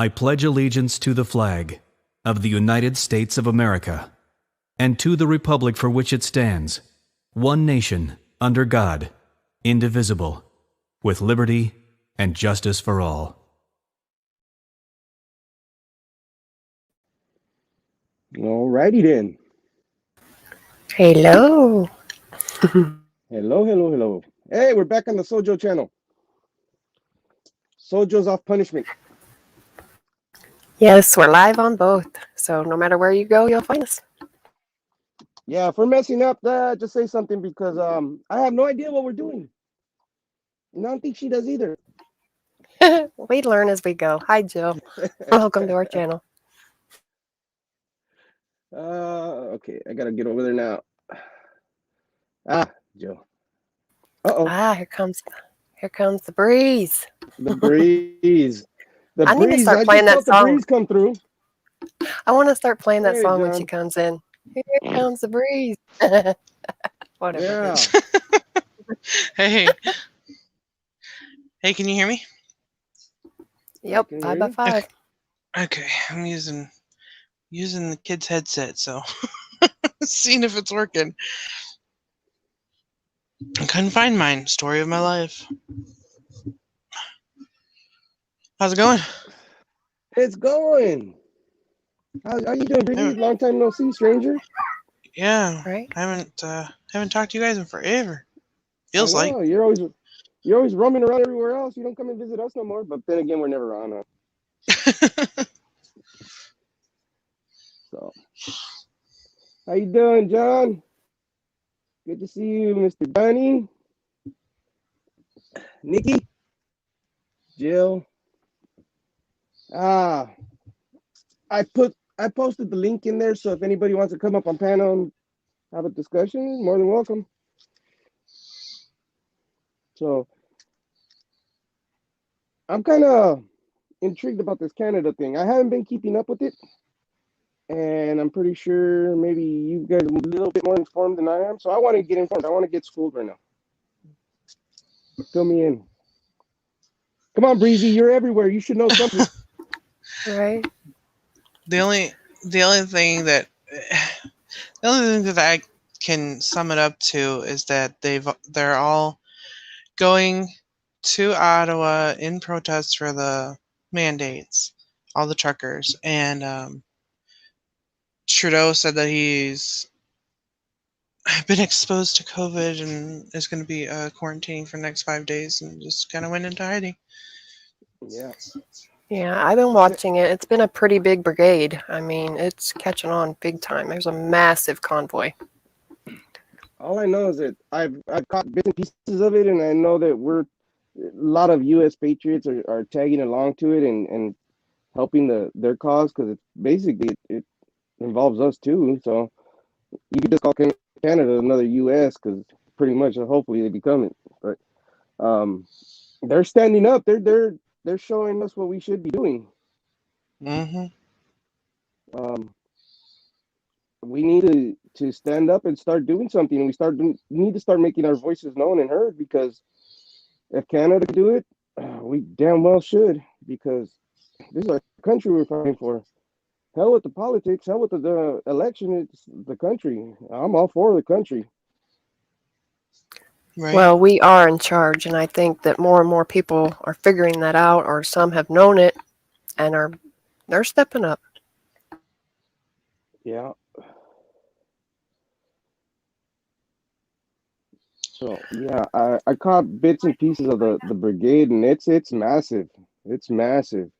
I pledge allegiance to the flag of the United States of America and to the republic for which it stands, one nation, under God, indivisible, with liberty and justice for all. All righty then. Hello. Hello. Hey, we're back on the Sojo channel. Sojo's off punishment. Yes, we're live on both. So no matter where you go, you'll find us. Yeah, if we're messing up, just say something because I have no idea what we're doing. And I don't think she does either. We learn as we go. Hi, Jill. Welcome to our channel. Okay, I gotta get over there now. Jill. Uh-oh. Here comes the breeze. The breeze. I need to start playing that song. The breeze come through. I want to start playing that song John. when she comes in. Here comes the breeze. Whatever. Yeah. Hey, can you hear me? Yep, 5x5. Okay, I'm using the kid's headset, so seeing if it's working. I couldn't find mine. Story of my life. How's it going? It's going. How you doing, Brady? Long time no see, stranger. Yeah, right. I haven't talked to you guys in forever. Feels like you're always roaming around everywhere else. You don't come and visit us no more. But then again, we're never on. So, how you doing, John? Good to see you, Mr. Bunny, Nikki, Jill. I posted the link in there, so if anybody wants to come up on panel and have a discussion, more than welcome. So I'm kind of intrigued about this Canada thing. I haven't been keeping up with it, and I'm pretty sure maybe you guys are a little bit more informed than I am. So I want to get informed. I want to get schooled right now. Fill me in. Come on, Breezy, you're everywhere. You should know something. Right. the only thing that I can sum it up to is that they're all going to Ottawa in protest for the mandates, all the truckers, and Trudeau said that he's been exposed to COVID and is going to be quarantining for the next 5 days, and just kind of went into hiding. Yeah, I've been watching it. It's been a pretty big brigade. I mean, it's catching on big time. There's a massive convoy. All I know is that I've caught bits and pieces of it, and I know that a lot of U.S. patriots are tagging along to it and helping their cause, because it's basically it involves us too. So you could just call Canada another U.S. because pretty much, hopefully, they become it. But they're standing up. They're showing us what we should be doing. Mm-hmm. We need to stand up and start doing something. And we need to start making our voices known and heard, because if Canada can do it, we damn well should, because this is our country we're fighting for. Hell with the politics, hell with the election. It's the country. I'm all for the country. Right. Well, we are in charge, and I think that more and more people are figuring that out, or some have known it and they're stepping up. Yeah. So yeah, I caught bits and pieces of the brigade, and it's massive. It's massive.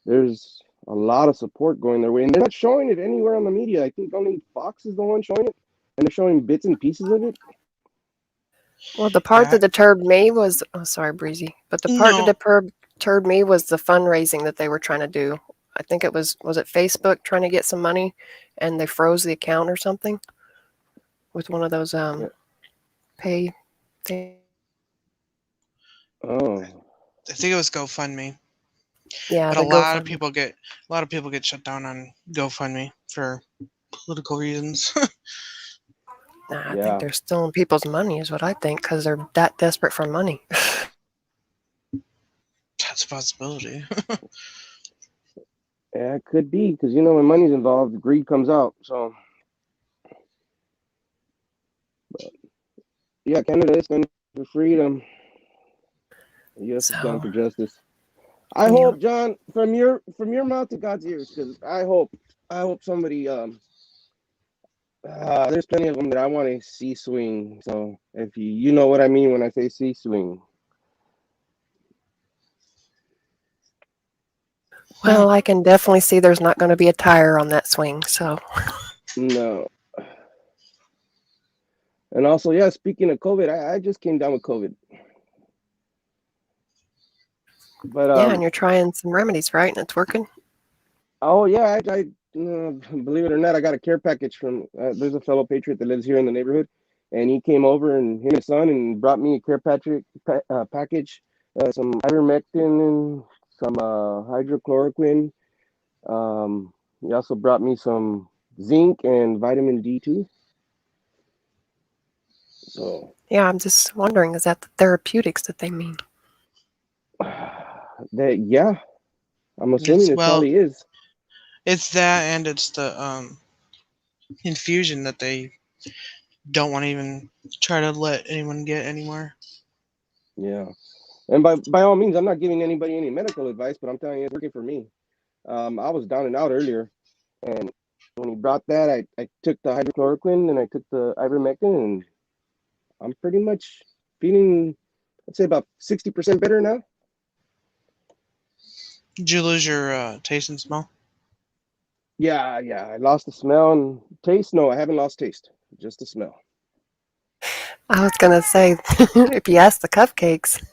There's a lot of support going their way, and they're not showing it anywhere on the media. I think only Fox is the one showing it, and they're showing bits and pieces of it. Well, the part that disturbed me was, sorry, Breezy, but the part that deterred me was the fundraising that they were trying to do. I think it was it Facebook trying to get some money, and they froze the account or something with one of those pay things. Oh, I think it was GoFundMe. Yeah, but a lot of people get shut down on GoFundMe for political reasons. I think they're stealing people's money, is what I think, because they're that desperate for money. That's a possibility. Yeah, it could be because you know when money's involved, greed comes out. So yeah, Canada is standing for freedom. The U.S. is standing So, for justice. I yeah. hope, John, from your mouth to God's ears, because I hope somebody there's plenty of them that I want to see swing. So if you know what I mean when I say see swing. Well, I can definitely see there's not going to be a tire on that swing. So, No. And also, yeah, speaking of COVID, I just came down with COVID. But yeah, and you're trying some remedies, right? And it's working. oh yeah, I believe it or not, I got a care package from there's a fellow patriot that lives here in the neighborhood, and he came over and him and his son and brought me a care package, some ivermectin and some hydrochloroquine. He also brought me some zinc and vitamin D2. So Yeah, I'm just wondering, is that the therapeutics that they mean? that yeah, I'm assuming it Well, probably is. it's that, and it's the infusion that they don't want to even try to let anyone get anymore. Yeah. And by all means, I'm not giving anybody any medical advice, but I'm telling you, it's working for me. I was down and out earlier, and when he brought that, I took the hydrochloroquine and I took the ivermectin, and I'm pretty much feeling, I'd say about 60% better now. Did you lose your taste and smell? Yeah, yeah. I lost the smell and taste. No, I haven't lost taste, just the smell. I was going to say, if you ask the cupcakes,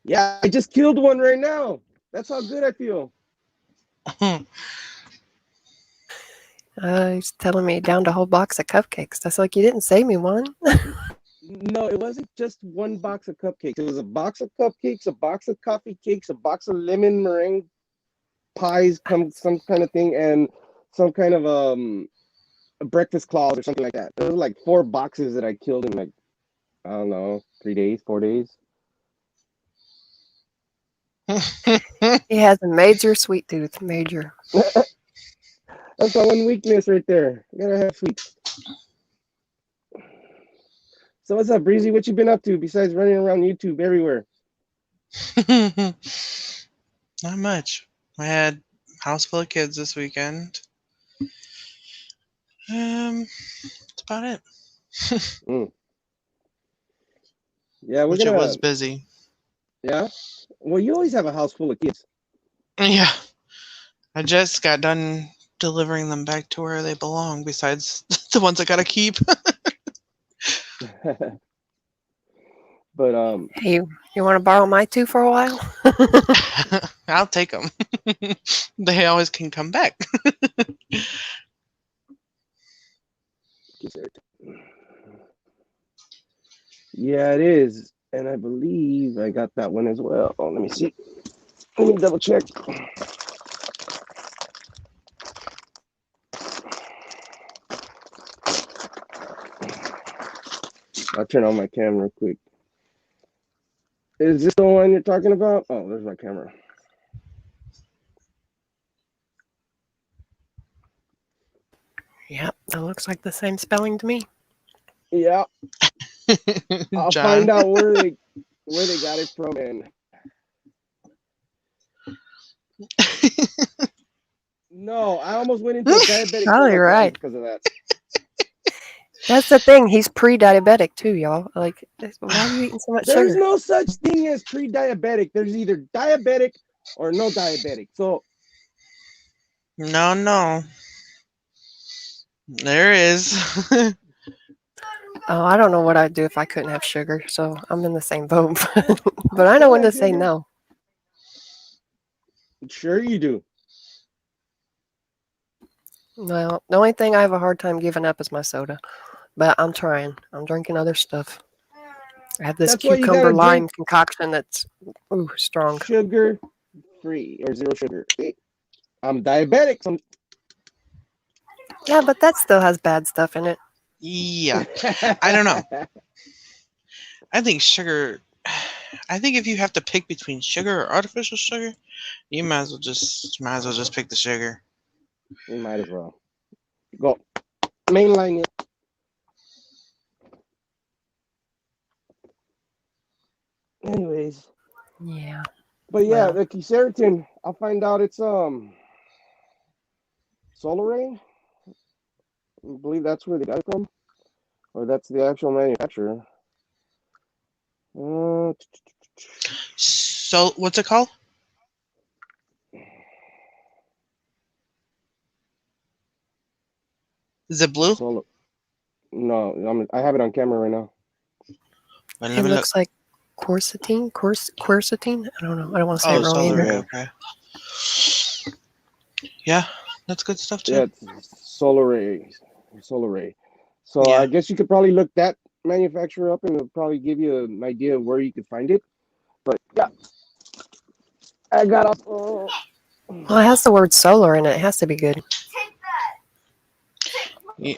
Yeah, I just killed one right now. That's how good I feel. he's telling me down to a whole box of cupcakes. That's like, you didn't save me one. No, it wasn't just one box of cupcakes. It was a box of cupcakes, a box of coffee cakes, a box of lemon meringue pies, some kind of thing, and some kind of a breakfast claws or something like that. There was like 4 boxes that I killed in like I don't know 3 days, 4 days. He has a major sweet tooth, major. That's my one weakness right there. I gotta have sweets. So what's up, Breezy? What you been up to besides running around YouTube everywhere? Not much. I had a house full of kids this weekend. That's about it. Yeah, we're Which it gonna. was busy. Yeah. Well, you always have a house full of kids. Yeah. I just got done delivering them back to where they belong, besides the ones I gotta keep. But Hey, you want to borrow my two for a while? I'll take them. They always can come back. yeah, it is, and I believe I got that one as well. Oh, let me see. Let me double check. I'll turn on my camera quick. Is this the one you're talking about? Oh, there's my camera. Yep, that looks like the same spelling to me. Yeah, I'll John. find out where they got it from. And no, I almost went into a diabetic Probably coma right. because of that. That's the thing. He's pre-diabetic too, y'all. Like, why are you eating so much There's sugar? no such thing as pre-diabetic. There's either diabetic or no diabetic. So No. There is. Oh, I don't know what I'd do if I couldn't have sugar. So I'm in the same boat. But I know when to say no. Sure you do. Well, the only thing I have a hard time giving up is my soda. But I'm trying. I'm drinking other stuff. I have this That's why you cucumber gotta lime drink concoction that's strong. sugar free or zero sugar. I'm diabetic. Yeah, but that still has bad stuff in it. Yeah. I don't know. I think sugar I think if you have to pick between sugar or artificial sugar, you might as well just pick the sugar. You might as well go mainline it. Anyways, Yeah. but yeah, Well. the quercetin, I'll find out it's Solaray. I believe that's where they got it from, or that's the actual manufacturer. Uh, So what's it called? Is it blue? Solar. No, I have it on camera right now. Well, It let me look. looks like quercetin. I don't know. I don't want to say Oh, it wrong solar. either. Yeah. Okay. Yeah, that's good stuff too. Yeah, it's Solaray. Solaray. So Yeah. I guess you could probably look that manufacturer up, and it'll probably give you an idea of where you could find it. But yeah, I got up. Well, it has the word solar in it. It has to be good. Yeah.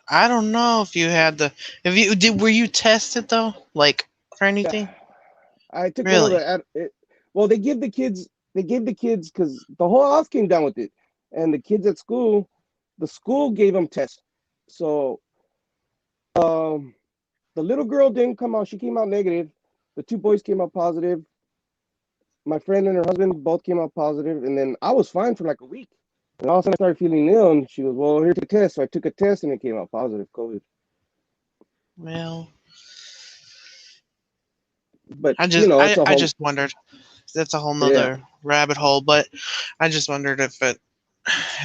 I don't know if you had the. If you did, were you tested though? Like for anything? I took one Really? of the. Well, they give the kids. They gave the kids because the whole house came down with it, and the kids at school, the school gave them tests. So, the little girl didn't come out. She came out negative. The two boys came out positive. My friend and her husband both came out positive, and then I was fine for like a week. And all of a sudden, I started feeling ill, and she goes, "Well, here's the test." So I took a test, and it came out positive COVID. Well, But I you just know, I, it's a I whole just wondered. That's a whole yeah. nother rabbit hole. But I just wondered if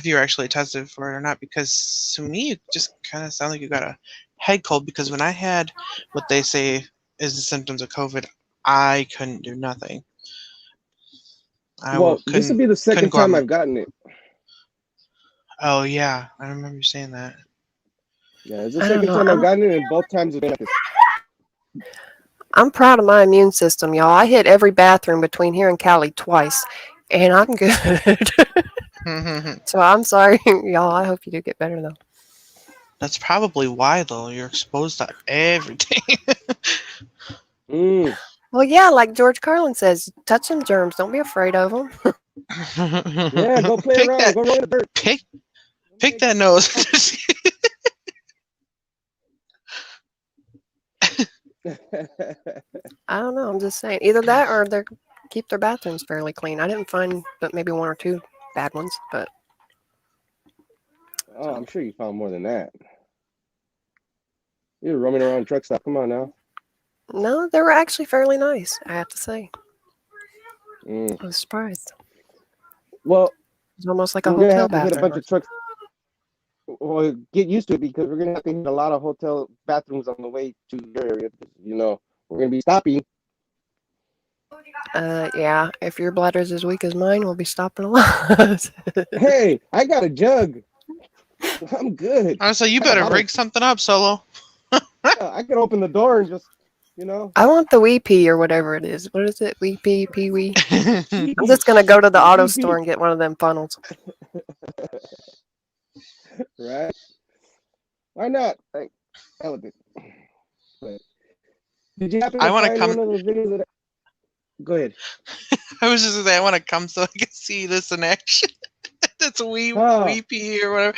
you were actually tested for it or not, because to me it just kind of sounded like you got a head cold. Because when I had what they say is the symptoms of COVID, I couldn't do nothing. Well, this will Couldn't be the second go out. time I've gotten it. Oh yeah, I remember you saying that. Yeah, it's the I don't second know. time I've gotten it, and both times it's been like this. I'm proud of my immune system, y'all. I hit every bathroom between here and Cali twice, and I'm good. So I'm sorry, y'all. I hope you do get better though. That's probably why though. You're exposed to everything. Mm. Well, yeah, like George Carlin says, touch them germs. Don't be afraid of them. Yeah, go play pick around. that Go roll in the dirt. pick that nose. I don't know. I'm just saying. Either that or they keep their bathrooms fairly clean. I didn't find but maybe one or two bad ones, but Oh, I'm sure you found more than that. You're roaming around truck stop. Come on now. no, they were actually fairly nice, I have to say. Mm. I was surprised. Well, It was almost like a we're gonna hotel have to hit a bathroom. bunch of trucks. Well, get used to it because we're gonna have to hit a lot of hotel bathrooms on the way to your area. You know, we're gonna be stopping. Yeah, if your bladder's as weak as mine, we'll be stopping a lot. Hey, I got a jug. I'm good. Honestly, you I got a better bottle. rig something up, Solo. Yeah, I can open the door and just, you know. I want the wee pee or whatever it is. What is it? Wee pee, pee wee. Wee I'm pee. just gonna go to the auto Wee store pee. and get one of them funnels. Right? Why not? Like, hell with it. But did you happen I to want to find come. one of those videos that? Go ahead. I was just gonna say I want to come so I can see this in action. That's Oh, weepy or whatever.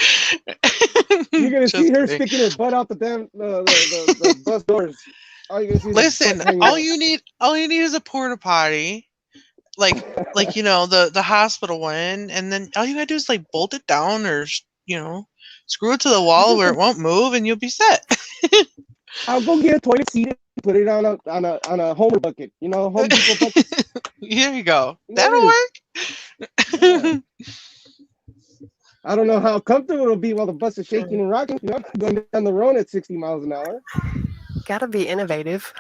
you're gonna see Just her kidding. sticking her butt out the damn the bus doors. All you're gonna see is Listen, the butt hanging all out. you need is a porta potty, like you know the hospital one, and then all you gotta do is like bolt it down or screw it to the wall where it won't move, and you'll be set. I'll go get a toilet seat and put it on a Homer bucket. You know, Home Depot bucket. Here you go. There That'll it is. Yeah. work. I don't know how comfortable it'll be while the bus is shaking and rocking. You know, going down the road at 60 miles an hour. Gotta be innovative.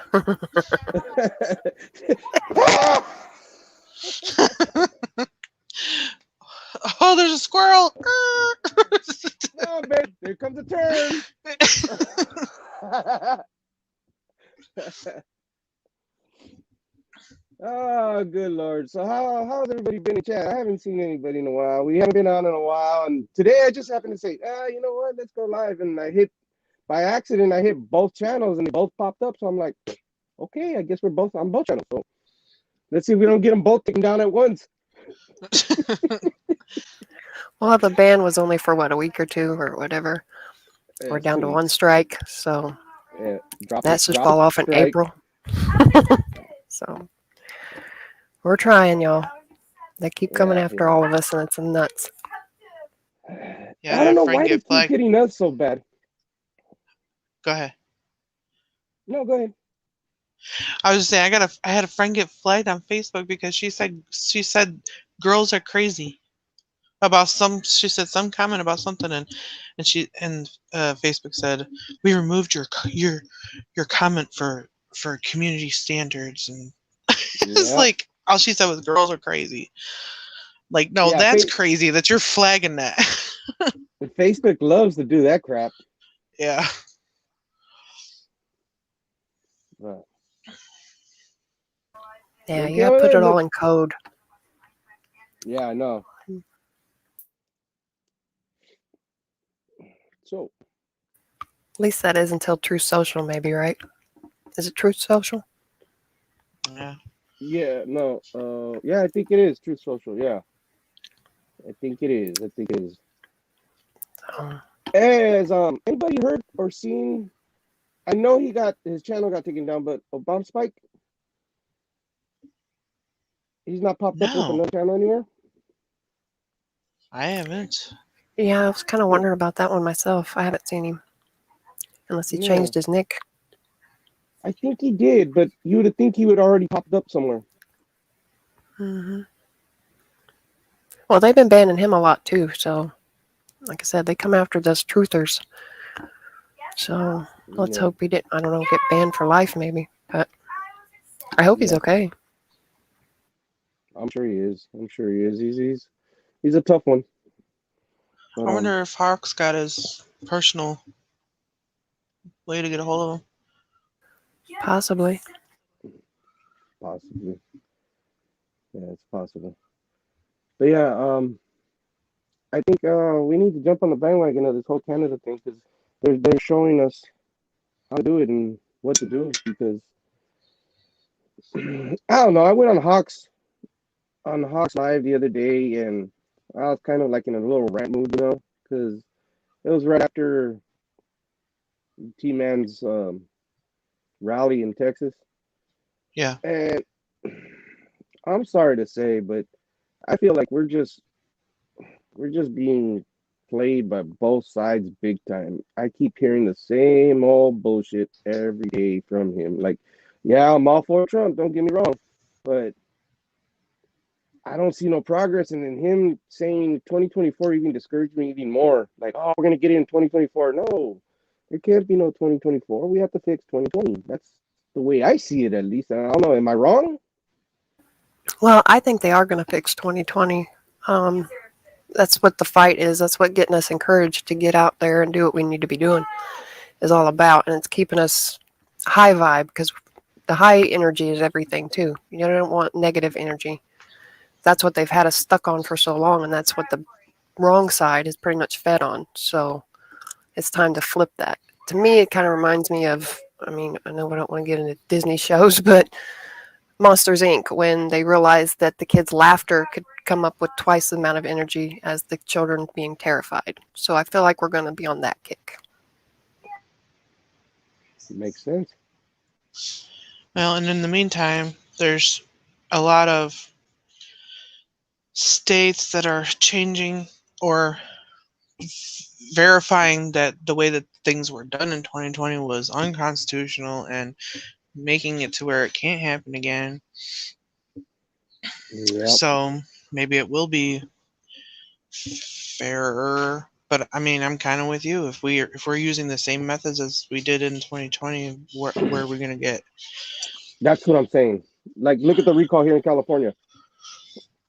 Oh, there's a squirrel. No, man, there comes a turn. Oh, good Lord. So how's everybody been in chat? I haven't seen anybody in a while. We haven't been on in a while. And today I just happened to say, you know what? Let's go live. And by accident, I hit both channels and they both popped up. So I'm like, okay, I guess we're both on both channels. So let's see if we don't get them both taken down at once. Well, the ban was only for what, a week or two or whatever. Yeah, We're it's down 2 to weeks. one strike, so Yeah, that should fall off in strike. April. So we're trying, y'all. They keep coming after all of us, and it's nuts. Yeah, I don't know friend why they get keep flagged. hitting us so bad. Go ahead. No, go ahead. I was just saying I had a friend get flagged on Facebook because she said girls are crazy about she said some comment about something, and Facebook said we removed your comment for community standards, and it's Yeah, like all she said was girls are crazy. Like, no, yeah. that's crazy that you're flagging that. Facebook loves to do that crap. Yeah. But, Yeah, you okay, gotta put well, it all look, in code. yeah, I know. So, At least that is until Truth Social, maybe, right? Is it Truth Social? Yeah. yeah, no, yeah, I think it is Truth Social. Yeah, I think it is. I think it is. Has anybody heard or seen? I know his channel got taken down, but Obama Spike, he's not popped up with No, another channel anywhere. I haven't. Yeah, I was kind of Yeah, wondering about that one myself. I haven't seen him unless he yeah, changed his nick. I think he did, but you would think he would already popped up somewhere. Hmm. Well, they've been banning him a lot too. So, like I said, they come after those truthers. So let's Yeah, hope he didn't. I don't know, get banned for life maybe. But I hope he's yeah, okay. I'm sure he is. I'm sure he is. He's a tough one. But I wonder if Hawk's got his personal way to get a hold of him. Possibly. possibly, yeah, it's possible. But yeah, I think we need to jump on the bandwagon of this whole Canada thing because they're showing us how to do it and what to do because I don't know. I went on Hawks Live the other day and I was kind of like in a little rant mood, because it was right after T-Man's rally in Texas, Yeah. and I'm sorry to say, but I feel like we're just being played by both sides big time. I keep hearing the same old bullshit every day from him. Like, yeah, I'm all for Trump, don't get me wrong, but I don't see no progress. And then him saying 2024 even discouraged me even more. Like, oh, we're gonna get it in 2024. No, there can't be no 2024. We have to fix 2020. That's the way I see it, at least. I don't know. Am I wrong? Well, I think they are going to fix 2020. That's what the fight is. That's what getting us encouraged to get out there and do what we need to be doing is all about. And it's keeping us high vibe because the high energy is everything too. You don't want negative energy. That's what they've had us stuck on for so long, and that's what the wrong side is pretty much fed on. So it's time to flip that. To me, it kind of reminds me of, I mean, I know I don't want to get into Disney shows, but Monsters Inc., when they realized that the kids' laughter could come up with twice the amount of energy as the children being terrified. So I feel like we're going to be on that kick. Makes sense. Well, and in the meantime, there's a lot of states that are changing or verifying that the way that things were done in 2020 was unconstitutional and making it to where it can't happen again. Yep. So maybe it will be fairer. But I mean, I'm kind of with you. If we're using the same methods as we did in 2020, where are we gonna get? That's what I'm saying. Like, look at the recall here in California.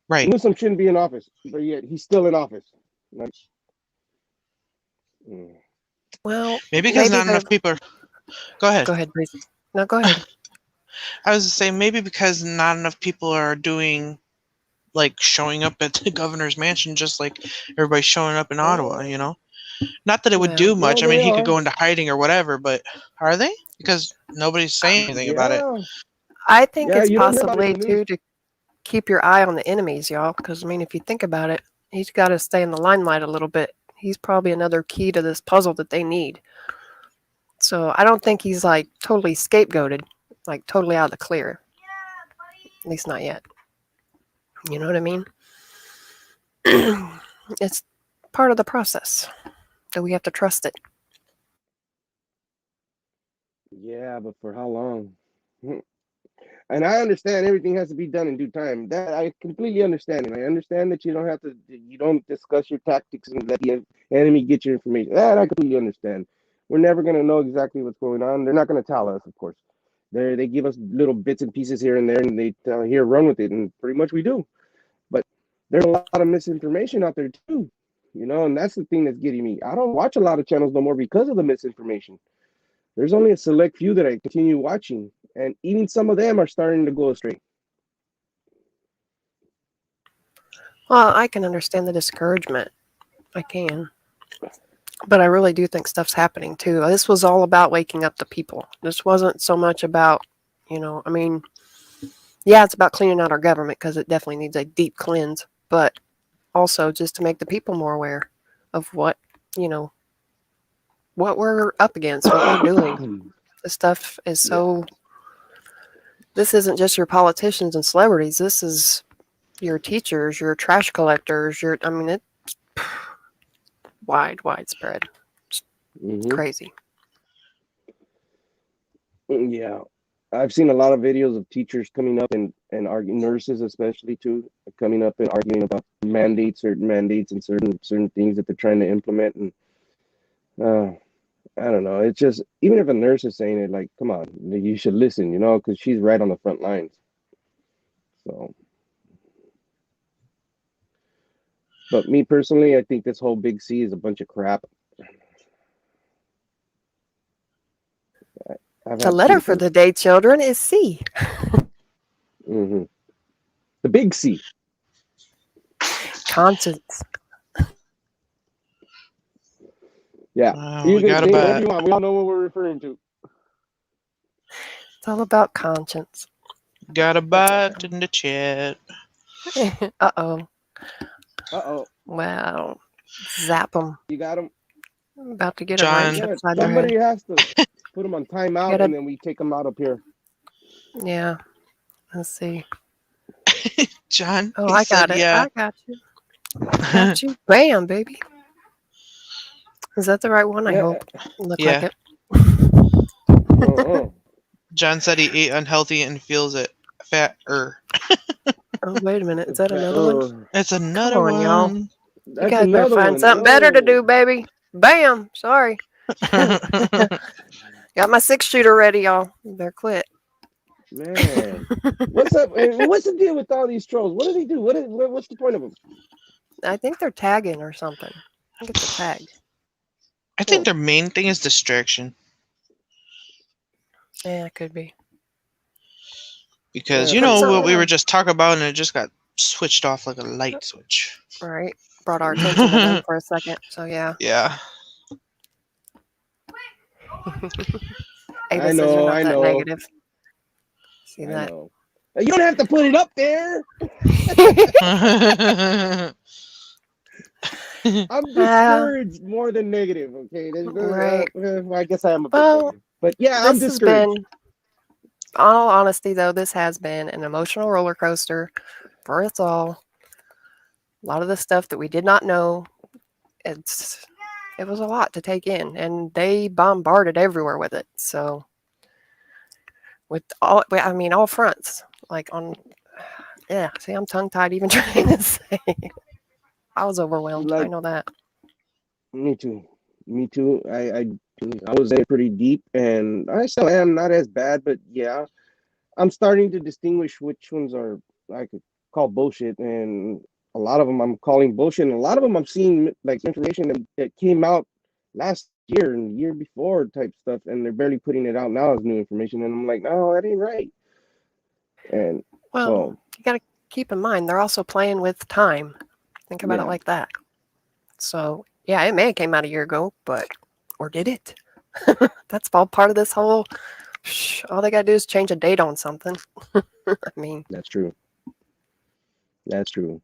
Right. Newsom shouldn't be in office, but yet he's still in office. Like, Well, Maybe because not they're. enough people are. Go ahead. Go ahead, Breezy. No, go ahead. I was saying maybe because not enough people are doing, like, showing up at the governor's mansion, just like everybody's showing up in Ottawa. Not that it would Yeah. do much. No, I mean, they he could are. go into hiding or whatever, but are they? Because nobody's saying anything about it. Yeah, I think yeah. it's You don't hear about it possibly in the news. too to keep your eye on the enemies, y'all. Because I mean, if you think about it, he's got to stay in the limelight a little bit. He's probably another key to this puzzle that they need. So I don't think he's like totally scapegoated, like totally out of the clear. At least not yet. You know what I mean? It's part of the process that we have to trust it. Yeah, but for how long? And I understand everything has to be done in due time. That I completely understand, and I understand that you don't discuss your tactics and let the enemy get your information. That I completely understand. We're never gonna know exactly what's going on. They're not gonna tell us, of course. They give us little bits and pieces here and there, and they tell here run with it, and pretty much we do. But there's a lot of misinformation out there too, and that's the thing that's getting me. I don't watch a lot of channels no more because of the misinformation. There's only a select few that I continue watching, and even some of them are starting to go astray. Well, I can understand the discouragement. I can. But I really do think stuff's happening too. This was all about waking up the people. This wasn't so much about, I mean, yeah, it's about cleaning out our government because it definitely needs a deep cleanse, but also just to make the people more aware of what we're up against, what we're doing. This stuff is so. This isn't just your politicians and celebrities. This is your teachers, your trash collectors. I mean, it's widespread. It's crazy. Yeah, I've seen a lot of videos of teachers coming up and arguing, nurses especially too, coming up and arguing about certain mandates, and certain things that they're trying to implement. And I don't know. It's just, even if a nurse is saying it, like, come on, you should listen, because she's right on the front lines. So, but me personally, I think this whole Big C is a bunch of crap. The letter for the day, children, is C. The Big C. Conscience. Yeah. We got a whatever bet. you want. We all know what we're referring to. It's all about conscience. Got a bet in the chat. Uh-oh. Uh-oh. Wow. Zap them. You got them. I'm about to get John. it right upside their head. Somebody has to put them on timeout, and then we take them out up here. Yeah. Let's see. John. Oh, I got it. Yeah. I got you. I got you. Bam, baby. Is that the right one? I hope. Look like it. John said he ate unhealthy and feels it fatter. Oh, wait a minute. Is that another one? It's another one, y'all. You That's guys better find something better to do, baby. Bam. Sorry. Got my 6-shooter ready, y'all. You better quit. Man, what's up? What's the deal with all these trolls? What do they do? What's the point of them? I think they're tagging or something. I think it's a tag. I think their main thing is distraction. Yeah, it could be. Because what we were just talking about, and it just got switched off like a light switch. Right. Brought our attention to them for a second. So yeah. Yeah. I know. I know. Negative. See that? Know. You don't have to put it up there. I'm discouraged more than negative. Okay, right. I guess I am a bit negative. But yeah, I'm discouraged. All honesty, though, this has been an emotional roller coaster for us all. A lot of the stuff that we did not know, it was a lot to take in, and they bombarded everywhere with it. So, with all fronts, like see, I'm tongue-tied even trying to say. I was overwhelmed. I know that. Me too. I was in pretty deep, and I still am, not as bad, but yeah, I'm starting to distinguish which ones are I could call bullshit, and a lot of them I'm calling bullshit, and a lot of them I'm seeing like information that came out last year and the year before type stuff, and they're barely putting it out now as new information, and I'm like, no, that ain't right. And you got to keep in mind they're also playing with time. Think about it like that. So Yeah, it may have came out a year ago, but or did it? That's all part of this whole. All they gotta do is change a date on something. I mean, That's true. That's true.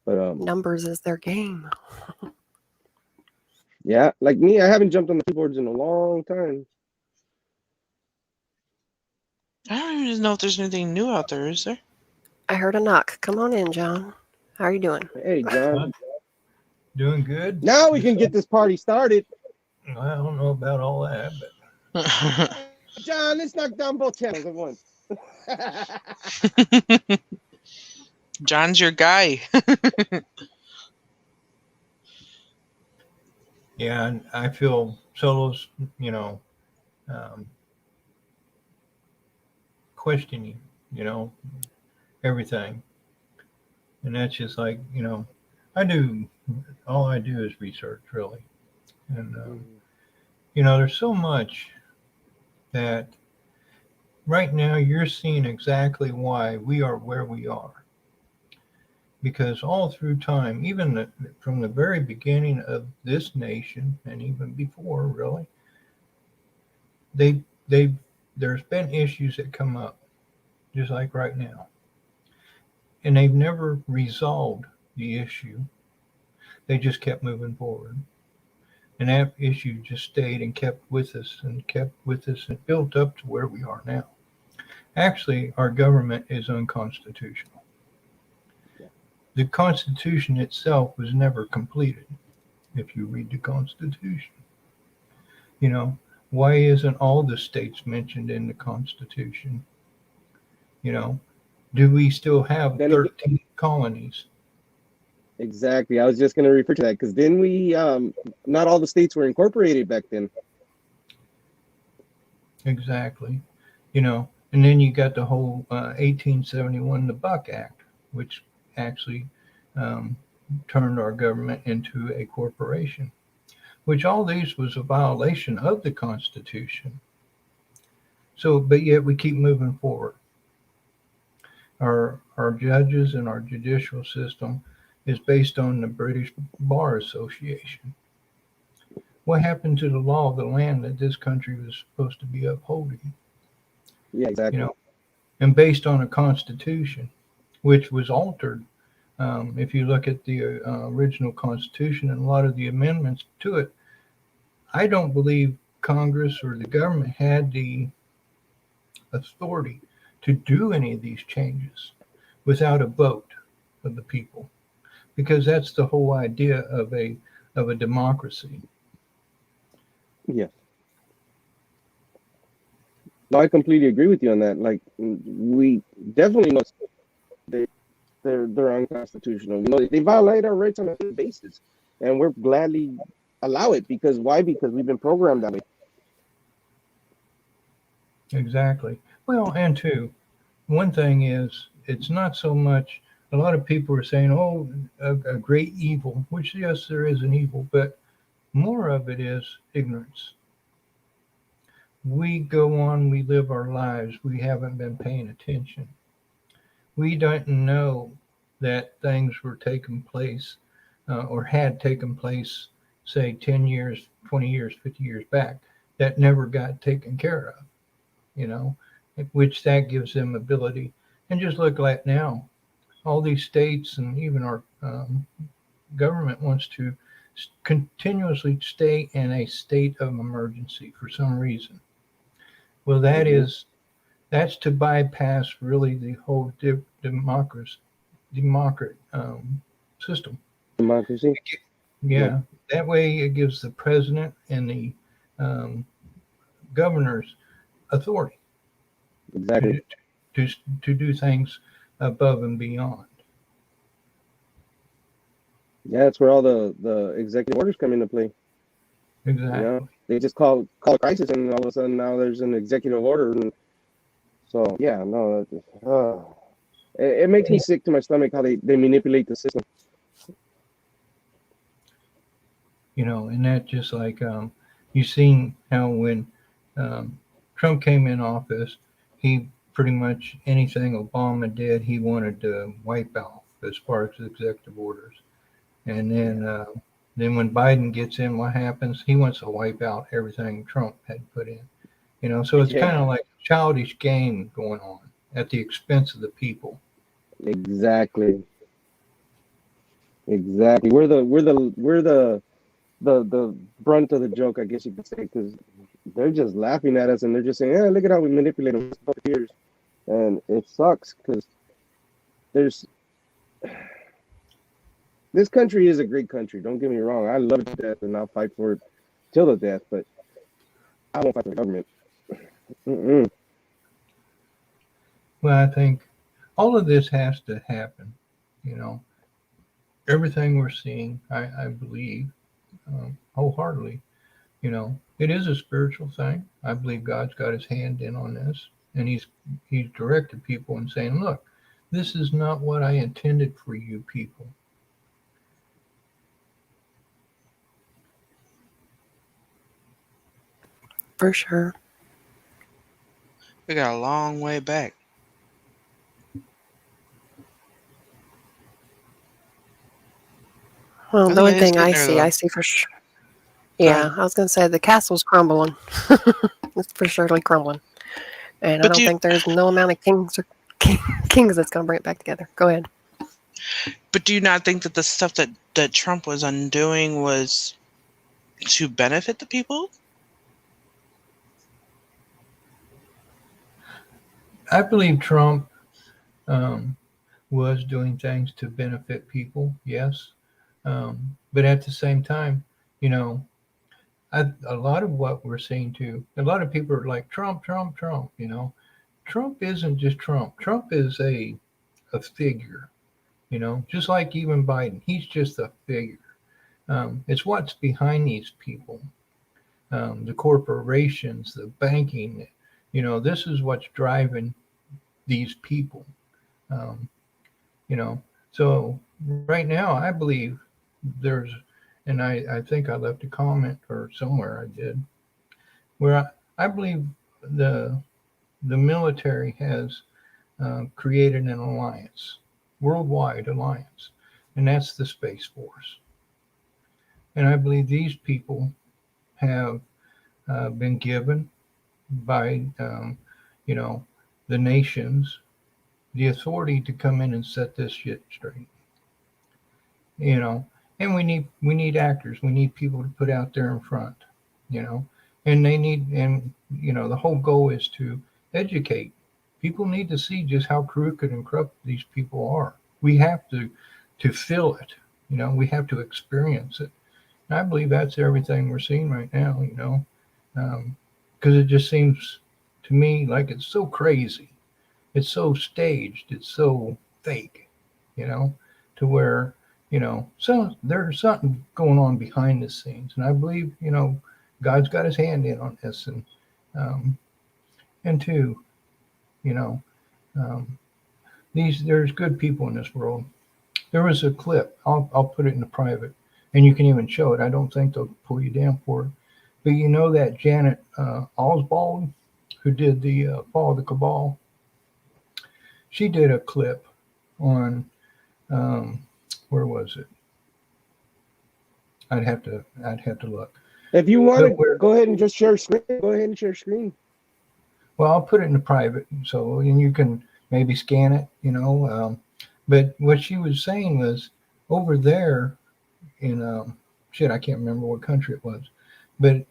But numbers is their game. yeah, like me, I haven't jumped on the keyboards in a long time. I don't even know if there's anything new out there, is there? I heard a knock. Come on in, John. How are you doing? Hey, John. Doing good. Now we can get this party started. I don't know about all that, but John, let's knock down both channels at once. John's your guy. yeah, and I feel Solo's, questioning, everything. And that's just like, all I do is research, really. And, there's so much that right now you're seeing exactly why we are where we are. Because all through time, even from the very beginning of this nation, and even before, really, there's been issues that come up, just like right now. And they've never resolved the issue. They just kept moving forward. And that issue just stayed and kept with us and built up to where we are now. Actually, our government is unconstitutional. The Constitution itself was never completed, if you read the Constitution. Why isn't all the states mentioned in the Constitution? Do we still have 13 colonies? Exactly. I was just going to refer to that because then we, not all the states were incorporated back then. Exactly. And then you got the whole 1871, the Buck Act, which actually turned our government into a corporation, which all these was a violation of the Constitution. So, but yet we keep moving forward. Our judges and our judicial system is based on the British Bar Association. What happened to the law of the land that this country was supposed to be upholding? Yeah, exactly. And based on a constitution, which was altered. If you look at the original Constitution and a lot of the amendments to it, I don't believe Congress or the government had the authority to do any of these changes without a vote of the people, because that's the whole idea of a democracy. Yes. No, I completely agree with you on that. Like, we definitely know they're unconstitutional. They violate our rights on a daily basis, and we're gladly allow it because why? Because we've been programmed that way. Exactly. Well, and two, one thing is it's not so much. A lot of people are saying, "Oh, a great evil," which yes, there is an evil, but more of it is ignorance. We go on, we live our lives. We haven't been paying attention. We don't know that things were taking place or had taken place, say 10 years, 20 years, 50 years back, that never got taken care of, which that gives them ability. And just look like now, all these states and even our government wants to continuously stay in a state of emergency for some reason. Well, that's to bypass really the whole democratic system. Democracy. Yeah, that way it gives the president and the governors authority. Exactly. To do things above and beyond. Yeah, that's where all the executive orders come into play. Exactly. They just call a crisis, and all of a sudden now there's an executive order. And so yeah, no, it makes me sick to my stomach how they manipulate the system. And that just like you've seen how when Trump came in office, he pretty much anything Obama did, he wanted to wipe out as far as executive orders. And then Then when Biden gets in, what happens? He wants to wipe out everything Trump had put in. So it's kind Yeah, of like a childish game going on at the expense of the people. exactly. Exactly. We're the brunt of the joke, I guess you could say, because they're just laughing at us and they're just saying, "Yeah, look at how we manipulate them for years," and it sucks because there's this country is a great country. Don't get me wrong. I love it to death and I'll fight for it till the death, but I won't fight for the government. Mm-mm. Well, I think all of this has to happen. Everything we're seeing, I believe wholeheartedly, it is a spiritual thing. I believe God's got his hand in on this, and he's directed people and saying, look, this is not what I intended for you people. For sure. We got a long way back. Well, I the think one it is thing getting there, I though. see for sure. Go ahead. Yeah, I was going to say the castle's crumbling. It's for surely crumbling. And I But don't think there's no amount of kings that's going to bring it back together. Go ahead. do you not think that the stuff that Trump was undoing was to benefit the people? I believe Trump was doing things to benefit people, yes. But at the same time, a lot of what we're seeing too, a lot of people are like, Trump, Trump, Trump, Trump isn't just Trump. Trump is a figure, just like even Biden. He's just a figure. It's what's behind these people, the corporations, the banking. This is what's driving these people. Um, so right now, I believe there's, and I think I left a comment or somewhere I did, where I believe the military has created an alliance, worldwide alliance, and that's the Space Force. And I believe these people have been given by, the nations the authority to come in and set this shit straight. And we need actors. We need people to put out there in front. And the whole goal is to educate. People need to see just how crooked and corrupt these people are. We have to feel it. We have to experience it. And I believe that's everything we're seeing right now. Because it just seems to me like it's so crazy. It's so staged. It's so fake. To where so there's something going on behind the scenes, and I believe God's got his hand in on this, and two, there's good people in this world. There was a clip. I'll put it in the private, and you can even show it. I don't think they'll pull you down for it, but that Janet Oswald, who did the Fall of the Cabal, she did a clip on. Where was it? I'd have to look. If you want to go ahead and just share screen, go ahead and share screen. Well, I'll put it in the private, and you can maybe scan it, but what she was saying was over there in I can't remember what country it was, but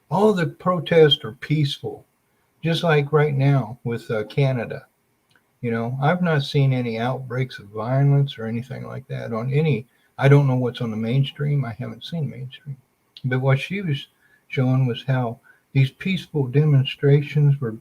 all the protests are peaceful, just like right now with Canada. I've not seen any outbreaks of violence or anything like that on any. I don't know what's on the mainstream. I haven't seen mainstream. But what she was showing was how these peaceful demonstrations were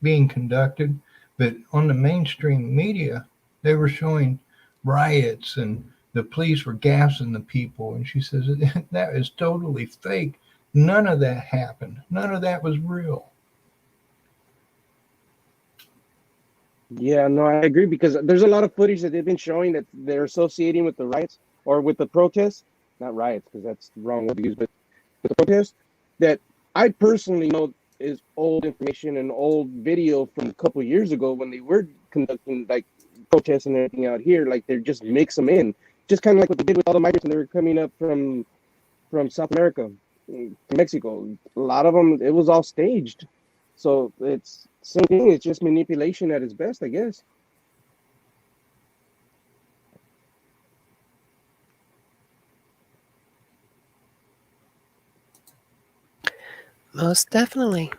being conducted. But on the mainstream media, they were showing riots and the police were gassing the people. And she says, that is totally fake. None of that happened. None of that was real. Yeah, no, I agree because there's a lot of footage that they've been showing that they're associating with the riots or with the protests, not riots because that's the wrong word to use, but with the protests that I personally know is old information and old video from a couple of years ago when they were conducting like protests and everything out here. Like they're just mix them in, just kind of like what they did with all the migrants when they were coming up from from South America to Mexico. A lot of them, it was all staged. So it's same thing. It's just manipulation at its best, I guess. Most definitely.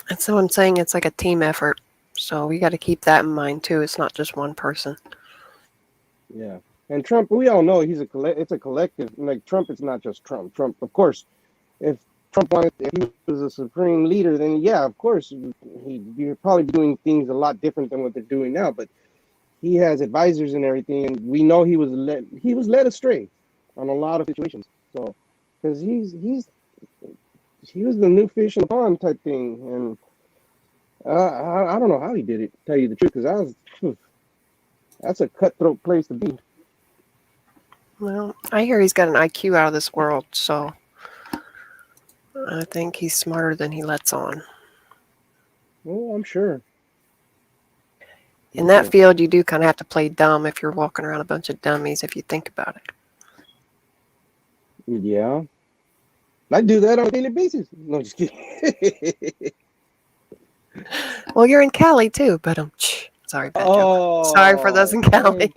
That's what I'm saying. It's like a team effort. So we got to keep that in mind too. It's not just one person. Yeah. And Trump, we all know it's a collective. Like Trump, it's not just Trump. Trump, of course, if he was a supreme leader, then yeah, of course, he'd be probably doing things a lot different than what they're doing now. But he has advisors and everything, and we know he was led astray on a lot of situations. So, because he was the new fish in the pond type thing, and I don't know how he did it. To tell you the truth, because that's a cutthroat place to be. Well, I hear he's got an IQ out of this world, so I think he's smarter than he lets on. Well, I'm sure. In that field, you do kind of have to play dumb if you're walking around a bunch of dummies, if you think about it. Yeah. I do that on a daily basis. No, just kidding. Well, you're in Cali too, but sorry, bad joke. Sorry for those in Cali.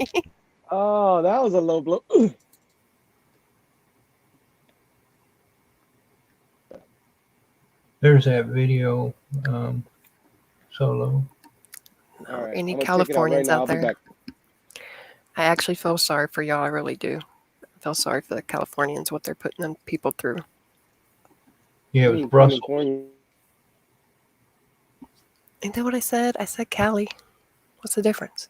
Oh, that was a low blow. There's that video, Solo. All right, Any I'm gonna check it out Californians right now. out I'll be there? back. I actually feel sorry for y'all. I really do. I feel sorry for the Californians, what they're putting them people through. Yeah, it was Brussels. California. Ain't that what I said? I said Cali. What's the difference?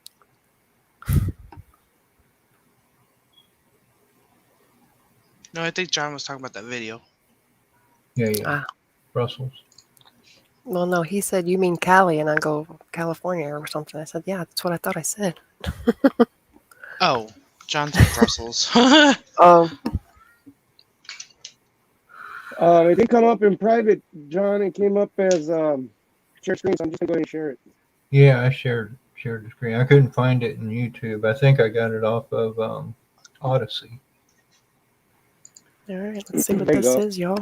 No, I think John was talking about that video. Yeah. Ah. Brussels. Well, no, he said, you mean Cali, and I go, California or something. I said, yeah, that's what I thought I said. Oh, John's in Brussels. Oh, It didn't come up in private, John. It came up as share screen, so I'm just gonna go ahead and share it. Yeah, I shared the screen. I couldn't find it in YouTube. I think I got it off of Odyssey. all right, let's see what There you this go. is, y'all.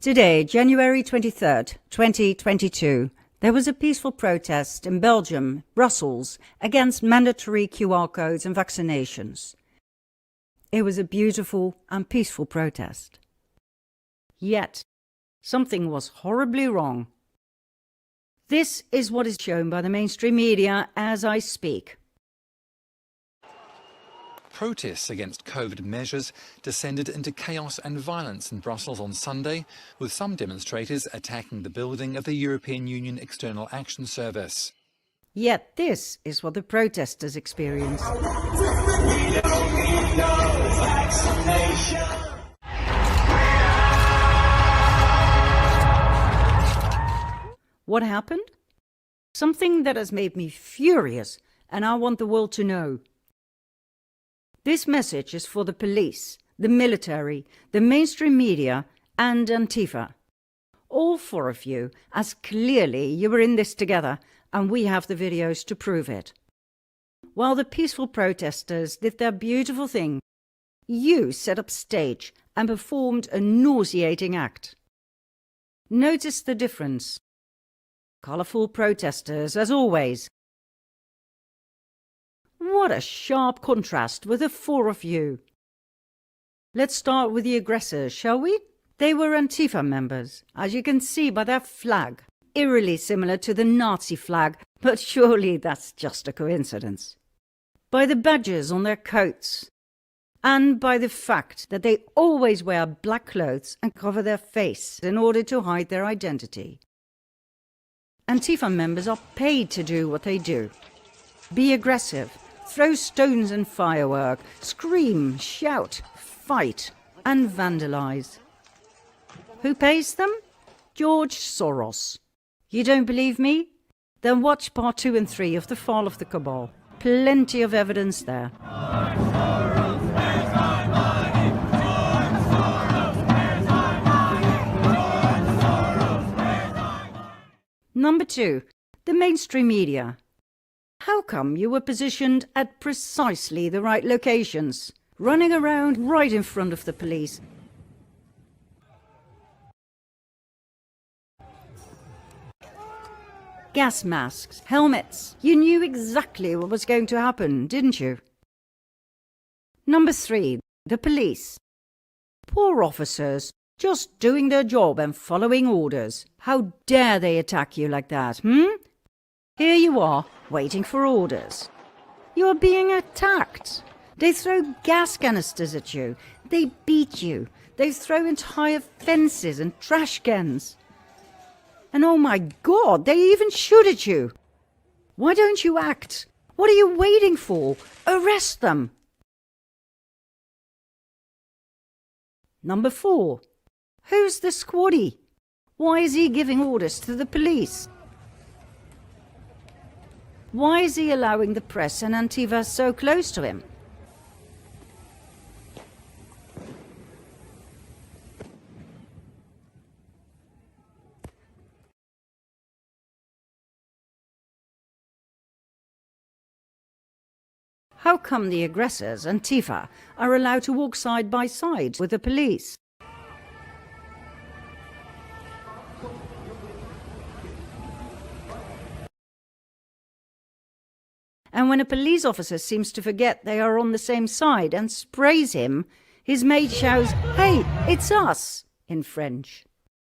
Today, January 23rd, 2022, there was a peaceful protest in Belgium, Brussels, against mandatory QR codes and vaccinations. It was a beautiful and peaceful protest. Yet, something was horribly wrong. This is what is shown by the mainstream media as I speak. Protests against COVID measures descended into chaos and violence in Brussels on Sunday, with some demonstrators attacking the building of the European Union External Action Service. Yet this is what the protesters experienced. What happened? Something that has made me furious, and I want the world to know. This message is for the police, the military, the mainstream media, and Antifa. All four of you, as clearly you were in this together, and we have the videos to prove it. While the peaceful protesters did their beautiful thing, you set up stage and performed a nauseating act. Notice the difference. Colourful protesters, as always. What a sharp contrast with the four of you. Let's start with the aggressors, shall we? They were Antifa members, as you can see by their flag, eerily similar to the Nazi flag, but surely that's just a coincidence. By the badges on their coats, and by the fact that they always wear black clothes and cover their face in order to hide their identity. Antifa members are paid to do what they do. Be aggressive, throw stones and firework, scream, shout, fight, and vandalize. Who pays them? George Soros. You don't believe me? Then watch part 2 and 3 of The Fall of the Cabal. Plenty of evidence there. Number 2, the mainstream media. How come you were positioned at precisely the right locations? running around right in front of the police. Gas masks, helmets. You knew exactly what was going to happen, didn't you? Number 3, the police. Poor officers, just doing their job and following orders. How dare they attack you like that, Here you are, waiting for orders. You're being attacked. They throw gas canisters at you. They beat you. They throw entire fences and trash cans. And oh my God, they even shoot at you. Why don't you act? What are you waiting for? Arrest them. Number 4. Who's the squaddy? Why is he giving orders to the police? Why is he allowing the press and Antifa so close to him? How come the aggressors, Antifa, are allowed to walk side by side with the police? And when a police officer seems to forget they are on the same side and sprays him, his mate shouts, "Hey, it's us," in French.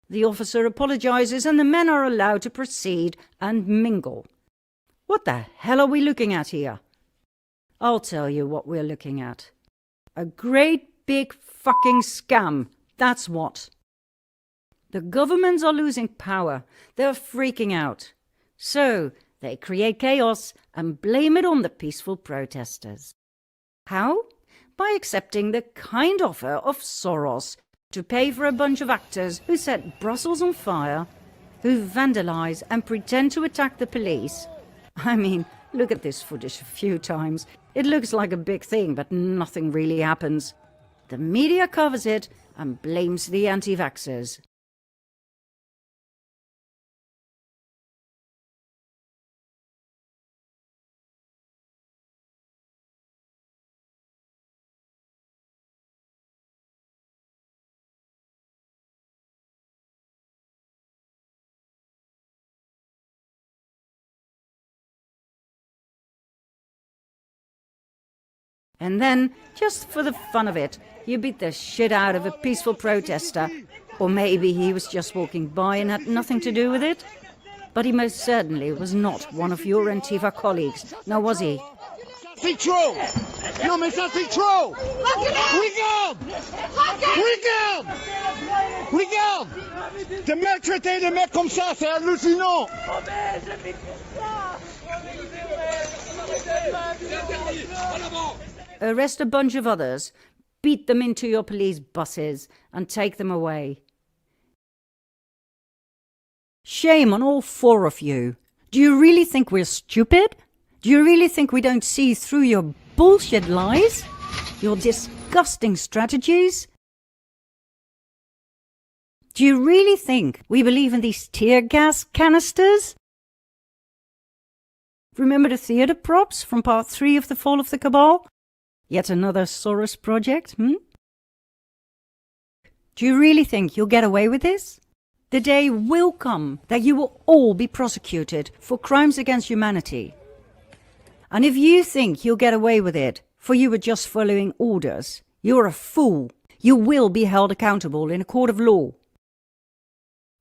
The officer apologizes and the men are allowed to proceed and mingle. What the hell are we looking at here? I'll tell you what we're looking at. A great big fucking scam, that's what. The governments are losing power. They're freaking out. So they create chaos and blame it on the peaceful protesters. How? By accepting the kind offer of Soros to pay for a bunch of actors who set Brussels on fire, who vandalize and pretend to attack the police. I mean, look at this footage a few times. It looks like a big thing, but nothing really happens. The media covers it and blames the anti-vaxxers. And then, just for the fun of it, you beat the shit out of a peaceful protester. Or maybe he was just walking by and had nothing to do with it. But he most certainly was not one of your Antifa colleagues, now was he? C'est trop! Non mais ça c'est trop! Regarde! Regarde! Regarde! De maltraiter les mecs comme ça, c'est hallucinant! Arrest a bunch of others, beat them into your police buses, and take them away. Shame on all 4 of you. Do you really think we're stupid? Do you really think we don't see through your bullshit lies? Your disgusting strategies? Do you really think we believe in these tear gas canisters? Remember the theatre props from part 3 of The Fall of the Cabal? Yet another Soros project, Do you really think you'll get away with this? The day will come that you will all be prosecuted for crimes against humanity. And if you think you'll get away with it, for you were just following orders, you're a fool. You will be held accountable in a court of law.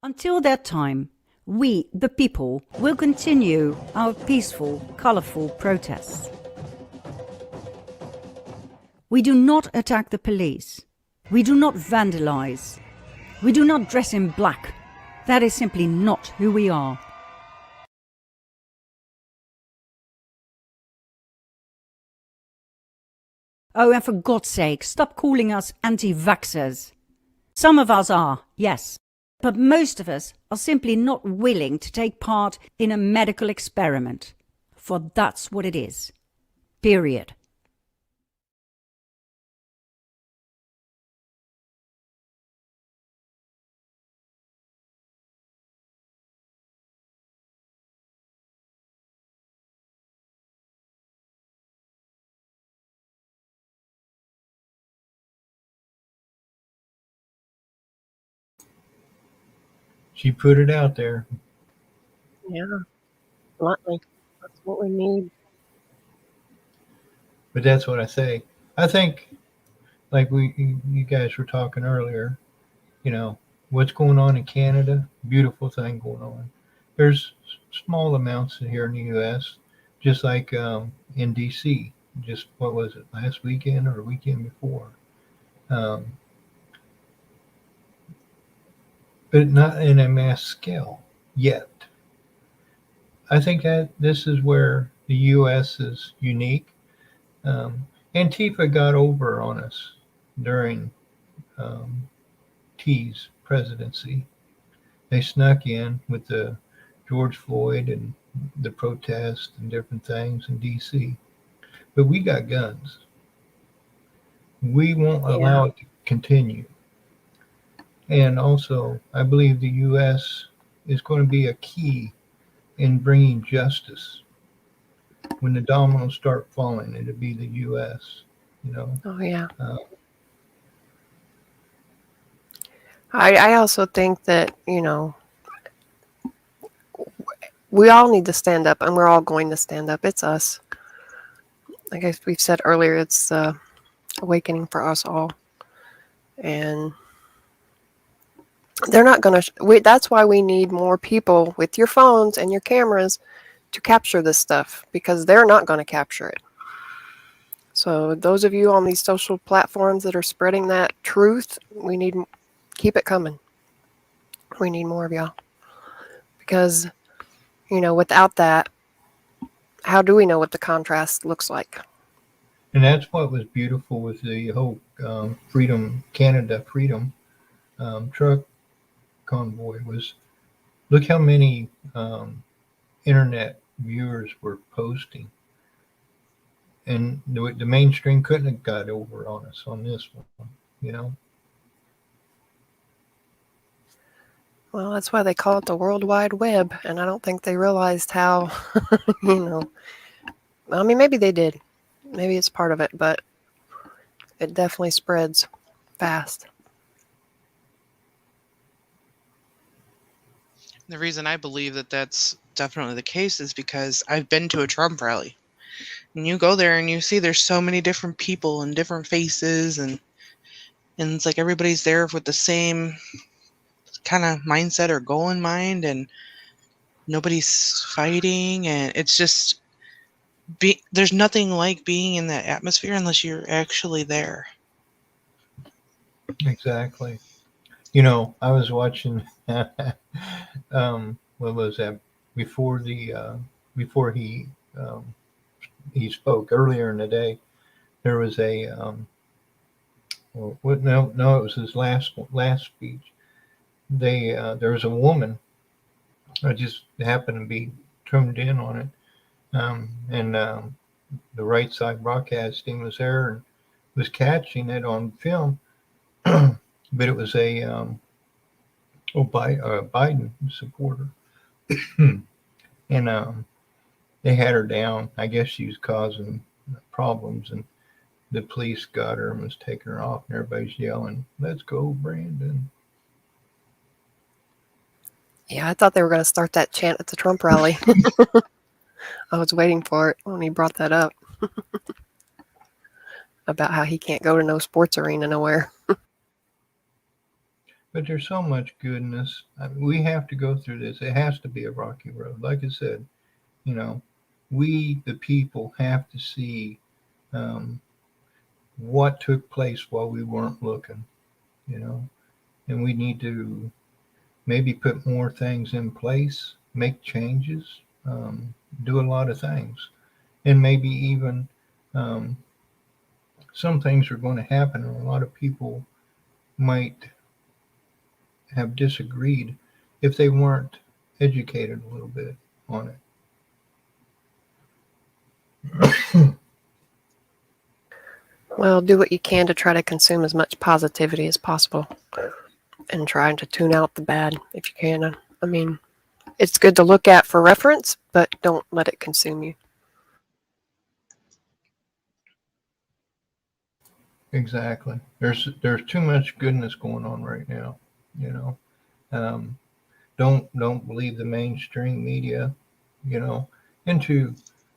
Until that time, we, the people, will continue our peaceful, colourful protests. We do not attack the police. We do not vandalize. We do not dress in black. That is simply not who we are. Oh, and for God's sake, stop calling us anti-vaxxers. Some of us are, yes, but most of us are simply not willing to take part in a medical experiment. For that's what it is. Period. She put it out there. Yeah, bluntly, that's what we need. But that's what I say. I think, like you guys were talking earlier, you know, what's going on in Canada, beautiful thing going on. There's small amounts here in the U.S., just like in D.C. Just what was it, last weekend or the weekend before? Um, but not in a mass scale yet. I think that this is where the U.S. is unique. Antifa got over on us during um, T's presidency. They snuck in with the George Floyd and the protests and different things in D.C. But we got guns. We won't allow it to continue. And also, I believe the U.S. is going to be a key in bringing justice. When the dominoes start falling, it'll be the U.S. You know. Oh yeah. Uh, I also think that, you know, we all need to stand up, and we're all going to stand up. It's us. Like we've said earlier, it's awakening for us all. And they're not going to, that's why we need more people with your phones and your cameras to capture this stuff, because they're not going to capture it. So those of you on these social platforms that are spreading that truth, we need, keep it coming. We need more of y'all. Because, you know, without that, how do we know what the contrast looks like? And that's what was beautiful with the whole Freedom Canada Freedom truck convoy was, look how many internet viewers were posting, and the mainstream couldn't have got over on us on this one, you know. Well, that's why they call it the World Wide Web, and I don't think they realized how, you know, I mean, maybe they did. Maybe it's part of it, but it definitely spreads fast. The reason I believe that that's definitely the case is because I've been to a Trump rally. And you go there and you see there's so many different people and different faces, and it's like everybody's there with the same kind of mindset or goal in mind, and nobody's fighting, and it's just there's nothing like being in that atmosphere unless you're actually there. Exactly. You know, I was watching what was that, before the before he spoke earlier in the day. There was a well, no, it was his last speech. There was a woman. I just happened to be tuned in on it, and the right side broadcasting was there and was catching it on film. But it was a Biden supporter, and they had her down. I guess she was causing problems, and the police got her and was taking her off, and everybody's yelling, "Let's go, Brandon!" Yeah, I thought they were going to start that chant at the Trump rally. I was waiting for it when he brought that up about how he can't go to no sports arena nowhere. But there's so much goodness. I mean, we have to go through this. It has to be a rocky road. Like I said, you know, we, the people, have to see what took place while we weren't looking, you know, and we need to maybe put more things in place, make changes, do a lot of things, and maybe even some things are going to happen, and a lot of people might have disagreed if they weren't educated a little bit on it. Well, do what you can to try to consume as much positivity as possible and trying to tune out the bad if you can. I mean, it's good to look at for reference, but don't let it consume you. Exactly. There's too much goodness going on right now, you know. don't believe the mainstream media, you know. And two,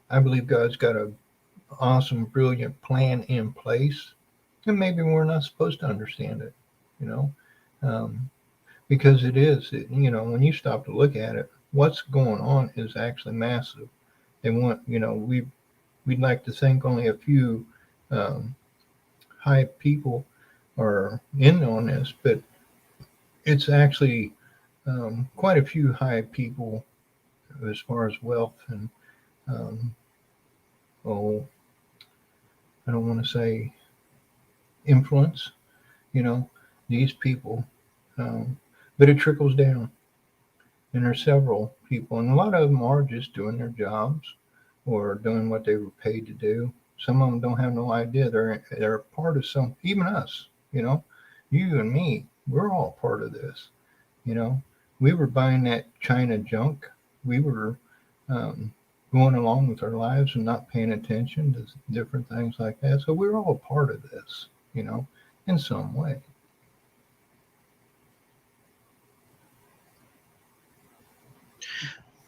I believe God's got a awesome, brilliant plan in place, and maybe we're not supposed to understand it, you know, because you know, when you stop to look at it, what's going on is actually massive. They want, you know, we'd like to think only a few high people are in on this, but it's actually quite a few high people as far as wealth and um, oh, I don't want to say influence, you know, these people, but it trickles down. And there's several people, and a lot of them are just doing their jobs or doing what they were paid to do. Some of them don't have no idea they're a part of some, even us, you know, you and me, we're all part of this, you know. We were buying that China junk. We were going along with our lives and not paying attention to different things like that. So we're all part of this, you know, in some way.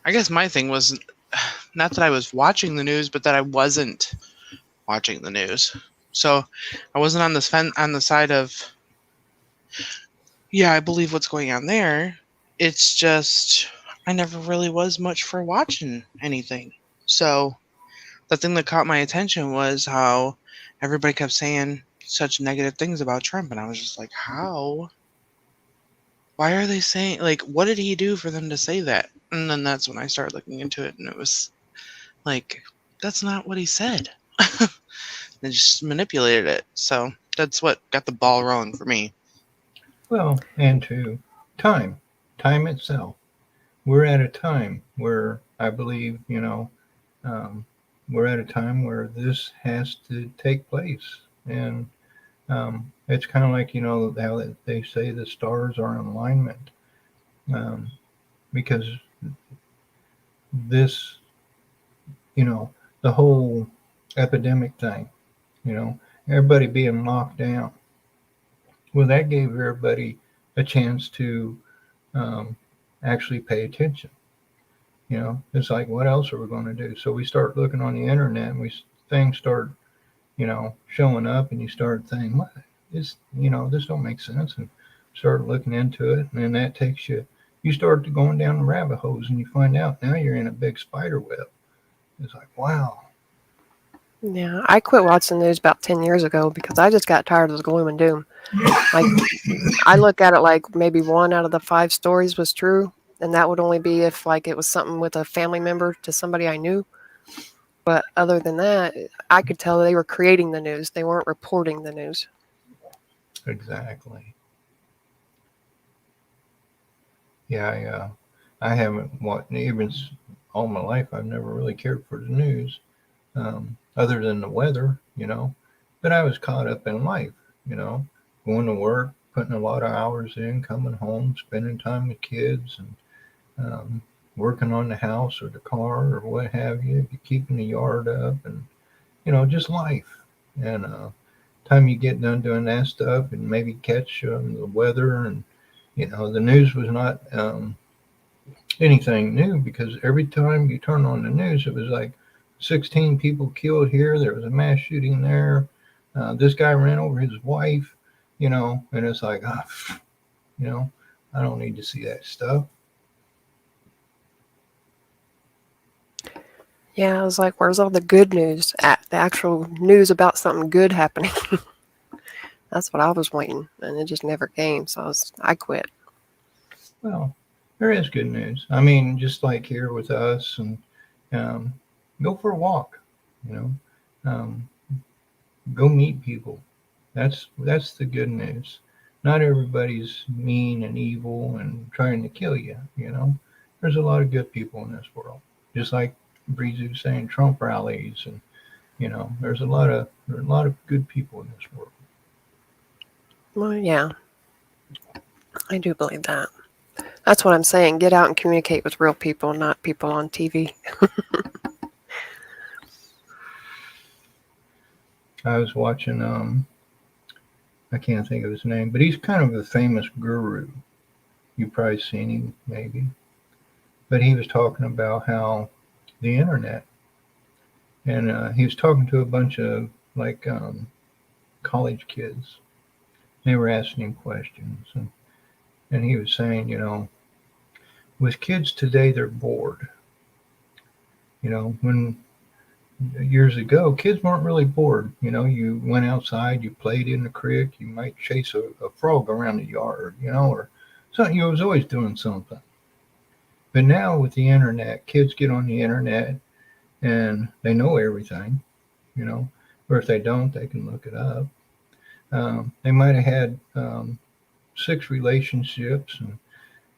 I guess my thing was not that I was watching the news, but that I wasn't watching the news. So I wasn't on the side of, yeah, I believe what's going on there. It's just I never really was much for watching anything. So the thing that caught my attention was how everybody kept saying such negative things about Trump, and I was just like, how? Why are they saying, like, what did he do for them to say that? And then that's when I started looking into it, and it was like, that's not what he said. They just manipulated it. So that's what got the ball rolling for me. Well, and to time itself. We're at a time where I believe, you know, we're at a time where this has to take place. And it's kind of like, you know, how they say the stars are in alignment. Because this, you know, the whole epidemic thing, you know, everybody being locked down. Well, that gave everybody a chance to actually pay attention. You know, it's like, what else are we going to do? So we start looking on the internet, and things start, you know, showing up, and you start thinking, what this, you know, this don't make sense, and start looking into it, and then that takes you start going down the rabbit holes, and you find out now you're in a big spider web. It's like, wow. Yeah, I quit watching the news about 10 years ago because I just got tired of the gloom and doom. Like, I look at it like maybe 1 out of the 5 stories was true, and that would only be if, like, it was something with a family member to somebody I knew. But other than that, I could tell they were creating the news. They weren't reporting the news. Exactly. Yeah, I haven't watched, even all my life, I've never really cared for the news, other than the weather, you know. But I was caught up in life, you know, going to work, putting a lot of hours in, coming home, spending time with kids, and working on the house or the car or what have you, keeping the yard up, and, you know, just life. And time you get done doing that stuff and maybe catch the weather, and, you know, the news was not anything new, because every time you turn on the news, it was like 16 people killed here. There was a mass shooting there. This guy ran over his wife, you know, and it's like, you know, I don't need to see that stuff. Yeah, I was like, where's all the good news? The actual news about something good happening. That's what I was waiting, and it just never came. So I quit. Well, there is good news. I mean, just like here with us, and go for a walk, you know, go meet people. That's the good news. Not everybody's mean and evil and trying to kill you, you know. There's a lot of good people in this world. Just like Breezy was saying, Trump rallies, and, you know, there are a lot of good people in this world. Well, yeah, I do believe that. That's what I'm saying. Get out and communicate with real people, not people on TV. I was watching, I can't think of his name, but he's kind of a famous guru. You've probably seen him, maybe. But he was talking about how the internet, and he was talking to a bunch of like college kids. They were asking him questions, and he was saying, with kids today, they're bored. When years ago, kids weren't really bored. You went outside, you played in the creek, you might chase a frog around the yard, or something. You was always doing something. But now with the internet, kids get on the internet and they know everything, or if they don't, they can look it up. They might have had 6 relationships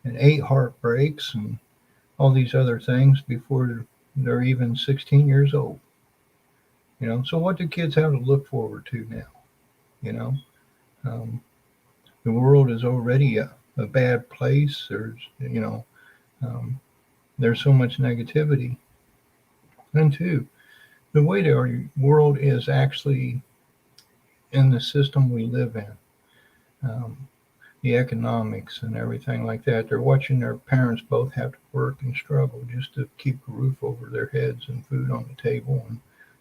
and 8 heartbreaks and all these other things before they're even 16 years old. So what do kids have to look forward to now? The world is already a bad place. There's so much negativity. And 2, the way the world is actually in the system we live in, the economics and everything like that, they're watching their parents both have to work and struggle just to keep a roof over their heads and food on the table and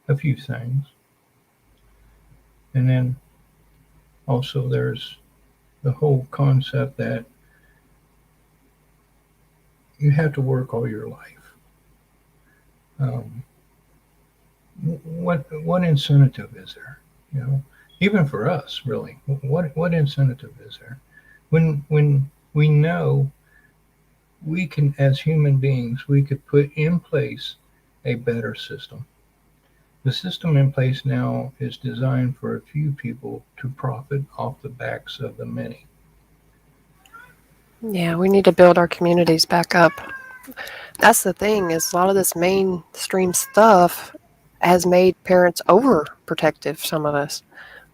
a few things. And then also there's the whole concept that you have to work all your life. What incentive is there? Even for us, really, what incentive is there? When we know we can, as human beings, we could put in place a better system. The system in place now is designed for a few people to profit off the backs of the many. Yeah, we need to build our communities back up. That's the thing, is a lot of this mainstream stuff has made parents overprotective, some of us.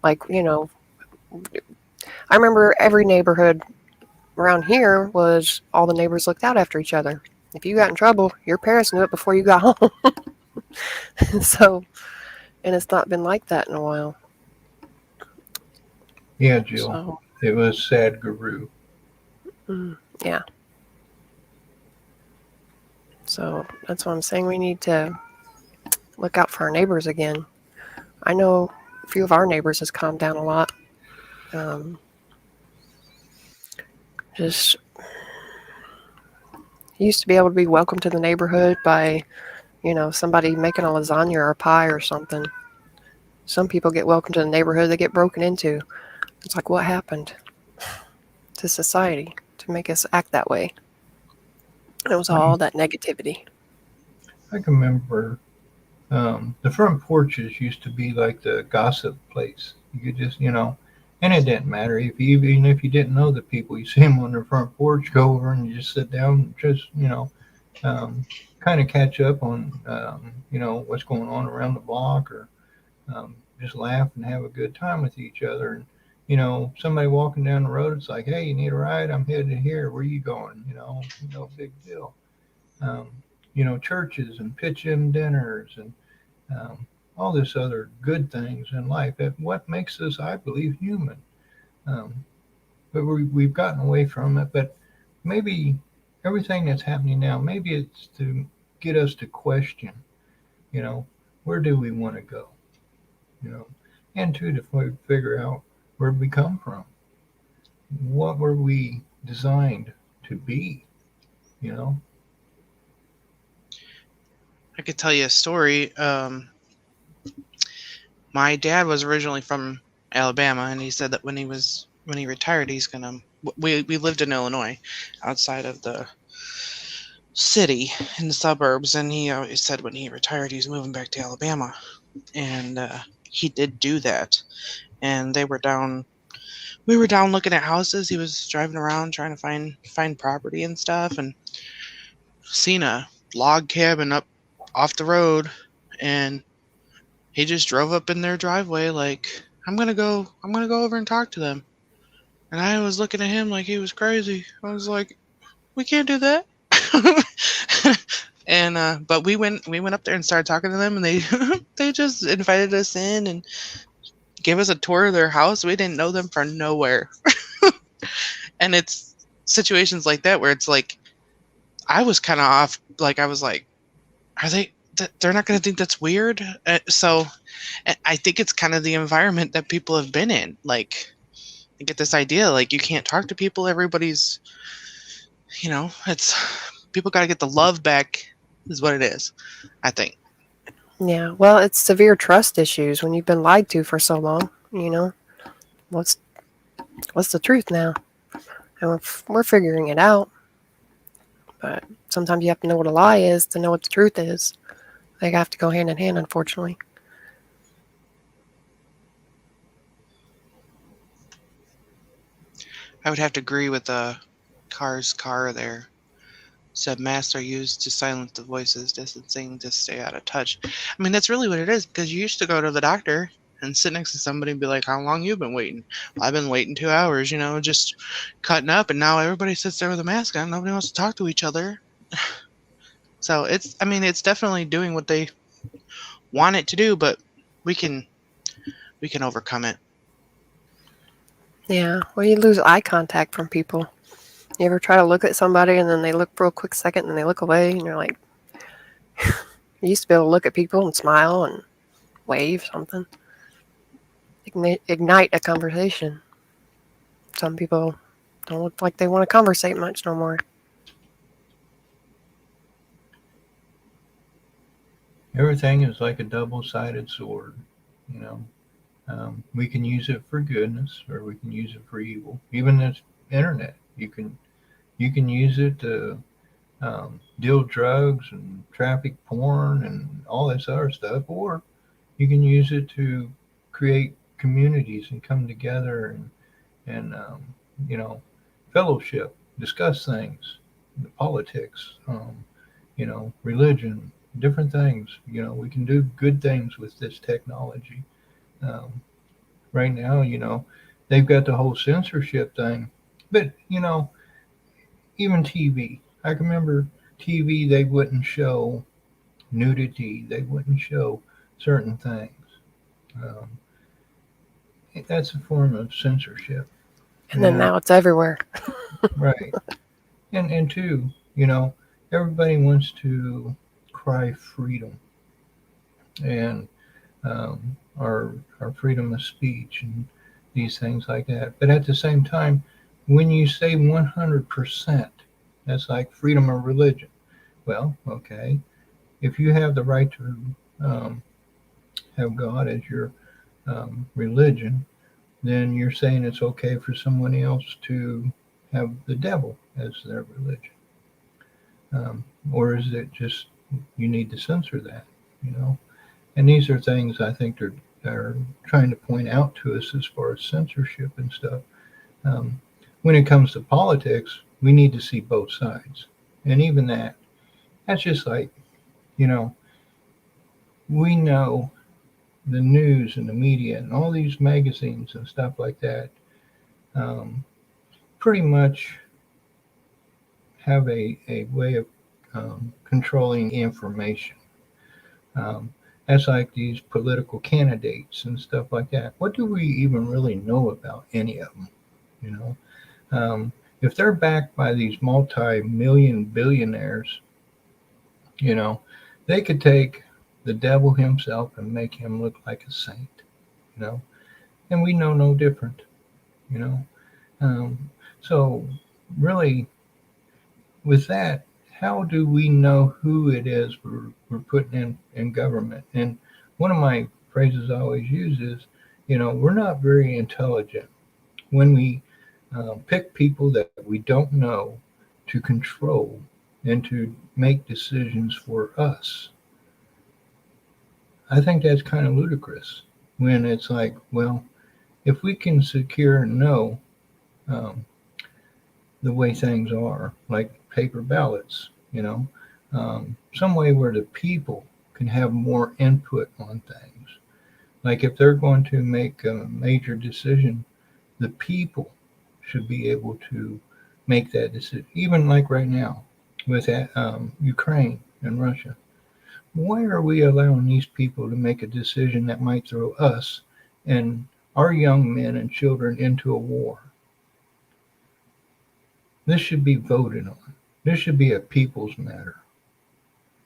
Like, I remember every neighborhood around here was all the neighbors looked out after each other. If you got in trouble, your parents knew it before you got home. So, and it's not been like that in a while. Yeah, Jill. So, It was Sadhguru. yeah. So that's what I'm saying. We need to look out for our neighbors again. I know a few of our neighbors has calmed down a lot. Just used to be able to be welcome to the neighborhood by, somebody making a lasagna or a pie or something. Some people get welcome to the neighborhood, they get broken into. It's like, what happened to society to make us act that way? It was all that negativity. I can remember the front porches used to be like the gossip place. You could just, and it didn't matter even if you didn't know the people, you see them on their front porch, go over and you just sit down, just, kind of catch up on, what's going on around the block, or just laugh and have a good time with each other. And, somebody walking down the road, it's like, hey, you need a ride? I'm headed here. Where are you going? No big deal. Churches and pitch-in dinners and all this other good things in life. What makes us, I believe, human. But we've gotten away from it. But maybe everything that's happening now, maybe it's to get us to question, where do we want to go? And to figure out where we come from. What were we designed to be? I could tell you a story. My dad was originally from Alabama, and he said that when he retired, he's gonna. We lived in Illinois, outside of the city, in the suburbs, and he always said when he retired, he's moving back to Alabama, and he did do that. And we were down looking at houses. He was driving around trying to find property and stuff, and seen a log cabin up off the road, and he just drove up in their driveway like, I'm gonna go over and talk to them. And I was looking at him like he was crazy. I was like, we can't do that. And but we went up there and started talking to them, and they just invited us in and gave us a tour of their house. We didn't know them from nowhere. And it's situations like that where it's like, I was kind of off. Like, I was like, are they're not going to think that's weird? So I think it's kind of the environment that people have been in. Like, I get this idea, like, you can't talk to people. Everybody's, it's, people got to get the love back, is what it is, I think. Yeah, well, it's severe trust issues when you've been lied to for so long. What's the truth now? And we're figuring it out. But sometimes you have to know what a lie is to know what the truth is. They have to go hand in hand, unfortunately. I would have to agree with car there. Said masks are used to silence the voices, distancing to stay out of touch. I mean, that's really what it is, because you used to go to the doctor and sit next to somebody and be like, how long you been waiting? Well, I've been waiting 2 hours, just cutting up, and now everybody sits there with a mask on. Nobody wants to talk to each other. So it's definitely doing what they want it to do, but we can overcome it. Yeah, well, you lose eye contact from people. You ever try to look at somebody and then they look for a quick second and they look away and you're like, you used to be able to look at people and smile and wave something. Ignite a conversation. Some people don't look like they want to conversate much no more. Everything is like a double-sided sword, we can use it for goodness or we can use it for evil. Even this internet, you can use it to deal drugs and traffic porn and all this other stuff, or you can use it to create communities and come together and fellowship, discuss things, the politics, religion, different things. We can do good things with this technology. Right now, they've got the whole censorship thing, but even TV. I can remember TV, they wouldn't show nudity, they wouldn't show certain things. That's a form of censorship. And then now it's everywhere. Right. And two, everybody wants to cry freedom and our freedom of speech and these things like that. But at the same time, when you say 100%, that's like freedom of religion. Well, okay, if you have the right to have God as your religion, then you're saying it's okay for someone else to have the devil as their religion. Or is it just you need to censor that, And these are things I think they're trying to point out to us as far as censorship and stuff. When it comes to politics, we need to see both sides. And even that's just like, we know the news and the media and all these magazines and stuff like that pretty much have a way of controlling information. That's like these political candidates and stuff like that. What do we even really know about any of them? If they're backed by these multi-million billionaires, they could take the devil himself and make him look like a saint, and we know no different, so really with that, how do we know who it is we're putting in government? And one of my phrases I always use is, we're not very intelligent when we pick people that we don't know to control and to make decisions for us. I think that's kind of ludicrous when it's like, well, if we can secure and know the way things are, like paper ballots, some way where the people can have more input on things. Like if they're going to make a major decision, the people should be able to make that decision. Even like right now with Ukraine and Russia. Why are we allowing these people to make a decision that might throw us and our young men and children into a war? This should be voted on. This should be a people's matter.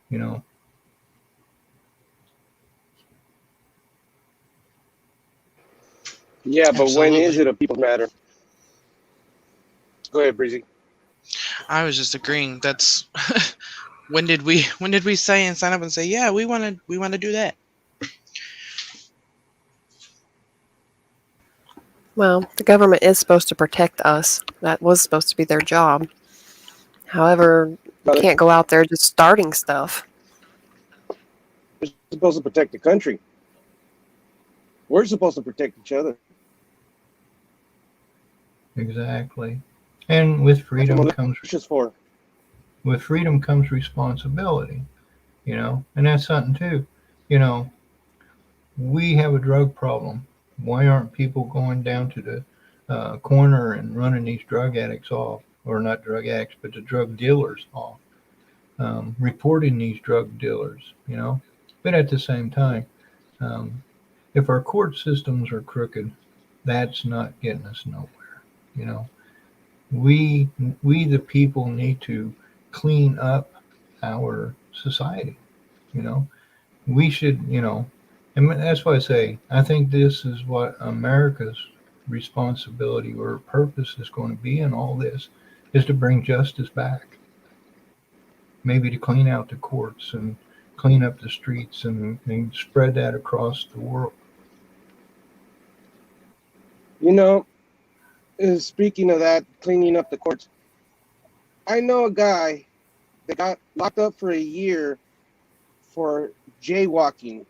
You know, Yeah, but when is Absolutely. it a people's matter? Go ahead, Breezy. I was just agreeing. That's when did we say and sign up and say, yeah, we want to do that? Well, the government is supposed to protect us. That was supposed to be their job. However, you But can't go out there just starting stuff. they're supposed to protect the country. We're supposed to protect each other. exactly. And with That's freedom what comes militia's for. responsibility. You know, and that's something too. You know, we have a drug problem. Why aren't people going down to the corner and running these drug addicts off, or not drug addicts, but the drug dealers off, reporting these drug dealers? You know, but at the same time, um, if our court systems are crooked, that's not getting us nowhere. You know, we the people need to clean up our society. You know, we should, you know, and that's why I say I think this is what America's responsibility or purpose is going to be in all this, is to bring justice back, maybe to clean out the courts and clean up the streets and spread that across the world. You know, speaking of that, cleaning up the courts, I know a guy that got locked up for a year for jaywalking.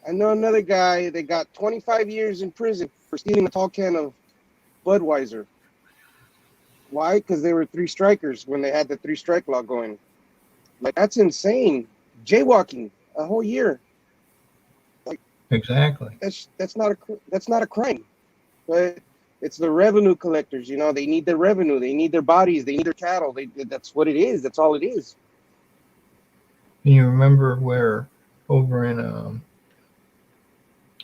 I know another guy that got 25 years in prison for stealing a tall can of Budweiser. Why? Because they were three strikers when they had the three strike law going. Like, that's insane. Jaywalking a whole year. Exactly. That's not a crime. But it's the revenue collectors. You know, they need their revenue. They need their bodies. They need their cattle. That's what it is. That's all it is. And you remember where over in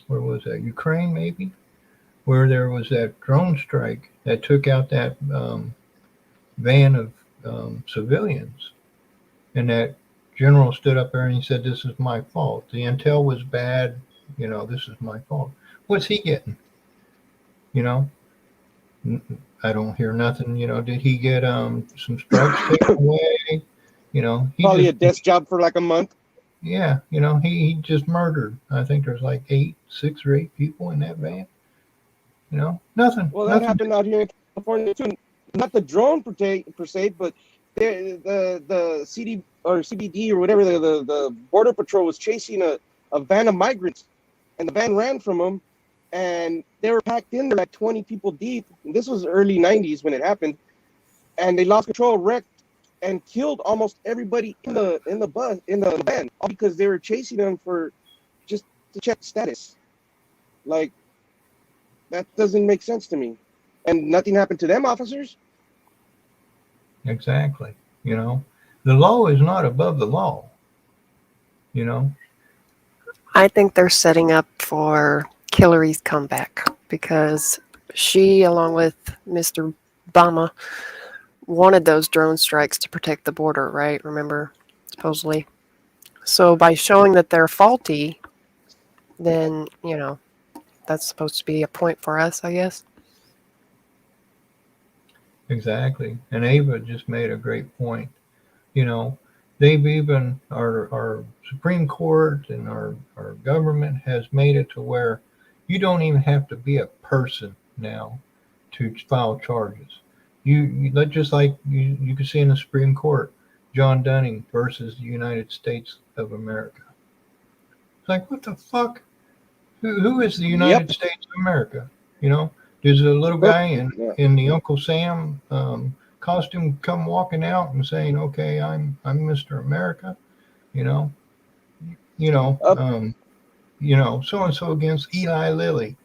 where was that, Ukraine maybe, where there was that drone strike that took out that van of civilians, and that general stood up there and he said, "This is my fault. The intel was bad. You know, this is my fault." What's he getting? You know, I don't hear nothing. You know, did he get some stripes taken away? You know, he Probably just, a desk job for like a month. yeah, you know, he just murdered. I think there's like 6 or 8 people in that van. You know, nothing. Well, that nothing. happened out here in California too. Not the drone per se, but the CD or CBD or whatever, the border patrol was chasing a van of migrants, and the van ran from them, and they were packed in there like 20 people deep. And this was early 90s when it happened, and they lost control, wrecked, and killed almost everybody in the van, all because they were chasing them for just to check status. Like, that doesn't make sense to me. And nothing happened to them officers. Exactly. You know, the law is not above the law. You know, I think they're setting up for Hillary's comeback because she, along with Mr. Obama, wanted those drone strikes to protect the border, right? Remember, supposedly. So by showing that they're faulty, then, you know, that's supposed to be a point for us, I guess. exactly. And Ava just made a great point. You know, they've even, our Supreme Court and our government has made it to where you don't even have to be a person now to file charges. You just like you can see in the Supreme Court, John Dunning versus the United States of America. It's like, what the fuck? Who is the United States of America? You know, there's a little guy in the Uncle Sam costume come walking out and saying, "Okay, I'm Mr. America," you know, so and so against Eli Lilly,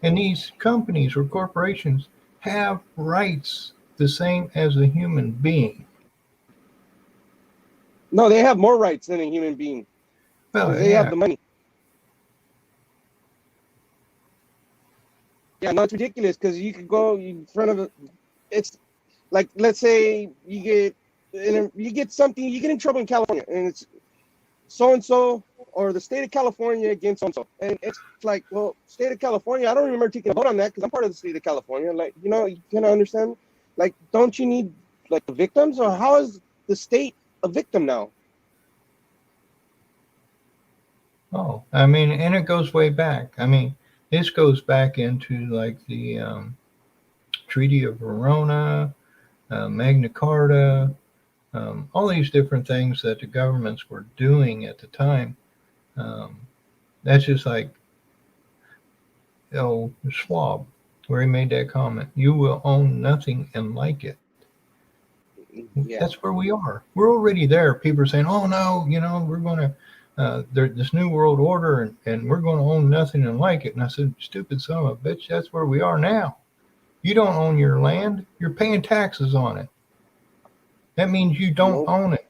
and these companies or corporations have rights the same as a human being. No, they have more rights than a human being. Well, They have the money. Yeah, no, it's ridiculous because you could go in front of it's like, let's say you get something, you get in trouble in California, and it's so and so or the state of California against so and so, and it's like, well, state of California, I don't remember taking a vote on that because I'm part of the state of California. Like, you know, you kind of understand. Like, don't you need like the victims, or how is the state a victim now? Oh, I mean, and it goes way back. I mean, this goes back into like the Treaty of Verona, Magna Carta, all these different things that the governments were doing at the time. That's just like, Schwab, where he made that comment. You will own nothing and like it. Yeah. That's where we are. We're already there. People are saying, oh, no, we're going to, this new world order, and we're going to own nothing and like it. And I said, stupid son of a bitch, that's where we are now. You don't own your land. You're paying taxes on it. That means you don't own it.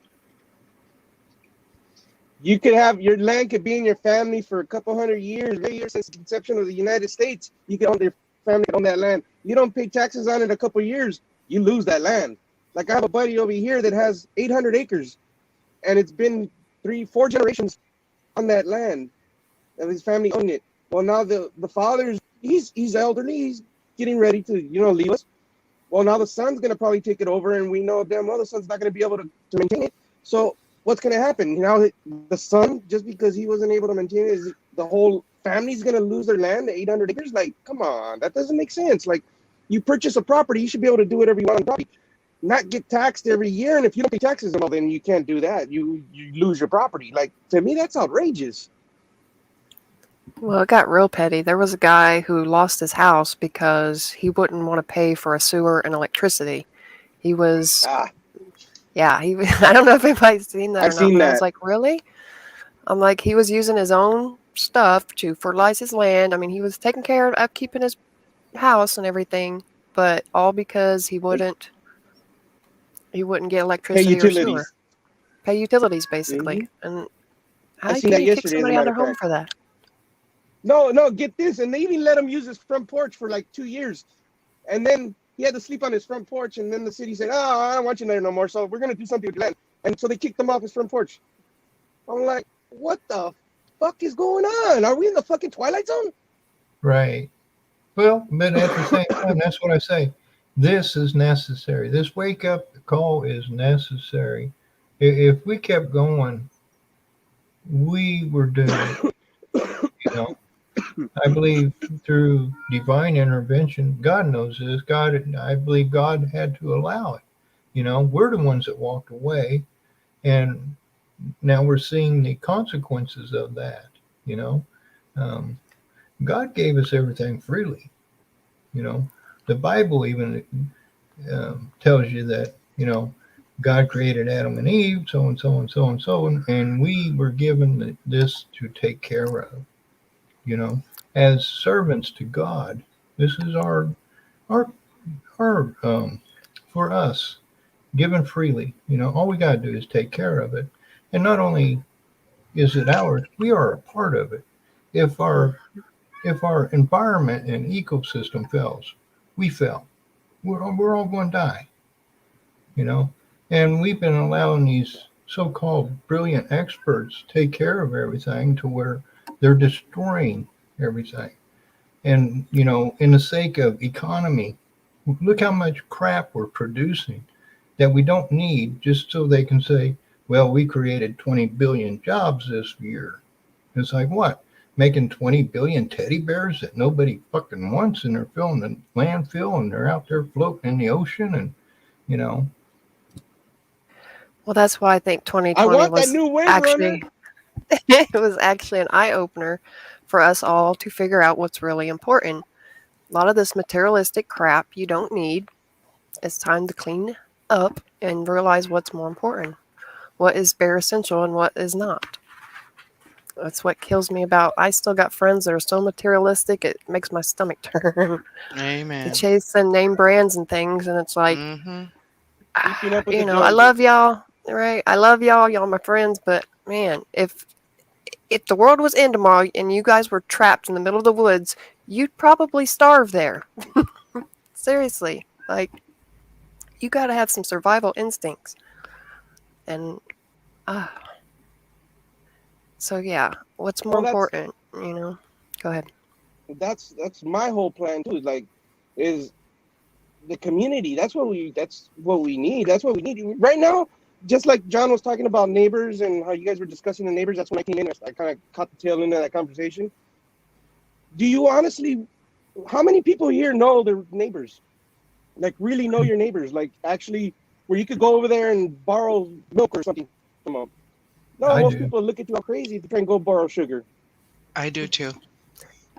You could have your land could be in your family for a couple hundred years, maybe years since the conception of the United States. You can own your family own that land. You don't pay taxes on it a couple years, you lose that land. Like, I have a buddy over here that has 800 acres, and it's been 3-4 generations on that land, and his family owned it. Well, now the father's he's elderly, he's getting ready to leave us. Well, now the son's gonna probably take it over, and we know damn well the son's not gonna be able to maintain it. So what's gonna happen? Now the son, just because he wasn't able to maintain it, is the whole family's gonna lose their land, the 800 acres? Like, come on, that doesn't make sense. Like, you purchase a property, you should be able to do whatever you want on the property, not get taxed every year. And if you don't pay taxes, well, then you can't do that. You lose your property. Like, to me, that's outrageous. Well, it got real petty. There was a guy who lost his house because he wouldn't want to pay for a sewer and electricity. He was, yeah, I don't know if anybody's seen that I've or not, seen but I that. was like, really? I'm like, he was using his own stuff to fertilize his land. I mean, he was taking care of upkeeping his house and everything, but all because he wouldn't get electricity or sewer. Pay utilities, basically. And how can you kick somebody out of their home for that? No, get this. And they even let him use his front porch for like 2 years. And then he had to sleep on his front porch. And then the city said, oh, I don't want you there no more. So we're going to do something with your land. And so they kicked him off his front porch. I'm like, what the fuck is going on? Are we in the fucking Twilight Zone? Right. Well, but at the same time, that's what I say. This is necessary. This wake-up call is necessary. If we kept going, we were doomed. I believe through divine intervention, God knows this. I believe God had to allow it. We're the ones that walked away, and now we're seeing the consequences of that. God gave us everything freely. The Bible even tells you that, God created Adam and Eve, so and so and so and so, and we were given this to take care of, as servants to God. This is our for us, given freely. All we got to do is take care of it. And not only is it ours, we are a part of it. If our environment and ecosystem fails, we fail. We're all going to die, And we've been allowing these so-called brilliant experts take care of everything to where they're destroying everything. And, in the sake of economy, look how much crap we're producing that we don't need, just so they can say, well, we created 20 billion jobs this year. It's like, what? Making 20 billion teddy bears that nobody fucking wants, and they're filling the landfill, and they're out there floating in the ocean, and, Well, that's why I think 2020 was actually it was actually an eye-opener for us all to figure out what's really important. A lot of this materialistic crap you don't need. It's time to clean up and realize what's more important, what is bare essential and what is not. That's what kills me about. I still got friends that are so materialistic it makes my stomach turn. Amen. To chase some name brands and things, and it's like, I love y'all, right? I love y'all. Y'all my friends, but man, if the world was in tomorrow and you guys were trapped in the middle of the woods, you'd probably starve there. Seriously, like, you got to have some survival instincts. And so yeah, what's more Well, important, Go ahead. that's my whole plan too. Like, is the community. That's what we need. That's what we need right now. Just like John was talking about neighbors and how you guys were discussing the neighbors. That's when I came in. I kind of caught the tail end of that conversation. Do you honestly? How many people here know their neighbors? Like, really know your neighbors? Like, actually, where you could go over there and borrow milk or something from them. No, I most do. people look at you all crazy if you try and go borrow sugar. I do too.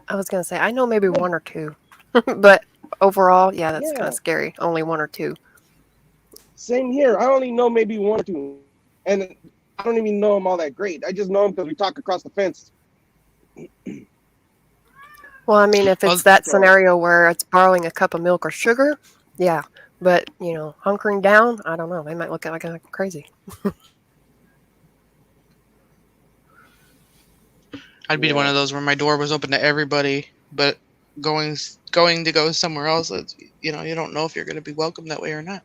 I was gonna say I know maybe one or two, but overall, yeah, that's kind Yeah. of scary. Only one or two. Same here. I only know maybe one or two, and I don't even know them all that great. I just know them because we talk across the fence. Well, I mean, if Well, it's that so- scenario where it's borrowing a cup of milk or sugar, yeah. But hunkering down, I don't know. They might look at like crazy. I'd be one of those where my door was open to everybody, but going to go somewhere else, you don't know if you're going to be welcome that way or not.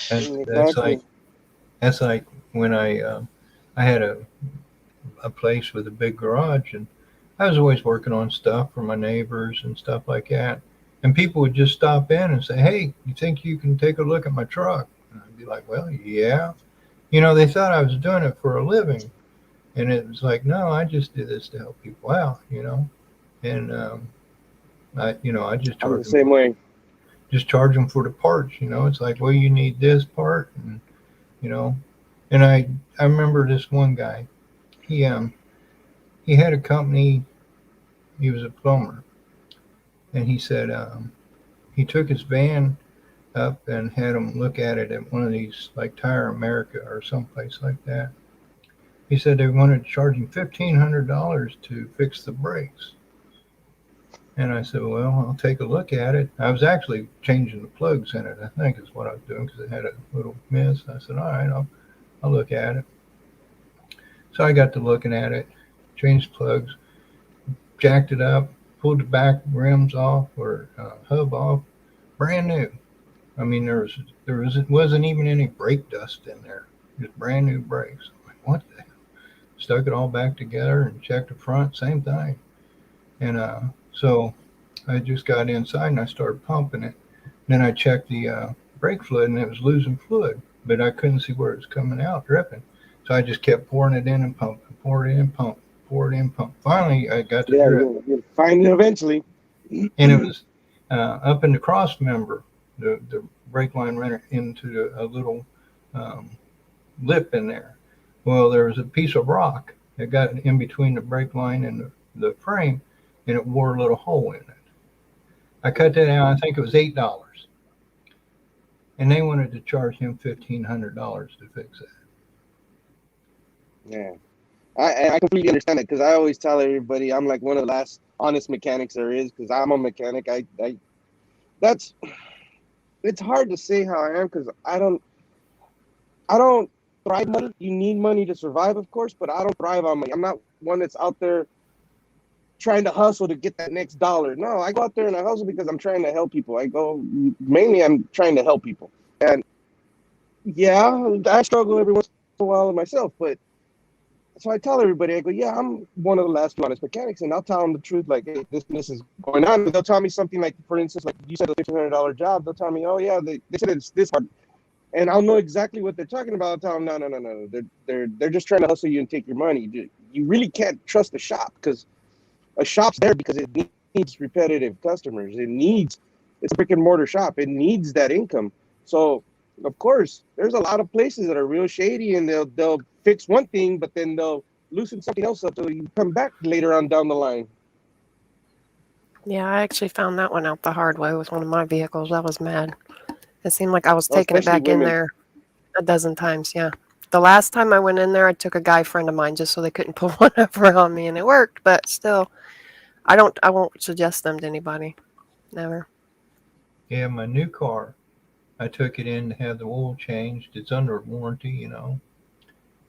That's like when I had a place with a big garage, and I was always working on stuff for my neighbors and stuff like that. And people would just stop in and say, "Hey, you think you can take a look at my truck?" And I'd be like, "Well, yeah." They thought I was doing it for a living. And it was like, no, I just do this to help people out, And I just I'm charge the same way. charge them for the parts. It's like, well, you need this part, and And I remember this one guy. He had a company. He was a plumber, and he said he took his van up and had them look at it at one of these like Tire America or someplace like that. He said they wanted to charge him $1,500 to fix the brakes. And I said, well, I'll take a look at it. I was actually changing the plugs in it, I think is what I was doing, because it had a little miss. I said, all right, I'll look at it. So I got to looking at it, changed plugs, jacked it up, pulled the back rims off or hub off, brand new. I mean, there wasn't even any brake dust in there, just brand new brakes. I'm like, what the hell? Stuck it all back together and checked the front, same thing. And so I just got inside and I started pumping it. Then I checked the brake fluid and it was losing fluid, but I couldn't see where it was coming out, dripping. So I just kept pouring it in and pumping, pour it in, pump, pour it in, pump. Finally, I got to drip. You'll find it eventually. And it was up in the cross member, the brake line ran into a little lip in there. Well, there was a piece of rock that got in between the brake line and the frame, and it wore a little hole in it. I cut that out. I think it was $8. And they wanted to charge him $1,500 to fix that. Yeah. I completely understand it, because I always tell everybody I'm like one of the last honest mechanics there is, because I'm a mechanic. It's hard to say how I am, because I don't thrive money. You need money to survive, of course, but I don't thrive on money. I'm not one that's out there trying to hustle to get that next dollar. No, I go out there and I hustle because I'm trying to help people. I'm trying to help people. And yeah, I struggle every once in a while with myself, but so I tell everybody, I go, yeah, I'm one of the last honest mechanics, and I'll tell them the truth, like, hey, this is going on. They'll tell me something like, for instance, like you said, a $1,500 job. They'll tell me, oh yeah, they said it's this hard. And I'll know exactly what they're talking about. I'll tell them, no. They're just trying to hustle you and take your money. You really can't trust a shop, because a shop's there because it needs repetitive customers. It's a brick and mortar shop. It needs that income. So, of course, there's a lot of places that are real shady, and they'll fix one thing, but then they'll loosen something else up so you come back later on down the line. Yeah, I actually found that one out the hard way with one of my vehicles. I was mad. It seemed like I was taking it back in there a dozen times. Yeah. The last time I went in there, I took a guy friend of mine just so they couldn't pull one over on me, and it worked. But still, I won't suggest them to anybody. Never. Yeah, my new car, I took it in to have the oil changed. It's under warranty, and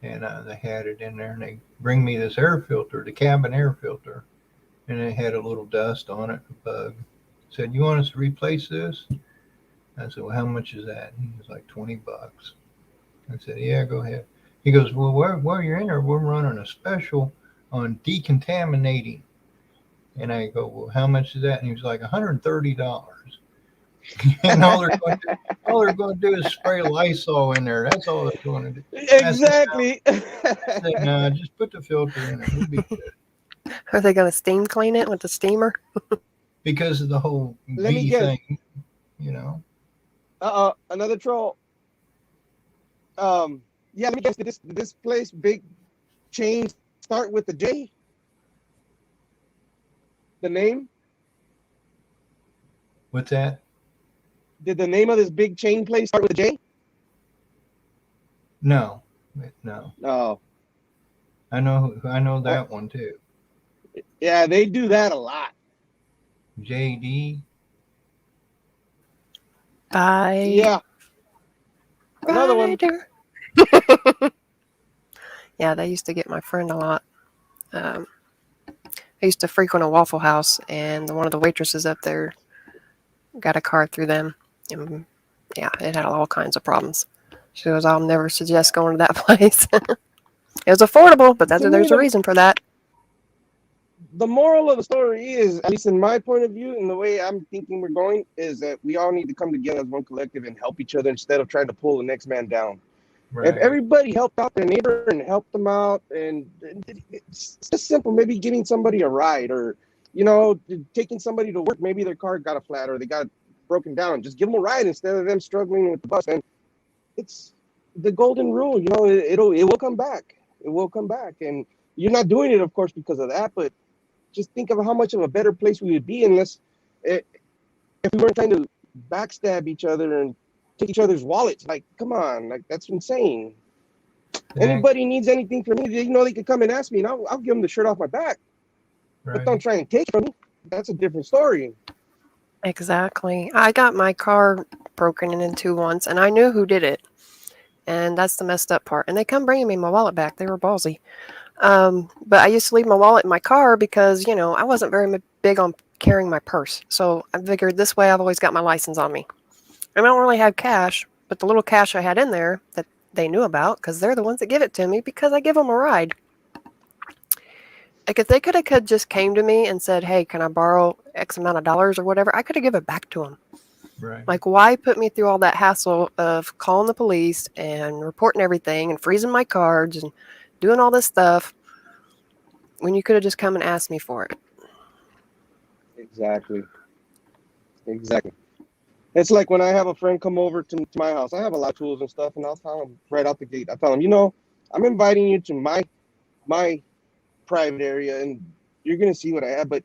they had it in there, and they bring me this air filter, the cabin air filter, and it had a little dust on it, a bug. Said, you want us to replace this? I said, well, how much is that? And he was like, $20. I said, yeah, go ahead. He goes, well, while you're in there, we're running a special on decontaminating. And I go, well, how much is that? And he was like, $130. And all they're going to do is spray Lysol in there. That's all they're going to do. Exactly. I said, no, just put the filter in it. We'll be good. Are they going to steam clean it with the steamer? Because of the whole Let me bee guess. thing, you know. Another troll. Yeah, let me guess. Did this place, big chain, start with the J? The name? What's that? Did the name of this big chain place start with a J? No. No. I know that one too. Yeah, they do that a lot. JD. Bye. Yeah. Another one. Rider. Yeah, they used to get my friend a lot. I used to frequent a Waffle House, and one of the waitresses up there got a card through them. And yeah, it had all kinds of problems. She goes, I'll never suggest going to that place. It was affordable, but there's a reason for that. The moral of the story is, at least in my point of view, and the way I'm thinking we're going, is that we all need to come together as one collective and help each other instead of trying to pull the next man down. Right. If everybody helped out their neighbor and helped them out, and it's just simple, maybe giving somebody a ride, or taking somebody to work, maybe their car got a flat or they got broken down, just give them a ride instead of them struggling with the bus. And it's the golden rule, it will come back. It will come back. And you're not doing it, of course, because of that, but just think of how much of a better place we would be if we weren't trying to backstab each other and take each other's wallets. Like, come on, like, that's insane. Anybody needs anything from me, they can come and ask me, and I'll give them the shirt off my back. Right. But don't try and take it from me. That's a different story. Exactly. I got my car broken into once, and I knew who did it. And that's the messed up part. And they come bringing me my wallet back. They were ballsy. But I used to leave my wallet in my car because, I wasn't very big on carrying my purse. So I figured this way I've always got my license on me. I don't really have cash, but the little cash I had in there that they knew about, because they're the ones that give it to me because I give them a ride. Like, if they could have just came to me and said, hey, can I borrow X amount of dollars or whatever, I could have given it back to them. Right. Like, why put me through all that hassle of calling the police and reporting everything and freezing my cards and doing all this stuff when you could have just come and asked me for it? Exactly. It's like when I have a friend come over to my house, I have a lot of tools and stuff, and I'll tell him right out the gate, I tell him, I'm inviting you to my private area, and you're going to see what I have, but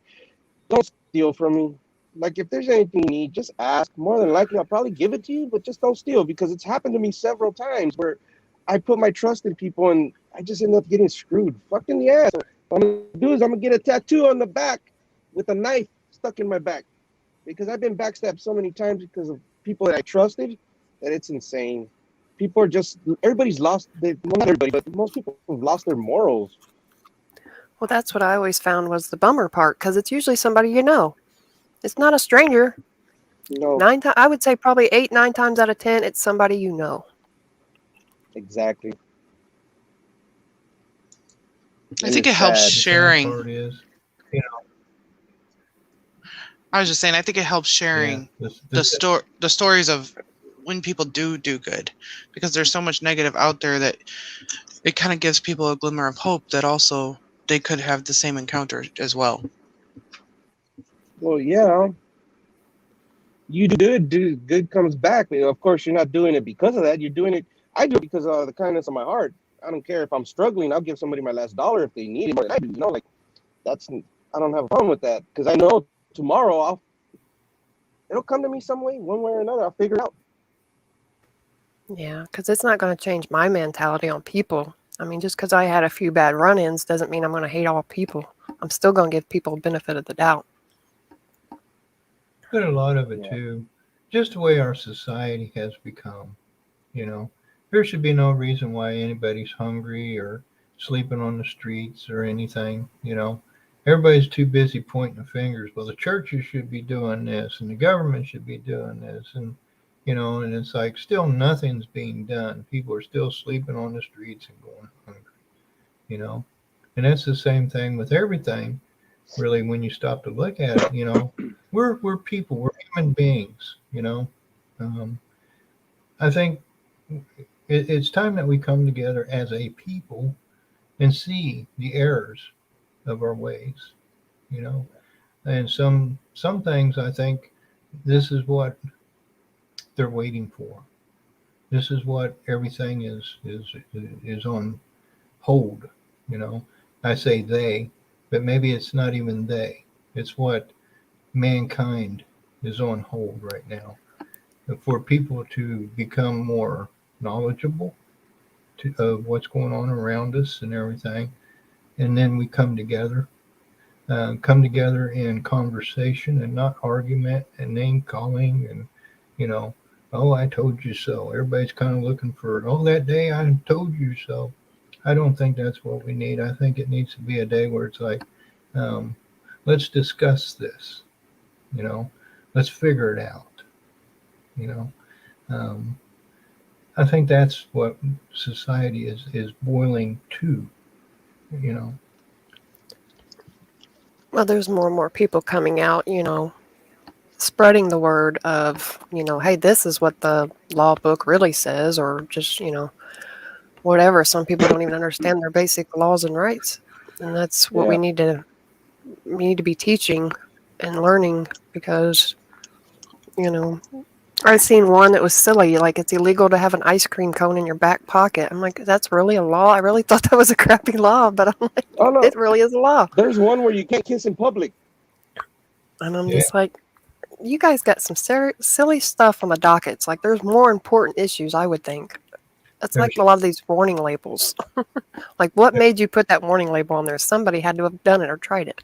don't steal from me. Like, if there's anything you need, just ask. More than likely, I'll probably give it to you, but just don't steal, because it's happened to me several times where I put my trust in people, and I just end up getting screwed. Fuck in the ass. What I'm going to do is I'm going to get a tattoo on the back with a knife stuck in my back, because I've been backstabbed so many times because of people that I trusted that it's insane. People are everybody's lost, well, not everybody, but most people have lost their morals. Well, that's what I always found was the bummer part, because it's usually somebody you know. It's not a stranger. No. I would say probably 8-9 times out of 10, it's somebody you know. Exactly. I think it helps sad. sharing. The sad part is, I was just saying, I think it helps sharing the stories of when people do good, because there's so much negative out there that it kind of gives people a glimmer of hope that also they could have the same encounter as well. Well, yeah. You do good comes back. Of course, you're not doing it because of that. You're doing it. I do it because of the kindness of my heart. I don't care if I'm struggling. I'll give somebody my last dollar if they need it more than I do. I don't have a problem with that, because I know tomorrow it'll come to me some way, one way or another. I'll figure it out. Yeah, because it's not going to change my mentality on people. I mean, just because I had a few bad run-ins doesn't mean I'm going to hate all people. I'm still going to give people benefit of the doubt. but a lot of it too, just the way our society has become. There should be no reason why anybody's hungry or sleeping on the streets or anything. Everybody's too busy pointing the fingers. Well, the churches should be doing this, and the government should be doing this, and you know, and it's like still nothing's being done. People are still sleeping on the streets and going hungry, you know, and that's the same thing with everything. Really, when you stop to look at it, you know, we're people, we're human beings, you know. Um, I think it's time that we come together as a people and see the errors of our ways, you know. And some things I think this is what they're waiting for. This is what everything is on hold, you know. I say they, but maybe it's not even they. It's what mankind is on hold right now. For people to become more knowledgeable of what's going on around us and everything, and then we come together in conversation and not argument and name calling and, you know, oh, I told you so. Everybody's kind of looking for, oh, that day I told you so. I don't think that's what we need. I think it needs to be a day where it's like, let's discuss this, you know, let's figure it out, you know. I think that's what society is boiling to, you know. Well, there's more and more people coming out, you know, spreading the word of, you know, hey, this is what the law book really says, or just, you know, whatever. Some people don't even understand their basic laws and rights. And that's what we need to be teaching and learning, because, you know, I've seen one that was silly, like it's illegal to have an ice cream cone in your back pocket. I'm like, that's really a law? I really thought that was a crappy law, but I'm like, Oh no, it really is a law. there's one where you can't kiss in public. And I'm just like, you guys got some silly stuff on the dockets. Like, there's more important issues, I would think. It's like a lot of these warning labels. Like, what made you put that warning label on there? Somebody had to have done it or tried it.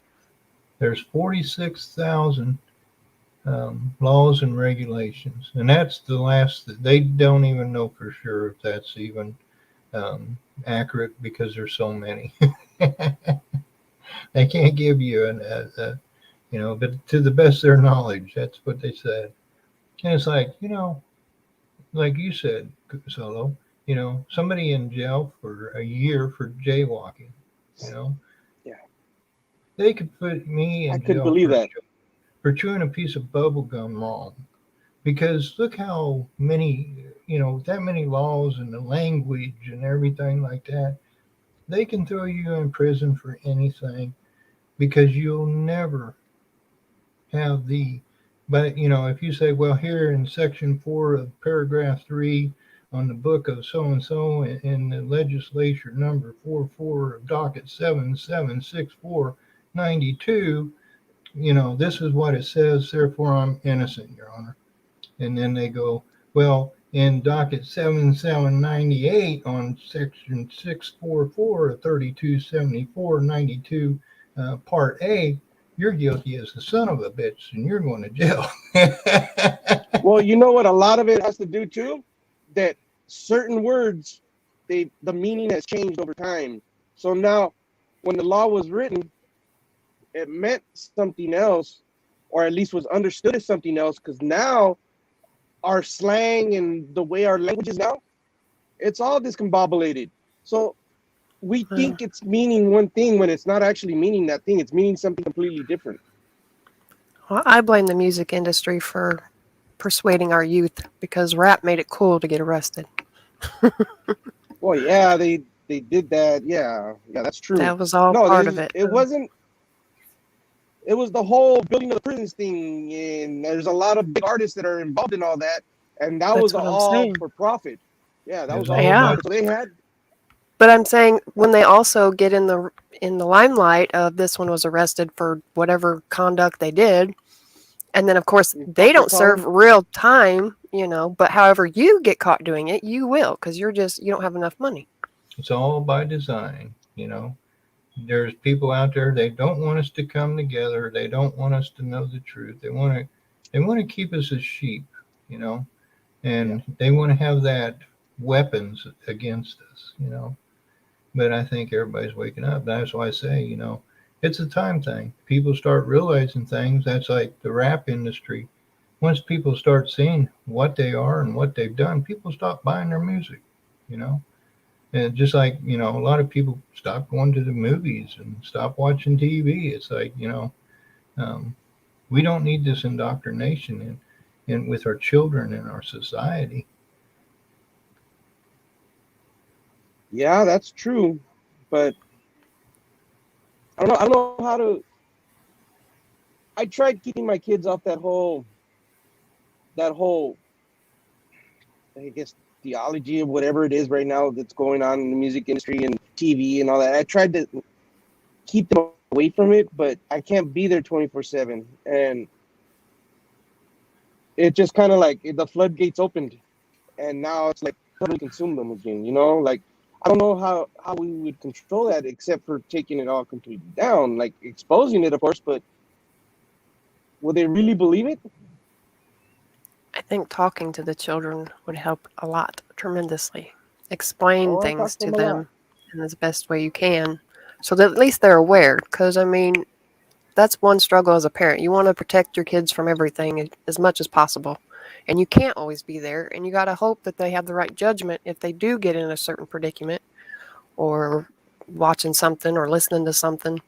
There's 46,000 laws and regulations, and that's the last. They don't even know for sure if that's even accurate, because there's so many. They can't give you you know, but to the best of their knowledge, that's what they said. And it's like, you know, like you said, Solo, you know, somebody in jail for a year for jaywalking, you know. Yeah. They could put me in I jail couldn't believe that. for chewing a piece of bubble gum wrong. Because look how many, you know, that many laws and the language and everything like that. They can throw you in prison for anything, because you'll never have but you know, if you say, well, here in section 4 of paragraph 3 on the book of so-and-so in the legislature number 44 of docket 776492, you know, this is what it says, therefore I'm innocent, Your Honor. And then they go, well, in docket 7798 on section 644 of 327492 part A, you're guilty as the son of a bitch and you're going to jail. Well, you know what a lot of it has to do too? That certain words, the meaning has changed over time. So now when the law was written, it meant something else, or at least was understood as something else, because now our slang and the way our language is now, it's all discombobulated. So we think it's meaning one thing when it's not actually meaning that thing. It's meaning something completely different. Well, I blame the music industry for persuading our youth, because rap made it cool to get arrested. Well, yeah, they did that. Yeah, that's true. That was all part of it. It wasn't. It was the whole building of the prisons thing, and there's a lot of big artists that are involved in all that, and that was all for profit. Yeah, that was all. Yeah. So they had. But I'm saying, when they also get in the limelight of this one was arrested for whatever conduct they did, and then of course they don't serve real time, you know, but however you get caught doing it, you will, because you don't have enough money. It's all by design, you know. There's people out there, they don't want us to come together. They don't want us to know the truth. They want to keep us as sheep, you know, and they want to have that weapons against us, you know. But I think everybody's waking up. That's why I say, you know, it's a time thing. People start realizing things. That's like the rap industry. once people start seeing what they are and what they've done, people stop buying their music, you know. And just like, you know, a lot of people stop going to the movies and stop watching TV. It's like, you know, we don't need this indoctrination in with our children and our society. Yeah, that's true, but I don't know how to. I tried keeping my kids off that whole, I guess, theology of whatever it is right now that's going on in the music industry and TV and all that. I tried to keep them away from it, but I can't be there 24/7, and it just kind of like the floodgates opened, and now it's like totally consume them again. You know, like I don't know how we would control that except for taking it all completely down, like exposing it, of course, but will they really believe it? I think talking to the children would help a lot, tremendously. Explain Oh, I things talk to to them a lot. them in the best way you can, so that at least they're aware. Because I mean, that's one struggle as a parent. You want to protect your kids from everything as much as possible, and you can't always be there. And you got to hope that they have the right judgment if they do get in a certain predicament, or watching something or listening to something.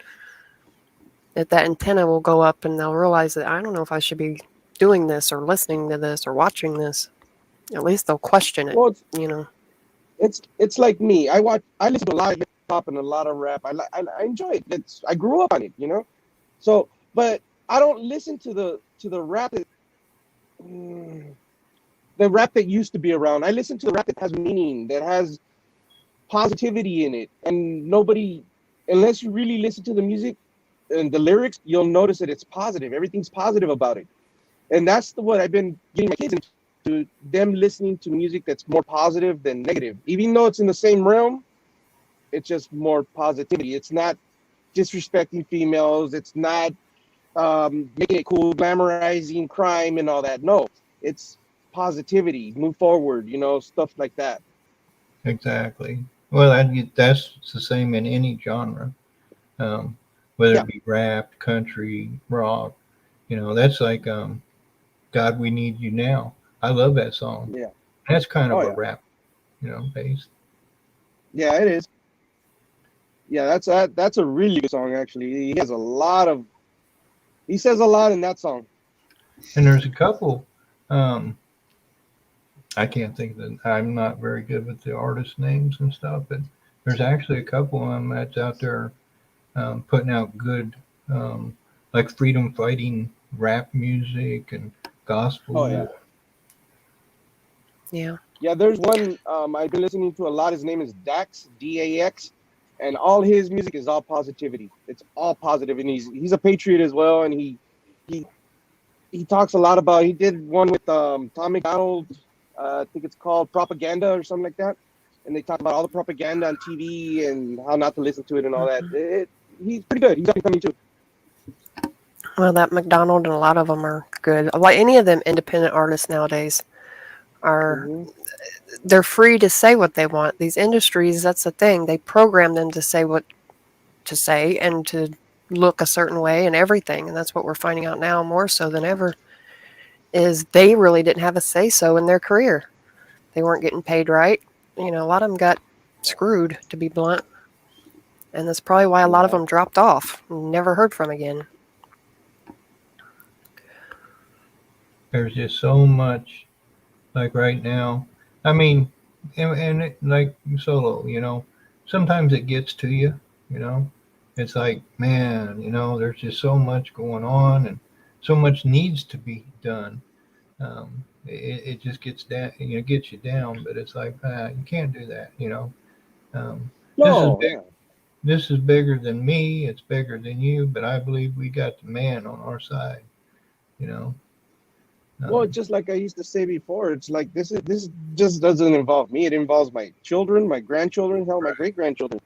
That antenna will go up, and they'll realize that I don't know if I should be doing this or listening to this or watching this. At least they'll question it, Well, you know. it's like me. I listen to a lot of hip hop and a lot of rap. I enjoy it. I grew up on it, you know. So, but I don't listen to the rap the rap that used to be around. I listen to the rap that has meaning, that has positivity in it, and nobody, unless you really listen to the music and the lyrics, you'll notice that it's positive. Everything's positive about it, and that's what I've been getting my kids into. Them listening to music that's more positive than negative, even though it's in the same realm. It's just more positivity. It's not disrespecting females. It's not making it cool, glamorizing crime and all that. No, it's positivity, move forward, you know, stuff like that. Exactly. Well, that's the same in any genre, whether Yeah. it be rap, country, rock. You know, that's like God, We Need You Now. I love that song. Yeah. That's kind of Oh a yeah. rap, you know, based. Yeah, it is. Yeah, that's a really good song actually. He says a lot in that song. And there's a couple. I can't think of them. I'm not very good with the artist names and stuff, but there's actually a couple of them that's out there putting out good, like freedom fighting rap music and gospel. Oh yeah. Yeah. Yeah, there's one I've been listening to a lot. His name is Dax, DAX, and all his music is all positivity. It's all positive, and he's a patriot as well. And he talks a lot about. He did one with Tom McDonald. I think it's called Propaganda or something like that. And they talk about all the propaganda on TV and how not to listen to it and all that. He's pretty good. He's up and coming too. Well, that McDonald and a lot of them are good. Like any of them independent artists nowadays are, they're free to say what they want. These industries, that's the thing. They program them to say what to say and to look a certain way and everything. And that's what we're finding out now more so than ever, is they really didn't have a say-so in their career. They weren't getting paid right. You know, a lot of them got screwed, to be blunt. And that's probably why a lot of them dropped off and never heard from again. There's just so much, like right now. I mean, and it, like solo, you know, sometimes it gets to you, you know. It's like, man, you know, there's just so much going on and so much needs to be done. It just gets down, you know, gets you down. But it's like, you can't do that, you know. No, This is bigger than me. It's bigger than you. But I believe we got the man on our side, you know. Well, just like I used to say before, it's like this just doesn't involve me. It involves my children, my grandchildren, hell, my great grandchildren.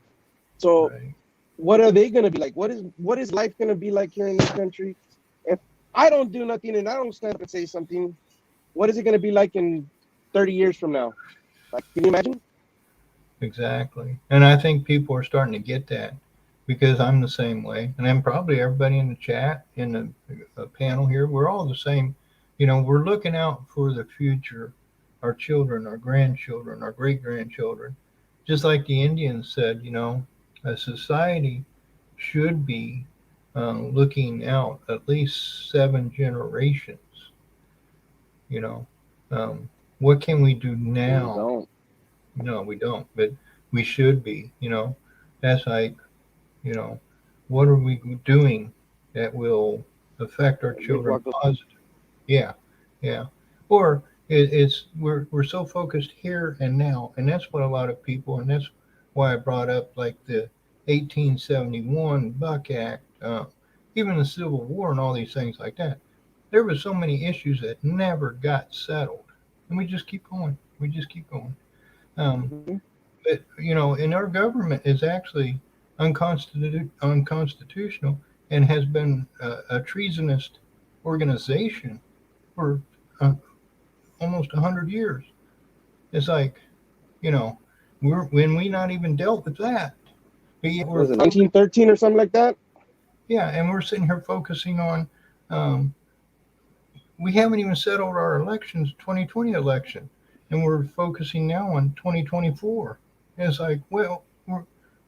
So, Right. what are they gonna be like? What is life gonna be like here in this country? If I don't do nothing and I don't stand up and say something, what is it gonna be like in 30 years from now? Like, can you imagine? Exactly. And I think people are starting to get that because I'm the same way. And then probably everybody in the chat, in the panel here, we're all the We're looking out for the future, our children, our grandchildren, our great grandchildren. Just like the Indians said, a society should be looking out at least 7 generations. You know, what can we do We now? don't. No, we don't, but we should be. That's like, you know, what are we doing that will affect our children Walk up- positive? Yeah, yeah. Or it's we're so focused here and now, and that's what a lot of people, and that's why I brought up like the 1871 Buck Act, even the Civil War, and all these things like that. There were so many issues that never got settled, and we just keep going. We just keep going. Um, Mhm. but and our government is actually unconstitutional and has been a treasonous organization for almost 100 years. It's like, we not even dealt with that, but yet Was it 1913 or something like that? yeah, and we're sitting here focusing on. We haven't even settled our elections, 2020 election, and we're focusing now on 2024. And it's like, well,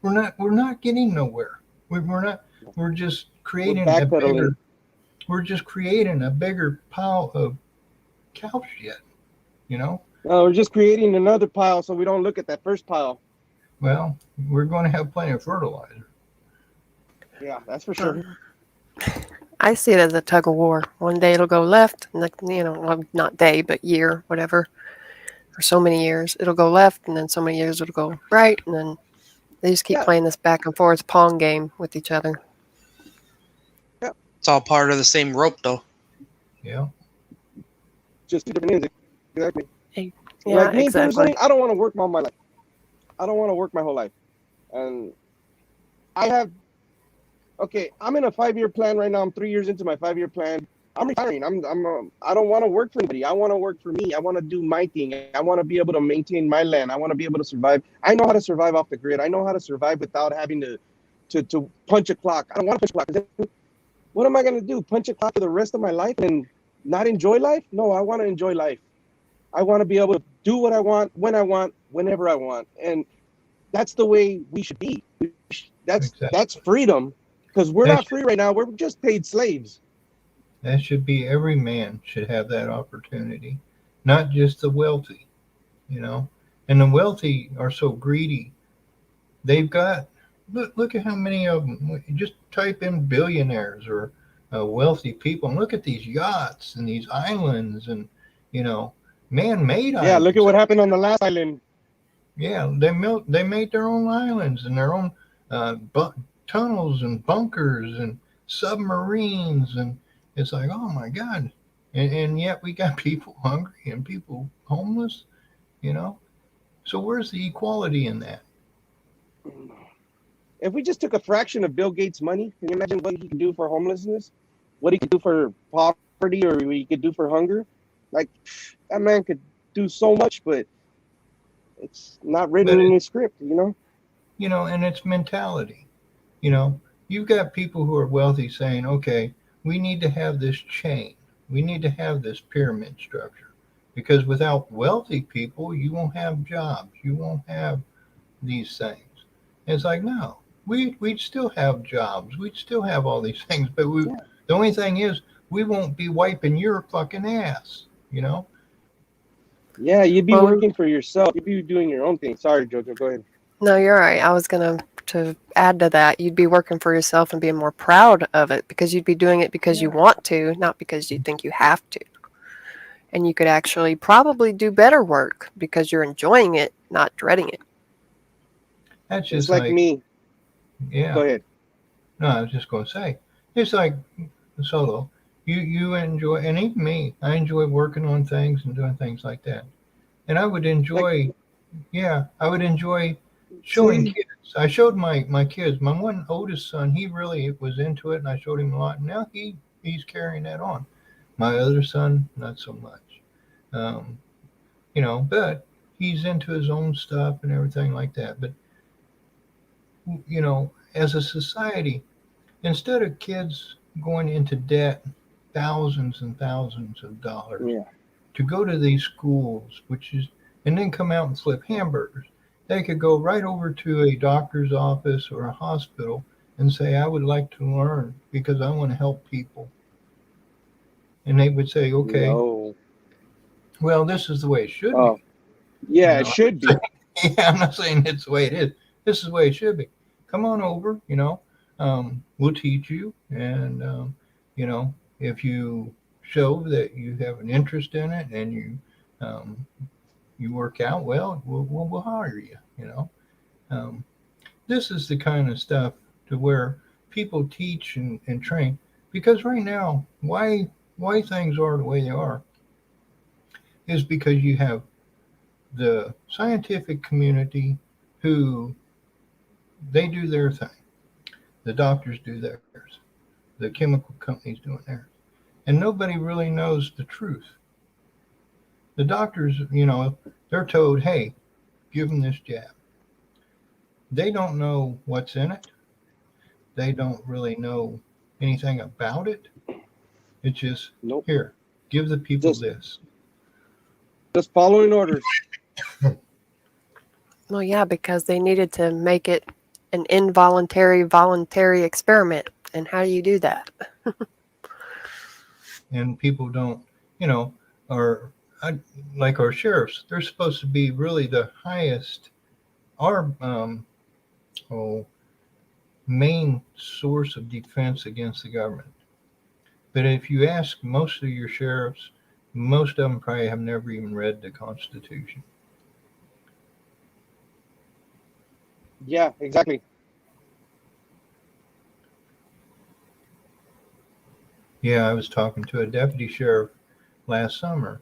we're not getting nowhere. We're not. We're just creating a backpedaling. bigger. We're just creating a bigger pile of cow shit. No, we're just creating another pile so we don't look at that first pile. Well, we're going to have plenty of fertilizer. Yeah, that's for sure. I see it as a tug of war. One day it'll go left, well, not day, but year, whatever. For so many years, it'll go left, and then so many years it'll go right, and then they just keep Yeah. playing this back and forth pong game with each other. It's all part of the same rope, though. Yeah. Just two different ends. Exactly. Yeah, Like me exactly. personally, I don't want to work all my life. I don't want to work my whole life. And I'm in a 5-year plan right now. I'm 3 years into my 5-year plan. I'm retiring. I don't want to work for anybody. I want to work for me. I want to do my thing. I want to be able to maintain my land. I want to be able to survive. I know how to survive off the grid. I know how to survive without having to punch a clock. I don't want to punch a clock. 'Cause then what am I going to do? Punch a clock for the rest of my life and not enjoy life? No, I want to enjoy life. I want to be able to do what I want, when I want, whenever I want. And that's the way we should be. That's freedom, because we're not free right now. We're just paid slaves. That should be, every man should have that opportunity, not just the wealthy, And the wealthy are so greedy. They've got, look at how many of them. Just type in billionaires or wealthy people, and look at these yachts and these islands and man-made islands. Yeah, look at what happened on the last island. Yeah, they made their own islands and their own tunnels and bunkers and submarines, and it's like, oh my God, and yet we got people hungry and people homeless, So where's the equality in that? If we just took a fraction of Bill Gates' money, can you imagine what he can do for homelessness? What he could do for poverty, or what he could do for hunger? Like, that man could do so much, but it's not written in his script, And it's mentality. You've got people who are wealthy saying, okay, we need to have this chain. We need to have this pyramid structure, because without wealthy people, you won't have jobs. You won't have these things. And it's like, no, we'd still have jobs. We'd still have all these things, but the only thing is, we won't be wiping your fucking ass, Yeah, you'd be working for yourself. You'd be doing your own thing. Sorry, Jojo, go ahead. No, you're right. I was going to add to that. You'd be working for yourself and being more proud of it, because you'd be doing it because you want to, not because you think you have to. And you could actually probably do better work because you're enjoying it, not dreading it. That's just like me. Yeah. Go ahead. No, I was just going to say, it's like Solo. You enjoy, and even me, I enjoy working on things and doing things like that. And I would enjoy, showing kids. I showed my kids. My one oldest son, he really was into it, and I showed him a lot. And now he's carrying that on. My other son, not so much. But he's into his own stuff and everything like that. But as a society, instead of kids going into debt thousands and thousands of dollars Yeah. to go to these schools, and then come out and flip hamburgers. They could go right over to a doctor's office or a hospital and say, I would like to learn because I want to help people. And they would say, okay, No. well, this is the way it should Oh, be. yeah, You it know, should be. Yeah, I'm not saying it's the way it is. This is the way it should be. Come on over, we'll teach you. And, if you show that you have an interest in it and you work out well, we'll hire you, This is the kind of stuff to where people teach and train. Because right now, why things are the way they are is because you have the scientific community who they do their thing. The doctors do theirs. The chemical companies doing theirs. And nobody really knows the truth. The doctors, they're told, hey, give them this jab. They don't know what's in it. They don't really know anything about it. It's just, Nope. Here, give the people Just- this. Just following orders. Well, yeah, because they needed to make it an involuntary, voluntary experiment. And how do you do that? And people don't, like our sheriffs, they're supposed to be really the highest, our main source of defense against the government. But if you ask most of your sheriffs, most of them probably have never even read the Constitution. Yeah, exactly. Yeah, I was talking to a deputy sheriff last summer,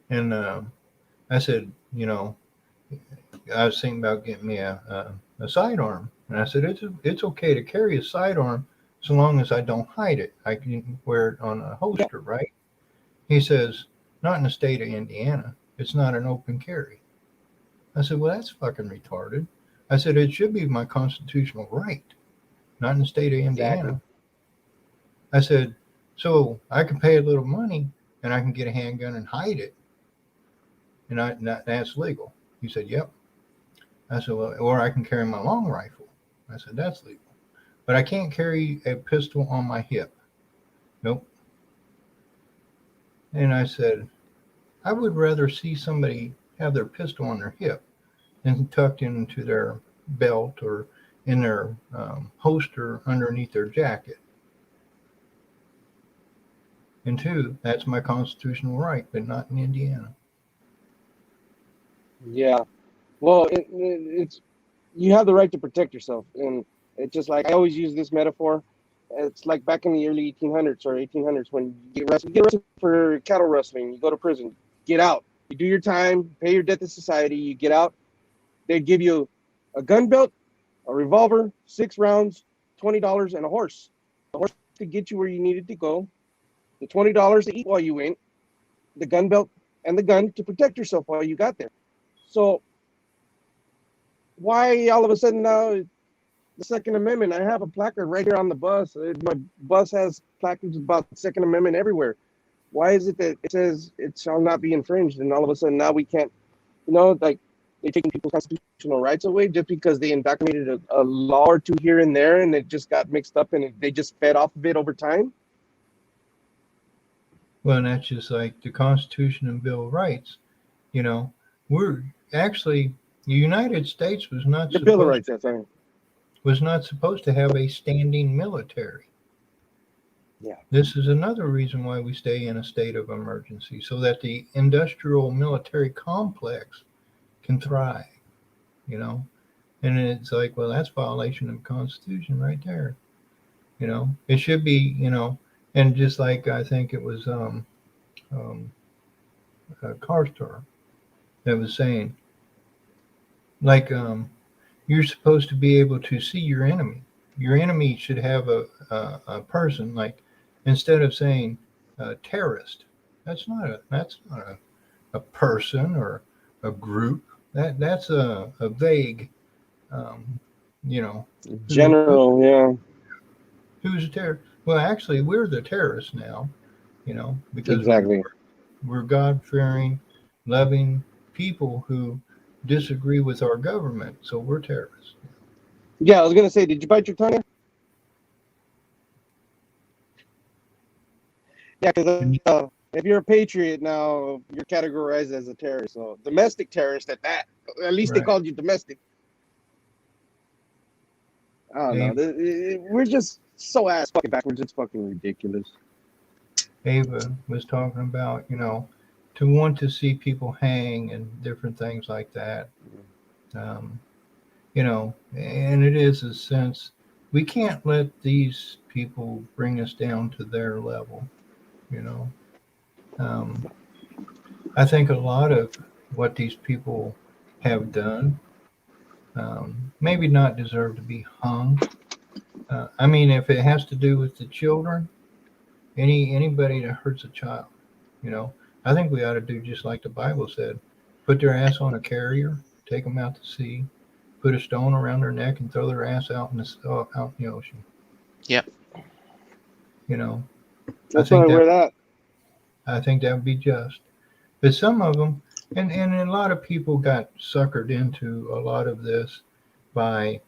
and I said, I was thinking about getting me a sidearm, and I said it's okay to carry a sidearm so long as I don't hide it. I can wear it on a holster, right? He says, not in the state of Indiana. It's not an open carry. I said, well, that's fucking retarded. I said, it should be my constitutional right, not in the state of Indiana. Exactly. I said, so I can pay a little money and I can get a handgun and hide it. And that's legal. He said, yep. I said, well, or I can carry my long rifle. I said, that's legal. But I can't carry a pistol on my hip. Nope. And I said, I would rather see somebody have their pistol on their hip than tucked into their belt or in their holster underneath their jacket. And two, that's my constitutional right, but not in Indiana. Yeah. Well, it's you have the right to protect yourself, and it's just like I always use this metaphor. It's like back in the early 1800s or 1800s when you get arrested for cattle rustling. You go to prison, get out, you do your time, pay your debt to society, you get out. They give you a gun belt, a revolver, 6 rounds, $20, and a horse. The horse to get you where you needed to go, the $20 to eat while you went, the gun belt, and the gun to protect yourself while you got there. So why all of a sudden now the Second Amendment? I have a placard right here on the bus. My bus has placards about the Second Amendment everywhere. Why is it that it says it shall not be infringed, and all of a sudden now we can't, like they're taking people's constitutional rights away just because they indoctrinated a law or two here and there, and it just got mixed up and they just fed off of it over time? Well, and that's just like the Constitution and Bill of Rights. We're actually, the United States was not The Bill of Rights, that's right. was not supposed to have a standing military. Yeah. This is another reason why we stay in a state of emergency, so that the industrial military complex can thrive, And it's like, well, that's violation of the Constitution right there. It should be, and just like I think it was Carstar that was saying, like, you're supposed to be able to see your enemy. Your enemy should have a person, like, instead of saying terrorist, that's not a person or a group. That's a vague, General, yeah. Who's a terrorist? Well, actually, we're the terrorists now because Exactly. we're God-fearing, loving people who disagree with our government, so we're terrorists. Yeah, I was gonna say, did you bite your tongue? Yeah, because if you're a patriot now, you're categorized as a terrorist. So domestic terrorist at that. At least they Right. called you domestic. I don't know. Ava, We're just so ass fucking backwards. It's fucking ridiculous. Ava was talking about, to want to see people hang and different things like that. And it is a sense we can't let these people bring us down to their level. Um, I think a lot of what these people have done maybe not deserve to be hung. I mean, if it has to do with the children, anybody that hurts a child, I think we ought to do just like the Bible said: put their ass on a carrier, take them out to sea, put a stone around their neck, and throw their ass out in the ocean. Yep. That's why we're that. I think that would be just. But some of them, and a lot of people got suckered into a lot of this by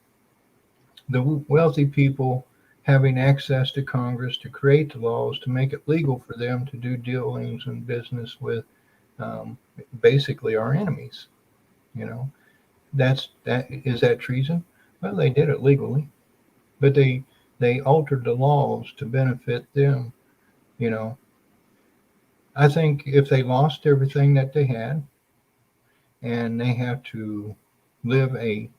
the wealthy people having access to Congress to create the laws to make it legal for them to do dealings and business with basically our enemies. Is that treason? Well, they did it legally, but they altered the laws to benefit them. I think if they lost everything that they had and they have to live a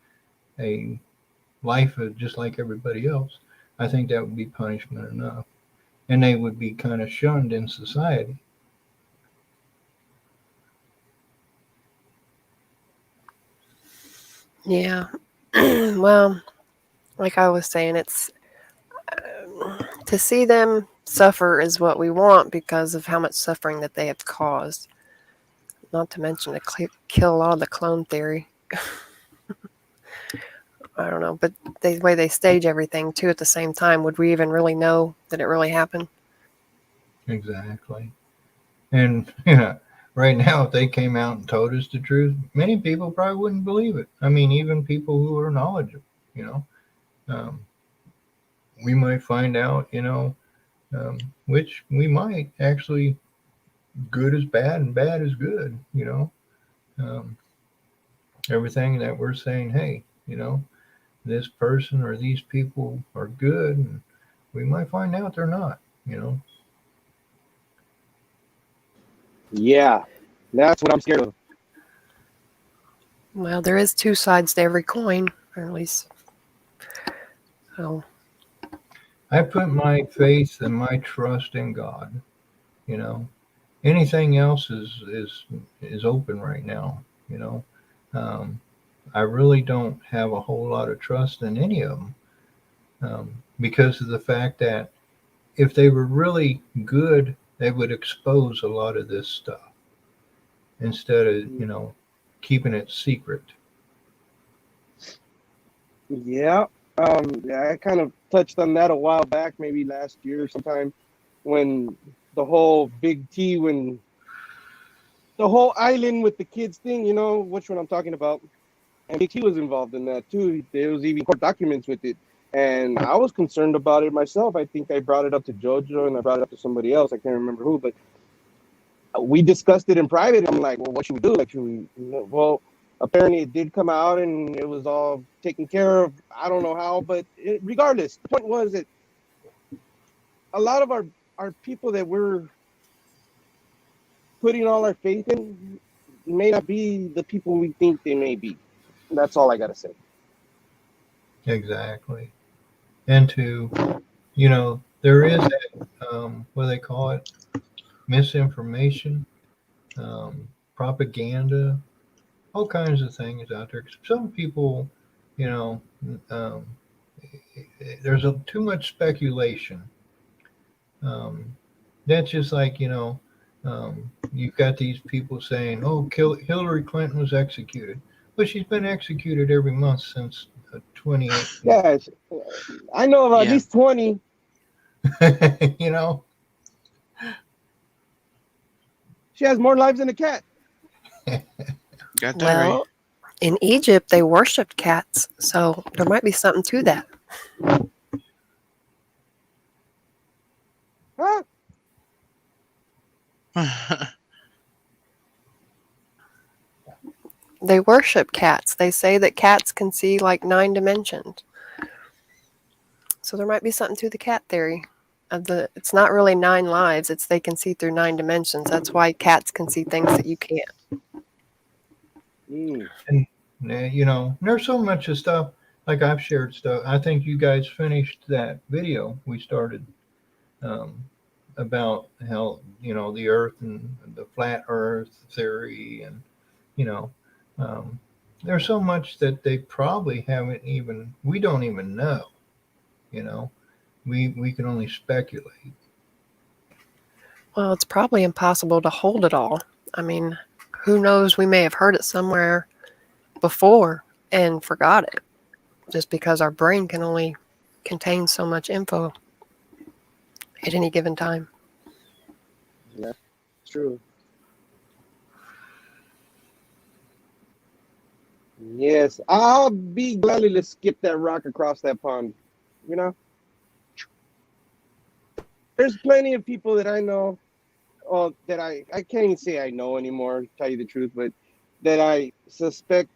life just like everybody else, I think that would be punishment enough. And they would be kind of shunned in society. Yeah. Well, like I was saying, it's to see them suffer is what we want because of how much suffering that they have caused. Not to mention to kill a lot of the clone theory. I don't know, but the way they stage everything too at the same time, would we even really know that it really happened? Exactly. And right now, if they came out and told us the truth, many people probably wouldn't believe it. I mean, even people who are knowledgeable, we might find out, which we might actually, good is bad and bad is good, everything that we're saying, hey, this person or these people are good, and we might find out they're not, Yeah, that's what I'm scared of. Well, there is two sides to every coin, or at least. So. I put my faith and my trust in God. Anything else is open right now. I really don't have a whole lot of trust in any of them because of the fact that if they were really good, they would expose a lot of this stuff instead of keeping it secret. Yeah. I kind of touched on that a while back, maybe last year or sometime, when the whole Big T, when the whole island with the kids thing, which one I'm talking about, and Big T was involved in that too. There was even court documents with it, and I was concerned about it myself. I think I brought it up to Jojo and I brought it up to somebody else. I can't remember who, but we discussed it in private. I'm like, well, what should we do? Like, should we? Well, apparently it did come out and it was all taken care of. I don't know how, but regardless, the point was that a lot of our people that we're putting all our faith in may not be the people we think they may be. That's all I got to say. Exactly. And there is that, what do they call it? Misinformation, propaganda, all kinds of things out there. Some people, there's too much speculation. That's just like, you've got these people saying, oh, Hillary Clinton was executed. Well, she's been executed every month since 2018. Yeah, I know of at least 20. She has more lives than a cat. Got that Well, in Egypt, they worshipped cats, so there might be something to that. Huh? right. They worship cats. They say that cats can see like 9 dimensions. So there might be something to the cat theory. It's not really 9 lives, it's they can see through 9 dimensions. That's why cats can see things that you can't. Mm. You know, there's so much of stuff, like I've shared stuff. I think you guys finished that video we started about how, you know, the earth and the flat earth theory, and, you know, there's so much that they probably haven't even, we don't even know, you know, we can only speculate. Well, it's probably impossible to hold it all. I mean, who knows? We may have heard it somewhere before and forgot it just because our brain can only contain so much info at any given time. Yeah, it's true. Yes, I'll be gladly to skip that rock across that pond. You know, there's plenty of people that I know, that I can't even say I know anymore, to tell you the truth, but that I suspect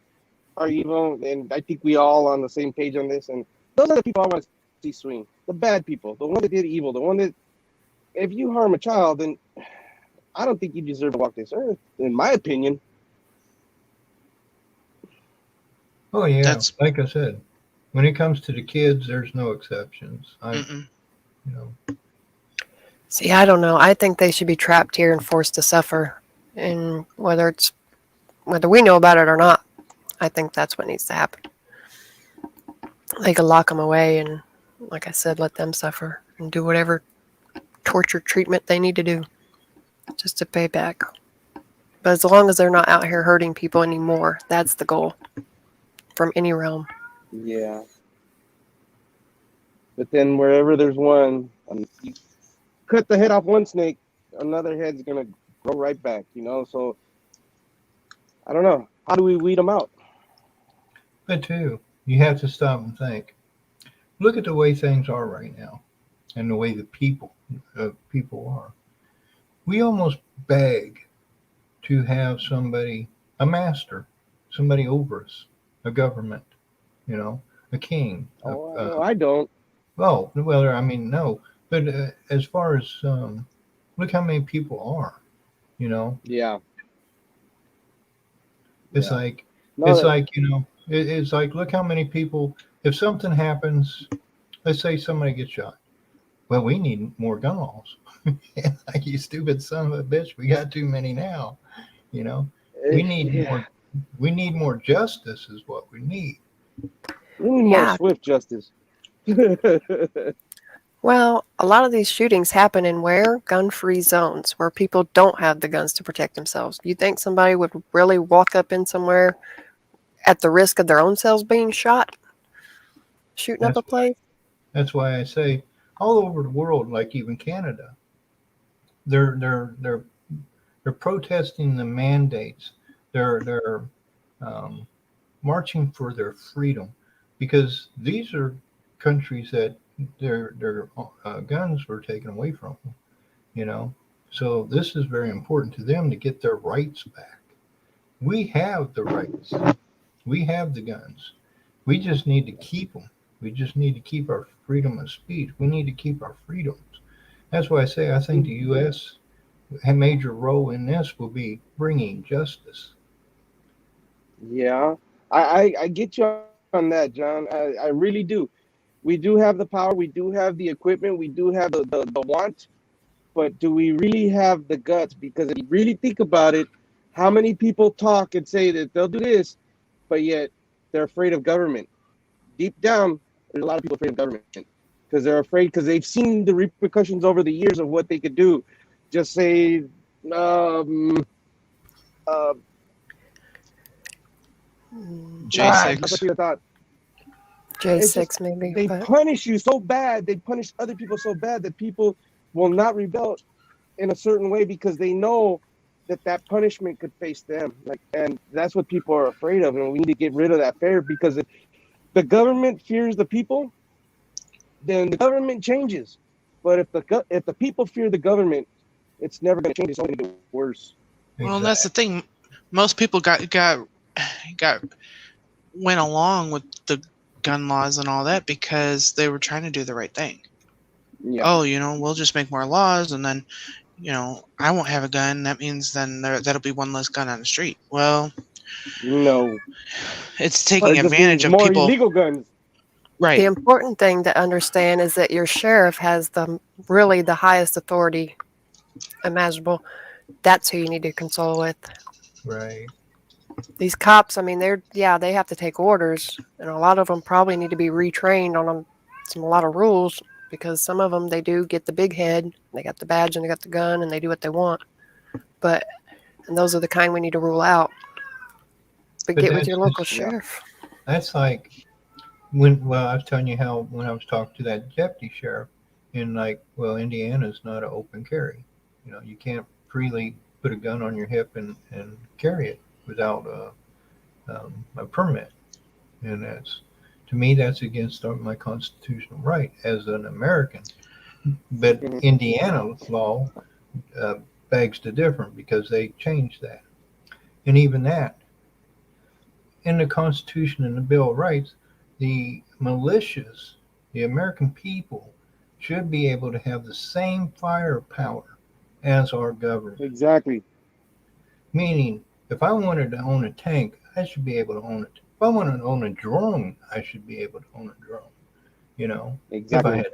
are evil, and I think we all on the same page on this. And those are the people I want to see swing. The bad people, the one that did evil, the one that, if you harm a child, then I don't think you deserve to walk this earth, in my opinion. Oh yeah, That's- like I said, when it comes to the kids, there's no exceptions. Mm-mm. You know, See, I don't know. I think they should be trapped here and forced to suffer. And whether we know about it or not, I think that's what needs to happen. They could lock them away and, like I said, let them suffer and do whatever torture treatment they need to do just to pay back. But as long as they're not out here hurting people anymore, that's the goal from any realm. Yeah. But then wherever there's one, you cut the head off one snake, another head's gonna grow right back. You know, so I don't know. How do we weed them out? but too, you have to stop and think. Look at the way things are right now, and the way the people are. We almost beg to have somebody, a master, somebody over us, a government, you know, a king. Oh, no, I don't. Oh, well, I mean, no. But as far as, look how many people are, you know. Yeah. It's Yeah. like, No, it's that- like, you know, it's like, look how many people, if something happens, let's say somebody gets shot. Well, we need more gun laws. Like, you stupid son of a bitch, we got too many now, you know. We need yeah. more. We need more justice is what we need. We need more Yeah. swift justice. Well, a lot of these shootings happen in where? Gun-free zones, where people don't have the guns to protect themselves. You think somebody would really walk up in somewhere at the risk of their own selves being shot? Shooting up a That's place? That's why I say all over the world, like even Canada, they're protesting the mandates. They're marching for their freedom, because these are countries that their guns were taken away from them, you know. So this is very important to them to get their rights back. We have the rights. We have the guns. We just need to keep them. We just need to keep our freedom of speech. We need to keep our freedoms. That's why I say I think the U.S. a major role in this will be bringing justice. Yeah, I get you on that, John. I really do. We do have the power. We do have the equipment. We do have the want. But do we really have the guts? Because if you really think about it, how many people talk and say that they'll do this, but yet they're afraid of government? Deep down, there's a lot of people afraid of government because they're afraid, because they've seen the repercussions over the years of what they could do. Just say, J6. That's what I thought. J6 just- maybe. They But punish you so bad, they punish other people so bad that people will not rebel in a certain way, because they know that punishment could face them. Like, and that's what people are afraid of, and we need to get rid of that fear, because if the government fears the people, then the government changes. But if the people fear the government, it's never going to change. It's only going to get worse. Well, that's the thing. Most people went along with the gun laws and all that because they were trying to do the right thing. Yeah. Oh, we'll just make more laws, and then, I won't have a gun. That means then that'll be one less gun on the street. Well, no, it's taking advantage of more people. illegal guns. Right. The important thing to understand is that your sheriff has really the highest authority imaginable. That's who you need to consult with. Right. These cops, I mean, they have to take orders, and a lot of them probably need to be retrained on a lot of rules, because some of them, they do get the big head, they got the badge and they got the gun and they do what they want. And those are the kind we need to rule out. But get with your local sheriff. That's like I was telling you how when I was talking to that deputy sheriff in Indiana's not an open carry. You can't freely put a gun on your hip and carry it without a permit. And to me, that's against my constitutional right as an American. But Indiana law begs to differ because they changed that. And even that, in the Constitution and the Bill of Rights, the militias, the American people, should be able to have the same firepower as our government. Exactly. Meaning, if I wanted to own a tank, I should be able to own it. If I wanted to own a drone, I should be able to own a drone. Exactly.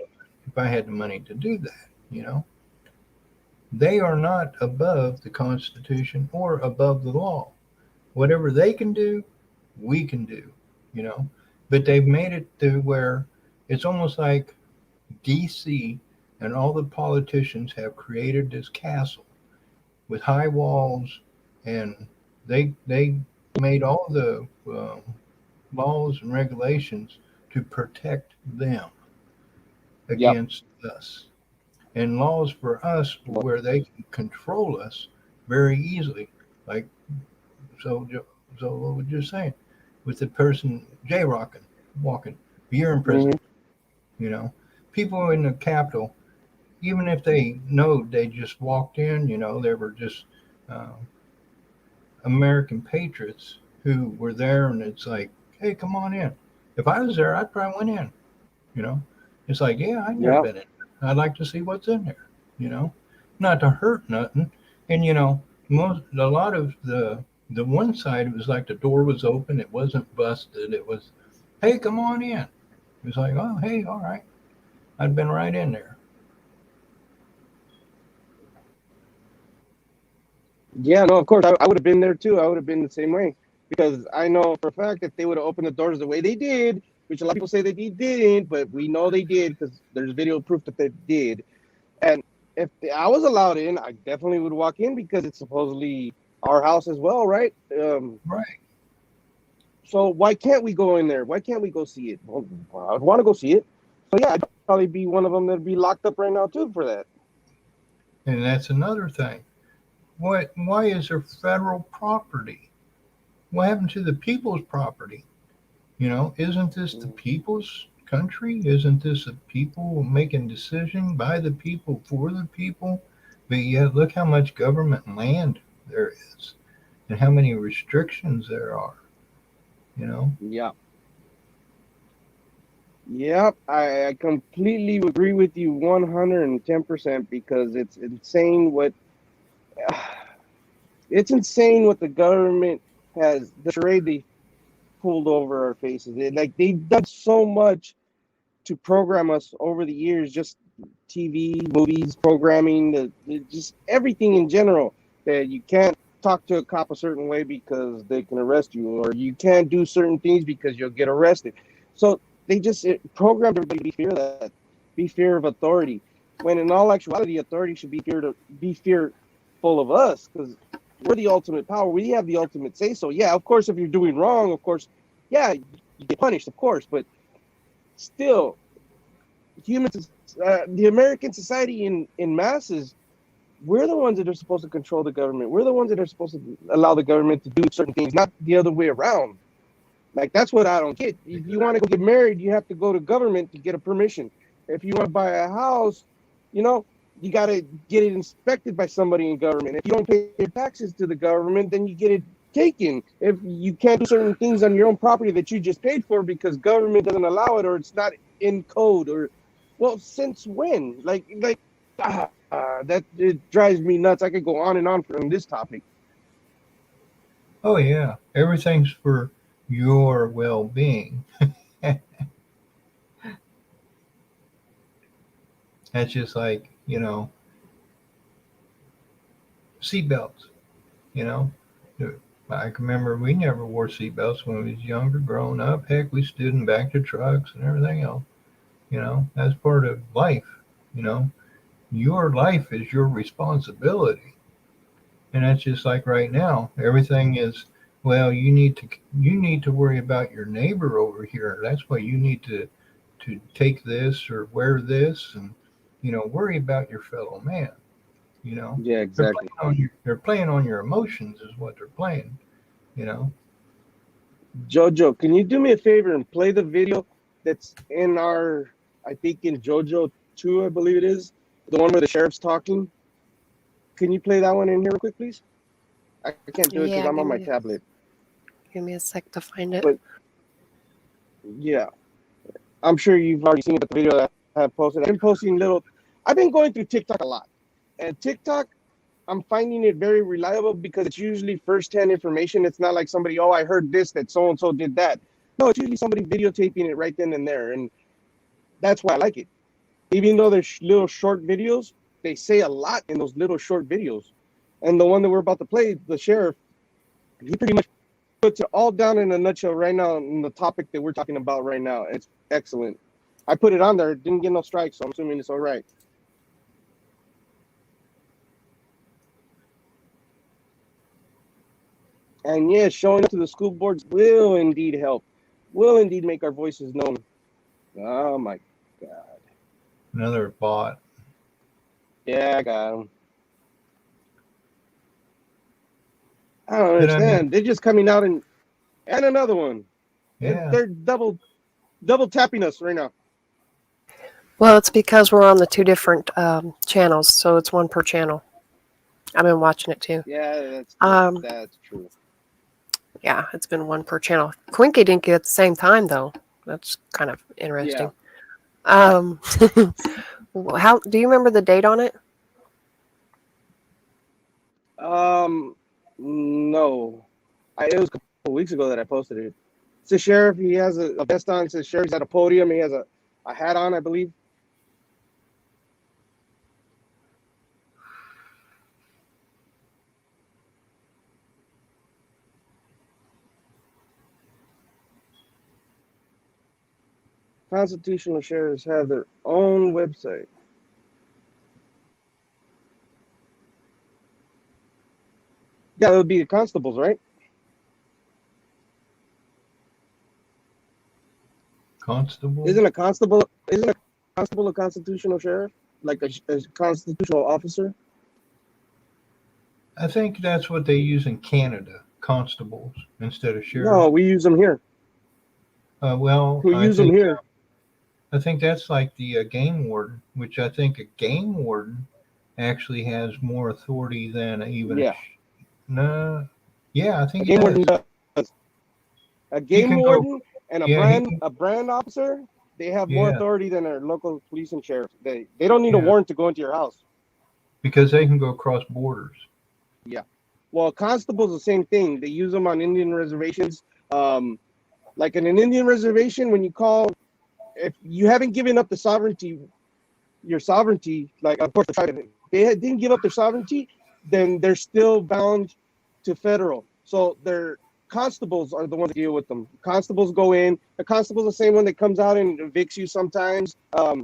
If I had the money to do that, They are not above the Constitution or above the law. Whatever they can do, we can do, But they've made it to where it's almost like DC and all the politicians have created this castle with high walls, and they made all the laws and regulations to protect them against us, and laws for us where they can control us very easily. Like, so what we're just saying, with the person jaywalking, you're in prison. People in the Capitol, even if they know they just walked in, they were just American patriots who were there, and it's like, hey, come on in. If I was there, I'd probably went in. It's like, yeah, I've never been in. I'd like to see what's in there. Not to hurt nothing. And a lot of the one side, it was like the door was open, it wasn't busted. It was, hey, come on in. It was like, oh, hey, all right. I'd been right in there. Yeah, no, of course. I would have been there too. I would have been the same way, because I know for a fact that they would have opened the doors the way they did, which a lot of people say that they didn't, but we know they did because there's video proof that they did. And if I was allowed in, I definitely would walk in, because it's supposedly our house as well, right? Right. So why can't we go in there? Why can't we go see it? Well, I'd want to go see it. So yeah, I'd probably be one of them that'd be locked up right now too for that. And that's another thing. Why is there federal property? What happened to the people's property? Isn't this the people's country? Isn't this the people making decisions by the people for the people? But yet, look how much government land there is, and how many restrictions there are. Yeah. Yep, I completely agree with you 110%, because it's insane what the government has, the charade they pulled over our faces. They've done so much to program us over the years, just TV, movies, programming, just everything in general, that you can't talk to a cop a certain way because they can arrest you, or you can't do certain things because you'll get arrested. So they just programmed everybody to be fear of authority, when in all actuality, authority should be fearful of us, because we're the ultimate power. We have the ultimate say. So yeah, of course, if you're doing wrong, of course, yeah, you get punished, of course. But still, the American society in masses we're the ones that are supposed to control the government. We're the ones that are supposed to allow the government to do certain things, not the other way around. Like, that's what I don't get. If you want to go get married, you have to go to government to get a permission. If you want to buy a house, you know, you got to get it inspected by somebody in government. If you don't pay your taxes to the government, then you get it taken. If you can't do certain things on your own property that you just paid for because government doesn't allow it, or it's not in code, or, well, since when? That it drives me nuts. I could go on and on from this topic. Oh yeah, everything's for your well-being. That's just like, you know, seatbelts. You know, I can remember we never wore seatbelts when we was younger, growing up. Heck, we stood in back of trucks and everything else. You know, that's part of life. You know, your life is your responsibility. And that's just like right now, everything is, well, you need to worry about your neighbor over here. That's why you need to take this or wear this, and, you know, worry about your fellow man. You know, Yeah, exactly. They're playing on your emotions is what they're playing. You know, Jojo, can you do me a favor and play the video that's in our, I think in JoJo 2, I believe it is, the one where the sheriff's talking? Can you play that one in here real quick, please? I can't do it because Yeah, I'm on my give me- tablet. Give me a sec to find it. But- Yeah. I'm sure you've already seen it, but the video that I have posted. I've been going through TikTok a lot. And TikTok, I'm finding it very reliable because it's usually first-hand information. It's not like somebody, oh, I heard this, that so-and-so did that. No, it's usually somebody videotaping it right then and there. And that's why I like it. Even though they're little short videos, they say a lot in those little short videos. And the one that we're about to play, the sheriff, he pretty much puts it all down in a nutshell right now in the topic that we're talking about right now. It's excellent. I put it on there, didn't get no strikes, so I'm assuming it's all right. And yes, showing up to the school boards will indeed help, will indeed make our voices known. Oh my God. another bot. Yeah, I got him. I don't But I understand. mean- They're just coming out and another one. Yeah. They're double tapping us right now. Well, it's because we're on the two different channels, so it's one per channel. I've been watching it too. Yeah, Um, that's true. Yeah, it's been one per channel. Quinky didn't get at the same time though. That's kind of interesting. How do you remember the date on it? No. It was a couple of weeks ago that I posted it. It's the sheriff. He has a vest on. It says sheriff's at a podium. He has a hat on, I believe. Constitutional sheriffs have their own website. Yeah, it would be the constables, right? Constable. Isn't a constable a constitutional sheriff? Like a constitutional officer? I think that's what they use in Canada, constables instead of sheriff. No, we use them here. Well, We use them here. I think that's like the game warden, which I think a game warden actually has more authority than even. Yeah. No. Yeah, I think A game he warden does. does. A game can go- warden and Yeah, a brand officer, they have more Yeah. authority than our local police and sheriff. They don't need a Yeah. warrant to go into your house. Because they can go across borders. Well, constables the same thing. They use them on Indian reservations. Like in an Indian reservation, when you call, if you haven't given up your sovereignty, like of course the tribe, they didn't give up their sovereignty, then they're still bound to federal. So their constables are the ones that deal with them. Constables go in. The constable's the same one that comes out and evicts you sometimes. That's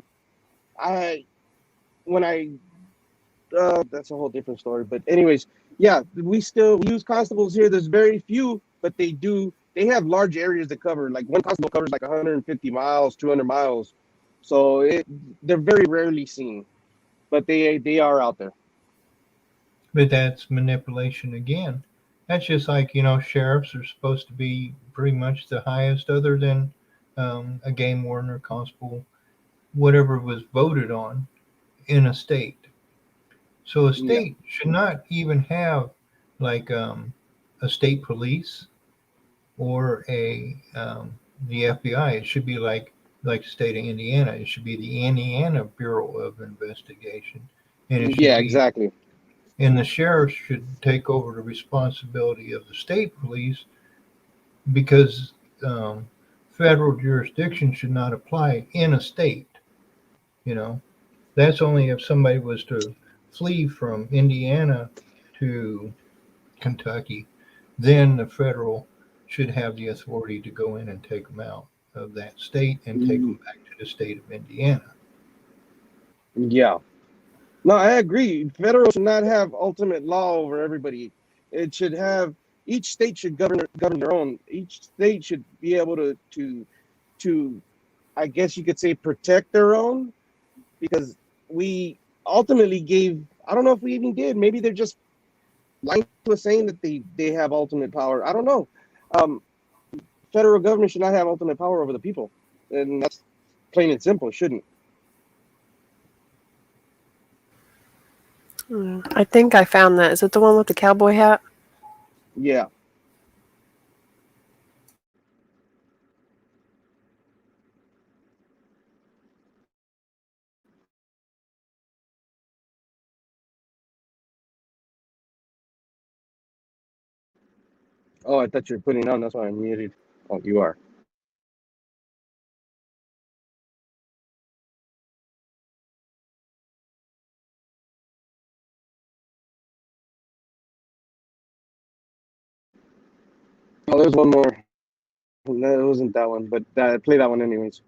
a whole different story. But anyways, yeah, we use constables here. There's very few, but they have large areas to cover. Like one constable covers like 150 miles, 200 miles. So they're very rarely seen, but they are out there. But that's manipulation again. That's just like, sheriffs are supposed to be pretty much the highest other than a game warden or constable, whatever was voted on in a state. So a Yeah. state should not even have like a state police or the FBI. It should be like the state of Indiana. It should be the Indiana Bureau of Investigation, and it should Yeah, be, exactly. and the sheriff should take over the responsibility of the state police because federal jurisdiction should not apply in a state. That's only if somebody was to flee from Indiana to Kentucky, then the federal should have the authority to go in and take them out of that state and take them back to the state of Indiana. Yeah. No, I agree. Federal should not have ultimate law over everybody. It should have each state should govern their own. Each state should be able to I guess you could say protect their own, because we ultimately gave, I don't know if we even did. Maybe they're just lying to us saying that they have ultimate power. I don't know. Federal government should not have ultimate power over the people. And that's plain and simple, shouldn't. I think I found that. Is it the one with the cowboy hat? Yeah. Oh, I thought you were putting on. That's why I'm muted. Oh, you are. Oh, there's one more. No, it wasn't that one, but play that one anyways.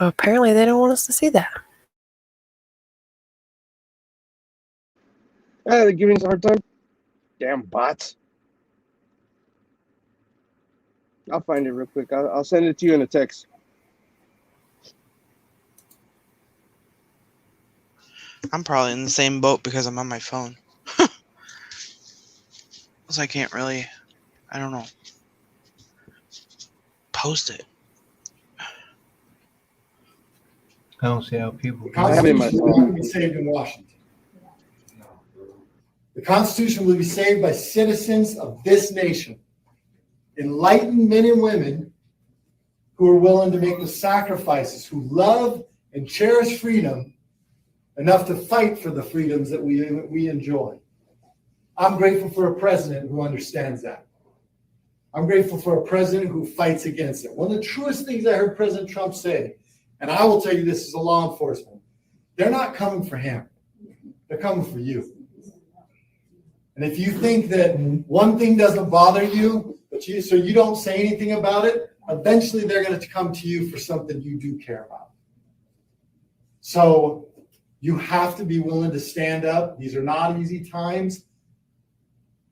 Well, apparently they don't want us to see that. They're giving us a hard time. Damn bots. I'll find it real quick. I'll send it to you in a text. I'm probably in the same boat because I'm on my phone. So I can't really, I don't know, post it. I don't see how people. The Constitution will not be saved in Washington. The Constitution will be saved by citizens of this nation, enlightened men and women who are willing to make the sacrifices, who love and cherish freedom enough to fight for the freedoms that we enjoy. I'm grateful for a president who understands that. I'm grateful for a president who fights against it. One of the truest things I heard President Trump say, and I will tell you this as a law enforcement, they're not coming for him. They're coming for you. And if you think that one thing doesn't bother you, so you don't say anything about it, eventually they're going to come to you for something you do care about. So you have to be willing to stand up. These are not easy times.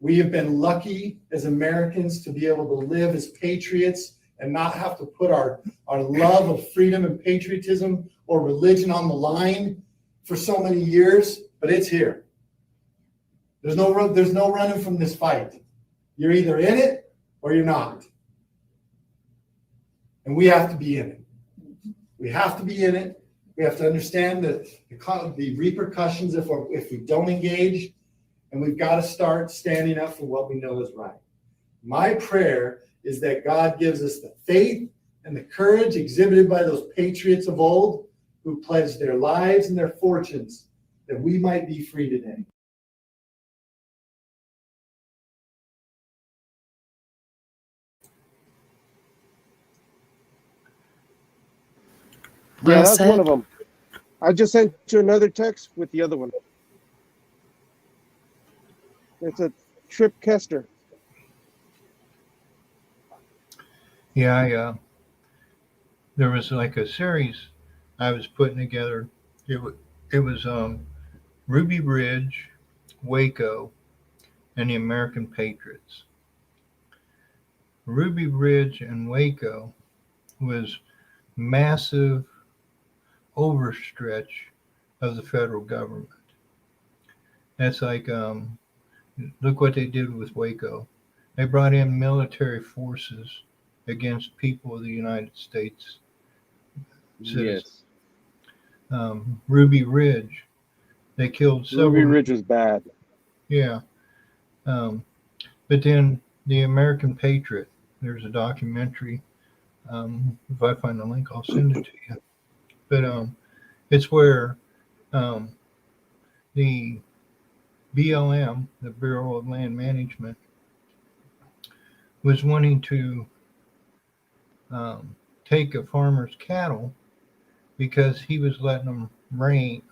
We have been lucky as Americans to be able to live as patriots and not have to put our love of freedom and patriotism or religion on the line for so many years, but it's here. There's no running from this fight. You're either in it or you're not. And we have to be in it. We have to be in it. We have to understand that the repercussions if we don't engage, and we've got to start standing up for what we know is right. My prayer is that God gives us the faith and the courage exhibited by those patriots of old who pledged their lives and their fortunes that we might be free today. Yeah, that's one of them. I just sent you another text with the other one. It's a Trip Kester. Yeah, there was like a series I was putting together. It was Ruby Ridge, Waco, and the American Patriots. Ruby Ridge and Waco was massive overstretch of the federal government. That's like, look what they did with Waco. They brought in military forces against people of the United States. Citizens. Yes. Ruby Ridge, they killed several. Ruby Ridge was bad. Yeah. But then the American Patriot, there's a documentary. If I find the link, I'll send it to you. But it's where the BLM, the Bureau of Land Management, was wanting to take a farmer's cattle because he was letting them free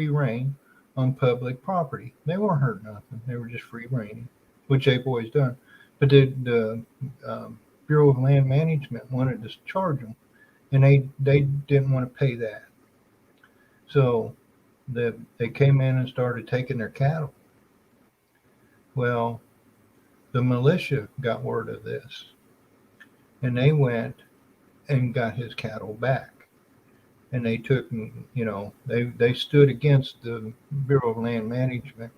rein on public property. They weren't hurting nothing. They were just free reining, which they've always done. But the Bureau of Land Management wanted to charge them, and they didn't want to pay that. So they came in and started taking their cattle. Well, the militia got word of this, and they went and got his cattle back. And they took, they stood against the Bureau of Land Management,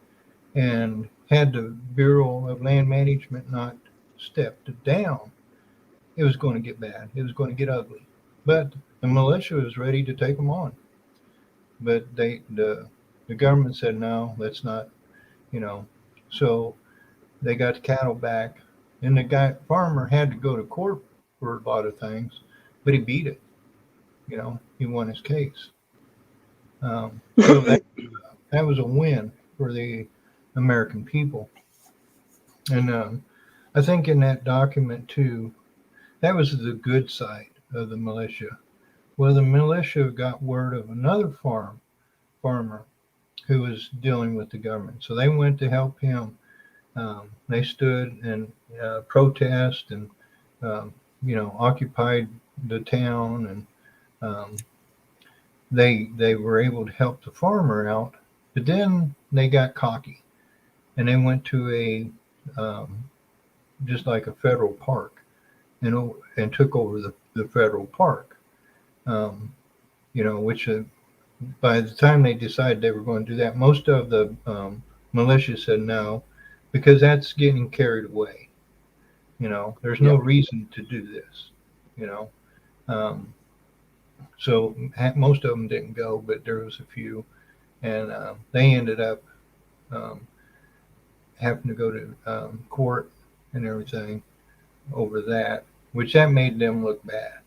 and had the Bureau of Land Management not stepped down, it was going to get bad. It was going to get ugly. But the militia was ready to take them on. But the government said, no, let's not, So they got the cattle back. And the farmer had to go to court for a lot of things, but he beat it. He won his case. So that was a win for the American people. And I think in that document too, that was the good side of the militia. Well, the militia got word of another farmer who was dealing with the government. So they went to help him. They stood and protest and, occupied the town, and they were able to help the farmer out. But then they got cocky, and they went to a just like a federal park, and took over the federal park. Which by the time they decided they were going to do that, most of the militia said no, because that's getting carried away. There's no reason to do this. So most of them didn't go, but there was a few, and they ended up having to go to court and everything over that, which that made them look bad,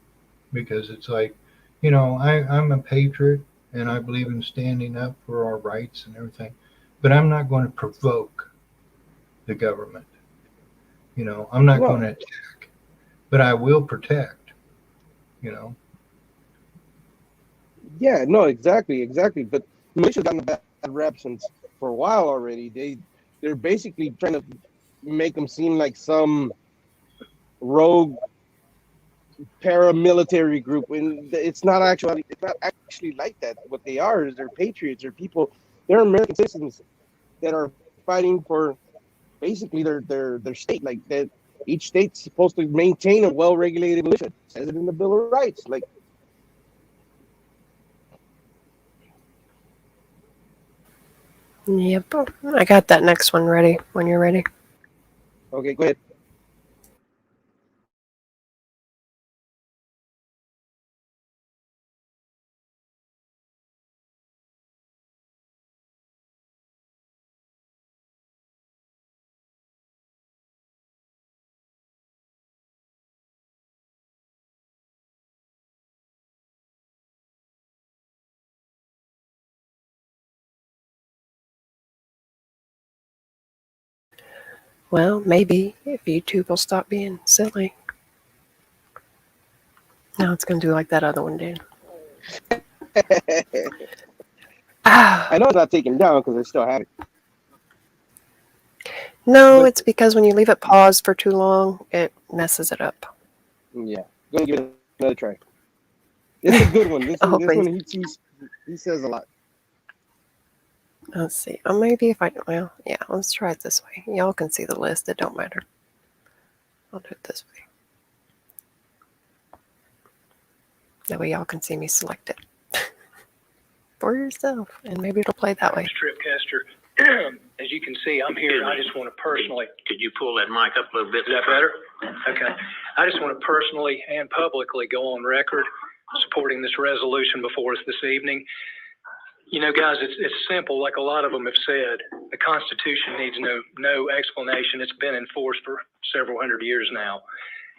because it's like, I'm a patriot and I believe in standing up for our rights and everything, but I'm not going to provoke the government. I'm not going to attack, but I will protect. Yeah, no, exactly. But militia's gotten a bad rep since for a while already. They're basically trying to make them seem like some rogue paramilitary group, and it's not actually like that. What they are is they're patriots. They're people. They're American citizens that are fighting for basically their state. Like that, each state's supposed to maintain a well-regulated militia. It says it in the Bill of Rights. Like. Yep. I got that next one ready when you're ready. Okay, go ahead. Well, maybe if YouTube will stop being silly. Now it's going to do like that other one did. I know it's not taken down because I still have it. No, it's because when you leave it paused for too long, it messes it up. Yeah, gonna give it another try. It's a good one. This one he says a lot. Let's see. Maybe if I, well, yeah, let's try it this way. Y'all can see the list. It don't matter. I'll do it this way. That way y'all can see me select it for yourself. And maybe it'll play that way. Stripcaster. As you can see, I'm here. I just want to personally. Could you pull that mic up a little bit? Is that better? Okay. I just want to personally and publicly go on record supporting this resolution before us this evening. You know, guys, it's simple. Like a lot of them have said, the Constitution needs no explanation. It's been enforced for several hundred years now.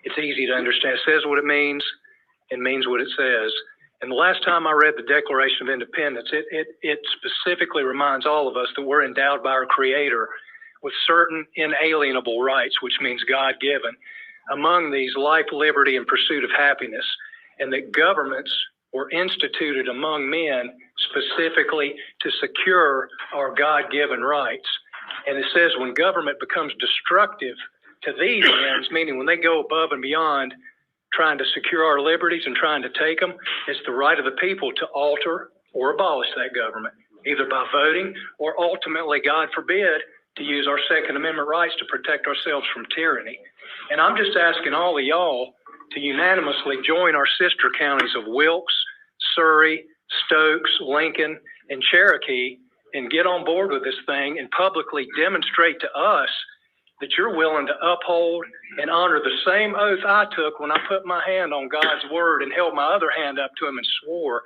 It's easy to understand. It says what it means and means what it says. And the last time I read the Declaration of Independence, it specifically reminds all of us that we're endowed by our Creator with certain inalienable rights, which means God-given. Among these, life, liberty, and pursuit of happiness, and that governments were instituted among men specifically to secure our God-given rights. And it says when government becomes destructive to these ends, meaning when they go above and beyond trying to secure our liberties and trying to take them, it's the right of the people to alter or abolish that government, either by voting or ultimately, God forbid, to use our Second Amendment rights to protect ourselves from tyranny. And I'm just asking all of y'all to unanimously join our sister counties of Wilkes, Surrey, Stokes, Lincoln, and Cherokee and get on board with this thing and publicly demonstrate to us that you're willing to uphold and honor the same oath I took when I put my hand on God's word and held my other hand up to him and swore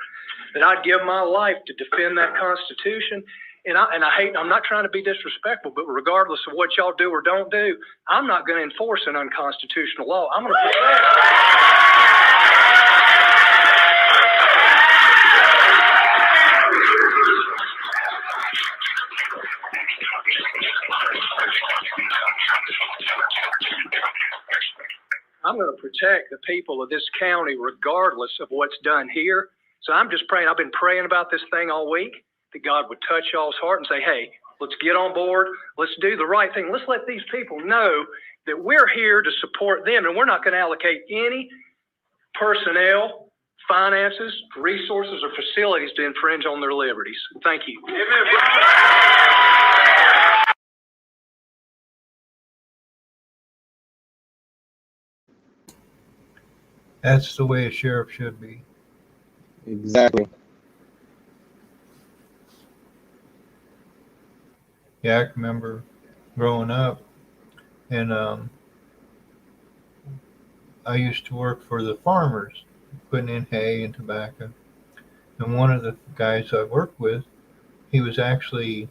that I'd give my life to defend that Constitution. And I'm not trying to be disrespectful, but regardless of what y'all do or don't do, I'm not going to enforce an unconstitutional law. I'm going to protect. I'm going to protect the people of this county regardless of what's done here. So I'm just praying. I've been praying about this thing all week, that God would touch y'all's heart and say, hey, let's get on board. Let's do the right thing. Let's let these people know that we're here to support them, and we're not going to allocate any personnel, finances, resources, or facilities to infringe on their liberties. Thank you. That's the way a sheriff should be. Exactly. Yeah, I remember growing up, and I used to work for the farmers, putting in hay and tobacco. And one of the guys I worked with, he was actually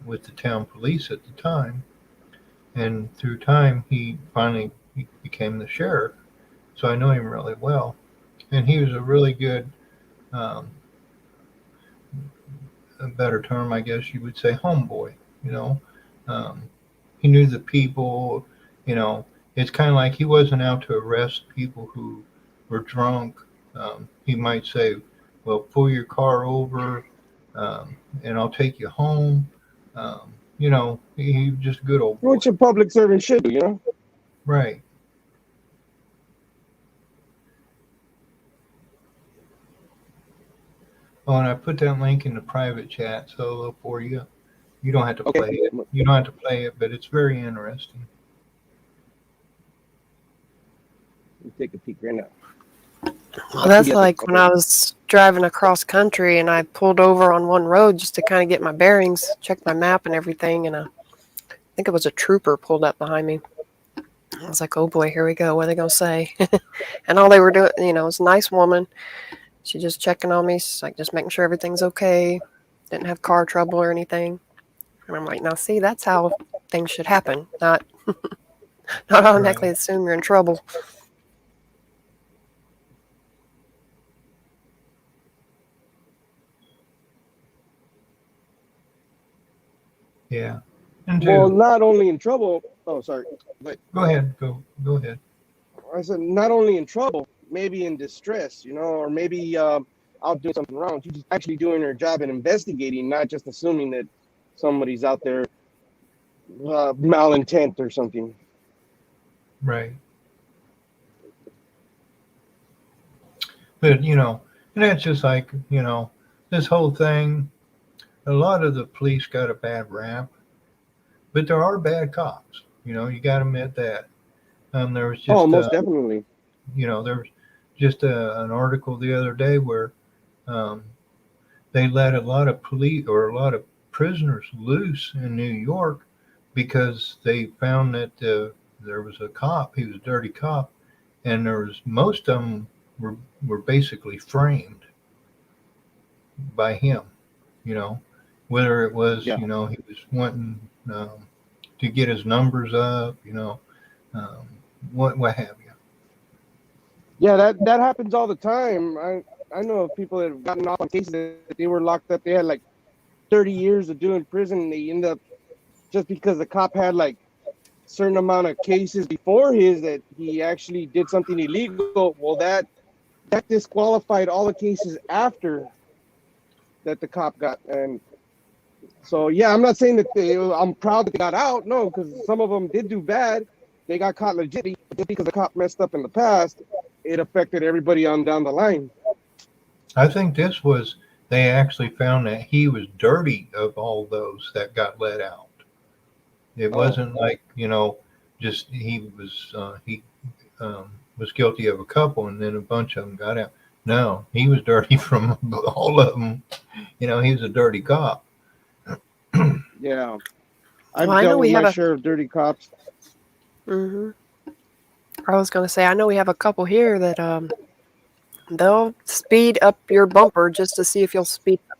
with the town police at the time. And through time, he finally became the sheriff. So I know him really well. And he was a really good, a better term, I guess you would say, homeboy. You know, he knew the people. You know, it's kind of like he wasn't out to arrest people who were drunk. He might say, well, pull your car over and I'll take you home. You know, he was just a good old boy. Which a public servant should do, you know? Right. Oh, and I put that link in the private chat so for you. You don't have to play it. You don't have to play it, but it's very interesting. Let me take a peek right now. Well, that's like when I was driving across country and I pulled over on one road just to kind of get my bearings, check my map and everything. And I think it was a trooper pulled up behind me. I was like, oh boy, here we go. What are they going to say? And all they were doing, you know, was a nice woman. She just checking on me, like just making sure everything's okay. Didn't have car trouble or anything. And I'm like, now see, that's how things should happen. Not automatically assume you're in trouble. Yeah. Well, not only in trouble. Oh, sorry. But go ahead. Go ahead. I said not only in trouble, maybe in distress, you know, or maybe out doing something wrong. She's actually doing her job and investigating, not just assuming that somebody's out there malintent or something. Right. But, you know, and that's just like, you know, this whole thing, a lot of the police got a bad rap, but there are bad cops. You know, you got to admit that. There was Oh, just, most definitely. there was just an article the other day where they let a lot of police or a lot of prisoners loose in New York because they found that there was a cop. He was a dirty cop, and most of them were basically framed by him. You know, whether it was Yeah. he was wanting to get his numbers up. What have you. Yeah, that happens all the time. I know of people that have gotten off on cases that they were locked up. They had like 30 years of doing prison, and they end up just because the cop had like certain amount of cases before his that he actually did something illegal. Well, that disqualified all the cases after that the cop got. And so, yeah, I'm not saying that I'm proud that they got out. No, because some of them did do bad. They got caught legit because the cop messed up in the past. It affected everybody on down the line. I think they actually found that he was dirty of all those that got let out. It wasn't like, just he was guilty of a couple and then a bunch of them got out. No, he was dirty from all of them. He was a dirty cop. Yeah. I've Well, I know dealt we with have my a- share of dirty cops. Hmm. I was going to say, I know we have a couple here that they'll speed up your bumper just to see if you'll speed up,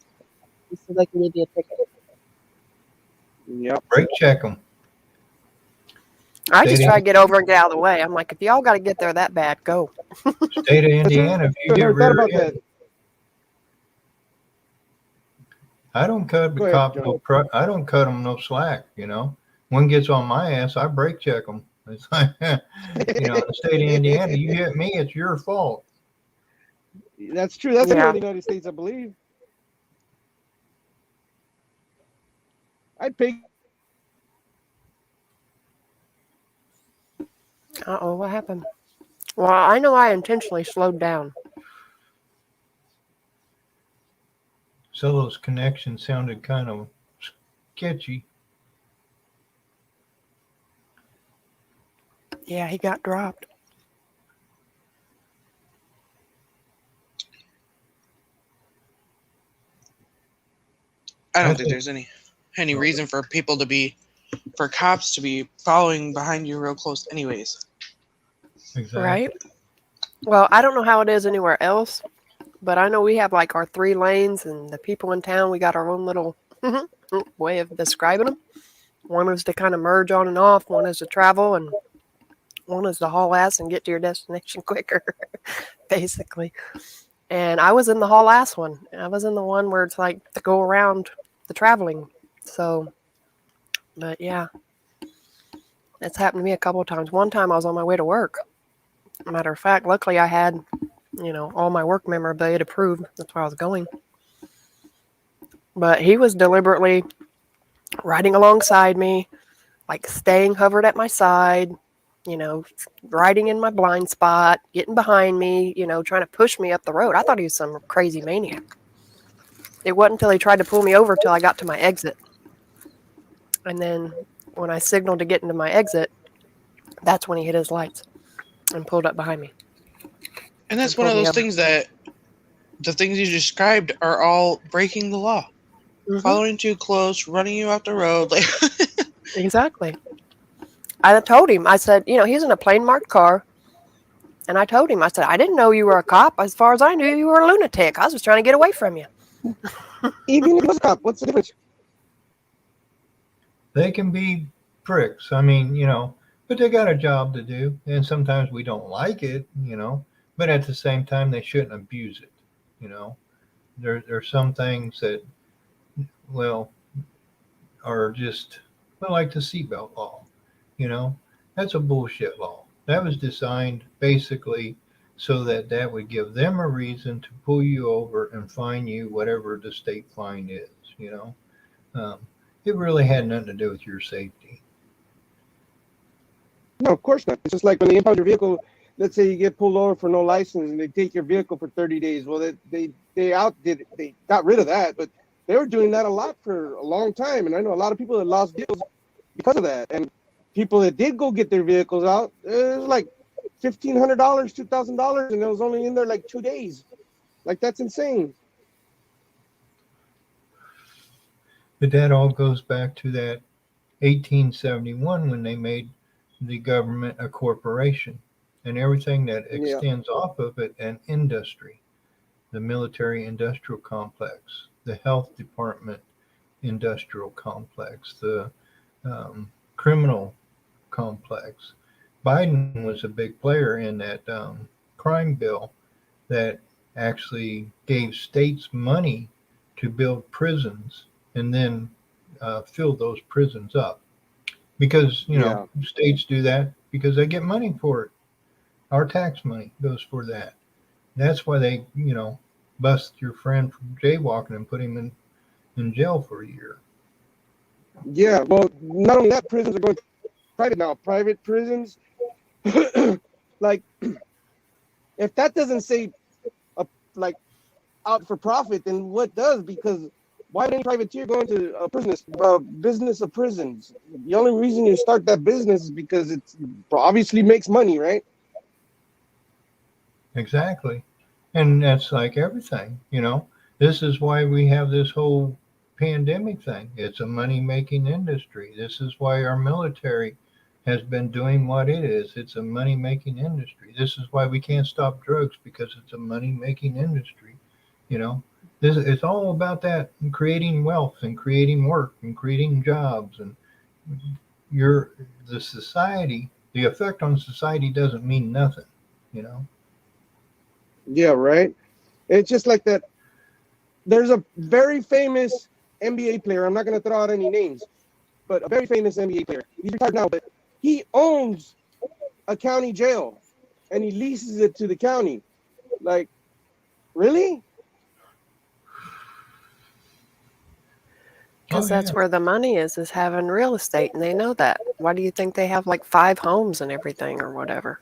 just so they can give you a ticket. Yep. Brake check them. I just State try to of- get over and get out of the way. I'm like, if y'all got to get there that bad, go. State of Indiana, if you I get never thought rear about that. end, I don't cut the Go ahead, cop Joe. I don't cut them no slack. One gets on my ass, I brake check them. It's like, in the state of Indiana, you hit me, it's your fault. That's true. That's Yeah. in the United States, I believe. I'd pay. Uh-oh, what happened? Well, I know I intentionally slowed down. So those connections sounded kind of sketchy. Yeah, he got dropped. I don't I think think- there's any reason for cops to be following behind you real close anyways. Exactly. Right? Well, I don't know how it is anywhere else, but I know we have like our 3 lanes, and the people in town, we got our own little way of describing them. One is to kind of merge on and off, one is to travel, and one is to haul ass and get to your destination quicker, basically. And I was in the haul ass one. I was in the one where it's like to go around the traveling. So, but yeah, it's happened to me a couple of times. One time I was on my way to work. Matter of fact, luckily I had, all my work memorabilia to prove that's where I was going. But he was deliberately riding alongside me, like staying hovered at my side, riding in my blind spot, getting behind me, trying to push me up the road. I thought he was some crazy maniac. It wasn't until he tried to pull me over till I got to my exit. And then when I signaled to get into my exit, that's when he hit his lights and pulled up behind me. And that's And one of pulled me those over. things that the things you described are all breaking the law. Mhm. Following too close, running you off the road. Like Exactly. I told him, I said, he's in a plain marked car. And I told him, I said, I didn't know you were a cop. As far as I knew, you were a lunatic. I was just trying to get away from you. Even if it was a cop, what's the difference? They can be pricks. I mean, but they got a job to do. And sometimes we don't like it, but at the same time, they shouldn't abuse it. There's some things that, are just, like the seatbelt law, that's a bullshit law. That was designed basically so that would give them a reason to pull you over and fine you whatever the state fine is, It really had nothing to do with your safety. No, of course not. It's just like when they impound your vehicle. Let's say you get pulled over for no license and they take your vehicle for 30 days. Well, they got rid of that, but they were doing that a lot for a long time, and I know a lot of people that lost vehicles because of that. And people that did go get their vehicles out, it was like $1,500, $2,000, and it was only in there like 2 days. Like, that's insane. But that all goes back to that 1871 when they made the government a corporation, and everything that extends off of it an industry. The military industrial complex, the health department industrial complex, the criminal complex. Biden was a big player in that crime bill that actually gave states money to build prisons and then fill those prisons up. Because, states do that because they get money for it. Our tax money goes for that. That's why they, bust your friend from jaywalking and put him in jail for a year. Yeah, well, not only that, prisons are going private now. Private prisons, like, if that doesn't say, out for profit, then what does? Because why would any privateer go into a business of prisons? The only reason you start that business is because it obviously makes money, right? Exactly. And that's like everything, This is why we have this whole pandemic thing. It's a money-making industry. This is why our military has been doing what it is. It's a money-making industry. This is why we can't stop drugs, because it's a money-making industry. It's all about that, and creating wealth and creating work and creating jobs. And the society, the effect on society doesn't mean nothing, Yeah, right. It's just like that. There's a very famous NBA player. I'm not going to throw out any names, but a very famous NBA player. He's retired now, but he owns a county jail and he leases it to the county. Like, really? Because that's where the money is having real estate, and they know that. Why do you think they have like 5 homes and everything or whatever?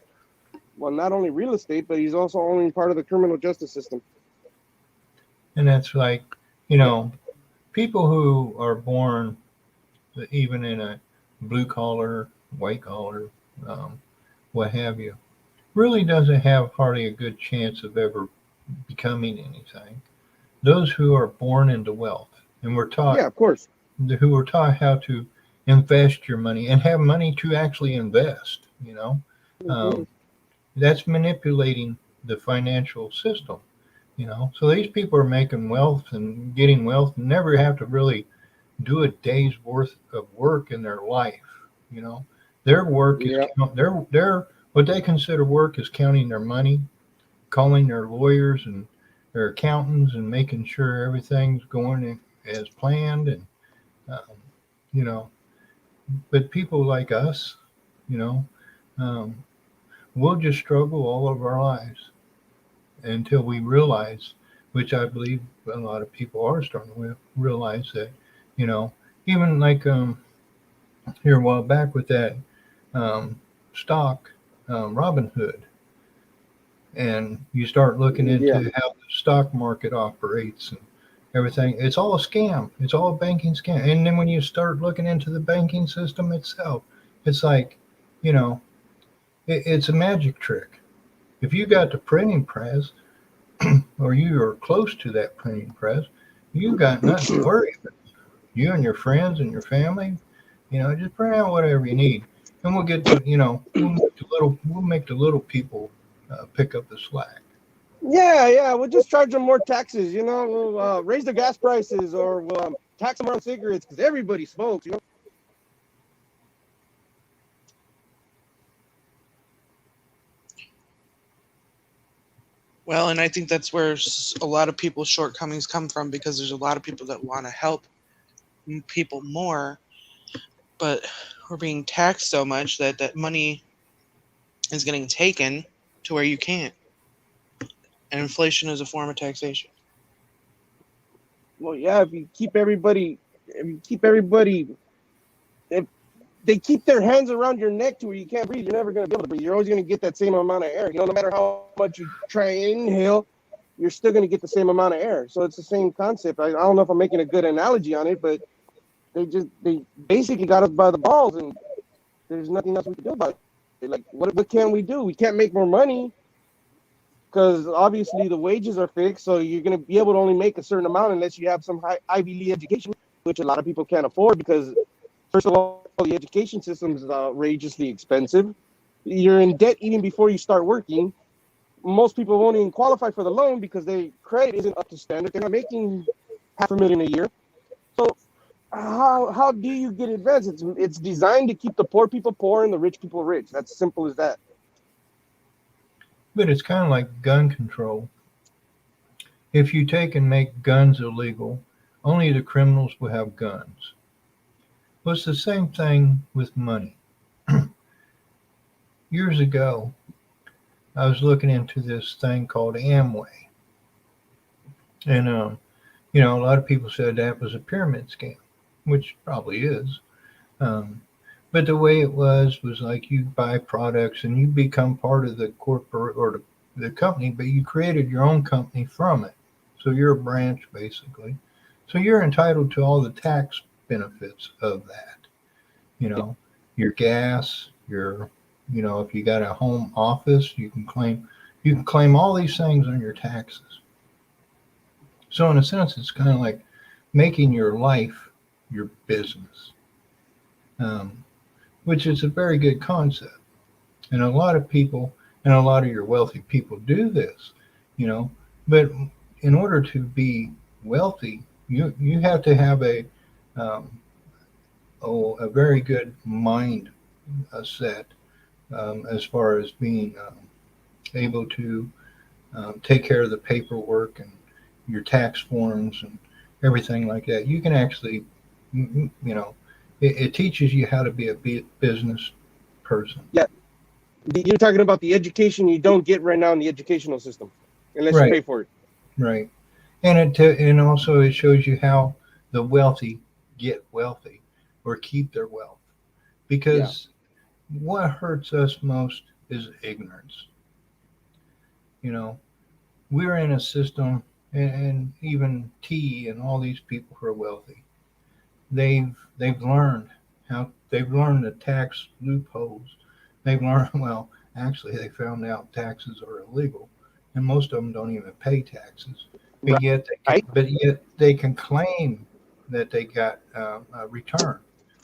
Well, not only real estate, but he's also owning part of the criminal justice system. And that's like, people who are born even in a blue collar, white collar, what have you, really doesn't have hardly a good chance of ever becoming anything. Those who are born into wealth, and we're taught, yeah, of course, who are taught how to invest your money and have money to actually invest, that's manipulating the financial system, So these people are making wealth and getting wealth and never have to really do a day's worth of work in their life, Their work is their what they consider work is counting their money, calling their lawyers and their accountants and making sure everything's going as planned, and but people like us, we'll just struggle all of our lives until we realize, which I believe a lot of people are starting to realize, that, even like here a while back with that stock, Robinhood, and you start looking into how the stock market operates and everything. It's all a scam. It's all a banking scam. And then when you start looking into the banking system itself, it's like, it's a magic trick. If you got the printing press, or you are close to that printing press, you got nothing to worry about. You and your friends and your family, just print out whatever you need, and we'll get to, we'll make the little people pick up the slack. Yeah, we'll just charge them more taxes. We'll raise the gas prices, or we'll tax them on cigarettes because everybody smokes. Well, and I think that's where a lot of people's shortcomings come from, because there's a lot of people that want to help people more, but we're being taxed so much that money is getting taken to where you can't. And inflation is a form of taxation. Well, yeah, if they keep their hands around your neck to where you can't breathe, you're never going to be able to breathe. You're always going to get that same amount of air. No matter how much you try and inhale, you're still going to get the same amount of air. So it's the same concept. I don't know if I'm making a good analogy on it, but they basically got us by the balls, and there's nothing else we can do about it. Like, what can we do? We can't make more money because obviously the wages are fixed. So you're going to be able to only make a certain amount unless you have some high Ivy League education, which a lot of people can't afford because, first of all, the education system is outrageously expensive. You're in debt even before you start working. Most people won't even qualify for the loan because their credit isn't up to standard. They're not making $500,000 a year. So how do you get advanced? It's designed to keep the poor people poor and the rich people rich. That's simple as that. But it's kind of like gun control. If you take and make guns illegal, only the criminals will have guns. Well, it's the same thing with money. Years ago, I was looking into this thing called Amway. And, a lot of people said that was a pyramid scam, which probably is. But the way it was like you buy products and you become part of the corporate or the company, but you created your own company from it. So you're a branch, basically. So you're entitled to all the tax benefits of that. Your gas, if you got a home office, you can claim all these things on your taxes. So in a sense, it's kind of like making your life your business, which is a very good concept. And a lot of people and a lot of your wealthy people do this, but in order to be wealthy, you have to have a very good mind set as far as being able to take care of the paperwork and your tax forms and everything like that. You can actually, it teaches you how to be a business person. Yeah. You're talking about the education you don't get right now in the educational system unless Right. you pay for it. Right. And also it shows you how the wealthy get wealthy or keep their wealth. Because what hurts us most is ignorance. We're in a system, and even T and all these people who are wealthy, they've learned the tax loopholes. They've learned, well, actually they found out taxes are illegal, and most of them don't even pay taxes. But yet they can claim that they got a return.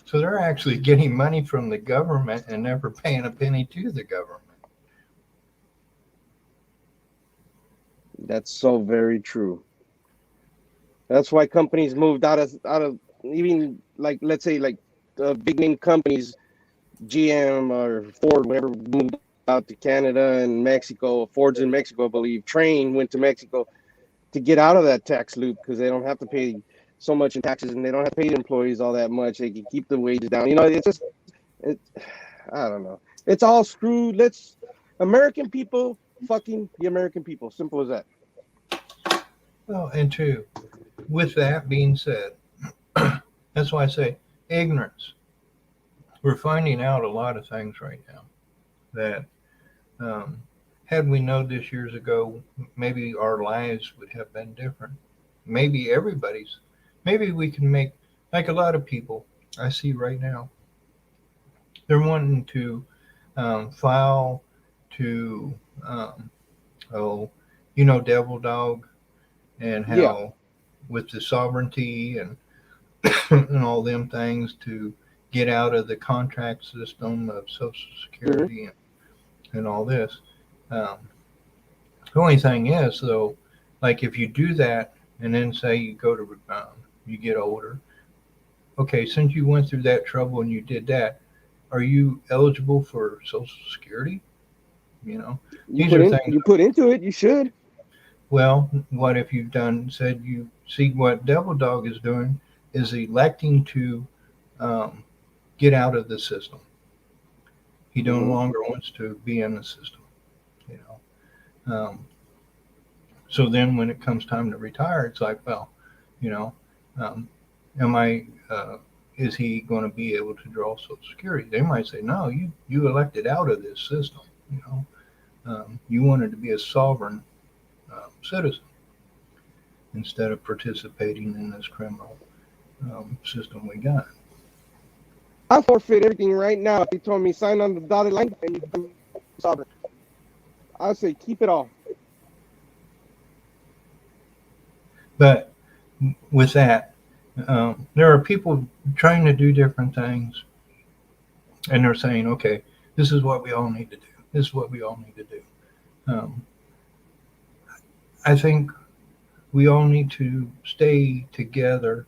So they're actually getting money from the government and never paying a penny to the government. That's so very true. That's why companies moved out of even, like, let's say, like big name companies, GM or Ford, whatever, moved out to Canada and Mexico. Ford's in Mexico, I believe. Train went to Mexico to get out of that tax loop because they don't have to pay so much in taxes, and they don't have to pay the employees all that much. They can keep the wages down. It's just, I don't know. It's all screwed. American people fucking the American people. Simple as that. Well, and two, with that being said, that's why I say ignorance. We're finding out a lot of things right now that had we known this years ago, maybe our lives would have been different. Maybe we can make, like a lot of people I see right now, they're wanting to file to, Devil Dog, and how with the sovereignty and and all them things to get out of the contract system of Social Security and all this. The only thing is, though, like if you do that and then say you go to, you get older, okay, since you went through that trouble and you did that, are you eligible for Social Security? You put into it, you should. Well, what if you've said you see what Devil Dog is doing is electing to get out of the system. He no longer wants to be in the system, so then when it comes time to retire, it's like, well, is he going to be able to draw Social Security? They might say, no, you elected out of this system. You wanted to be a sovereign citizen instead of participating in this criminal system we got. I forfeit everything right now. If you told me sign on the dotted line and you become sovereign, I'd say keep it all. But with that, there are people trying to do different things, and they're saying, okay, this is what we all need to do. This is what we all need to do. I think we all need to stay together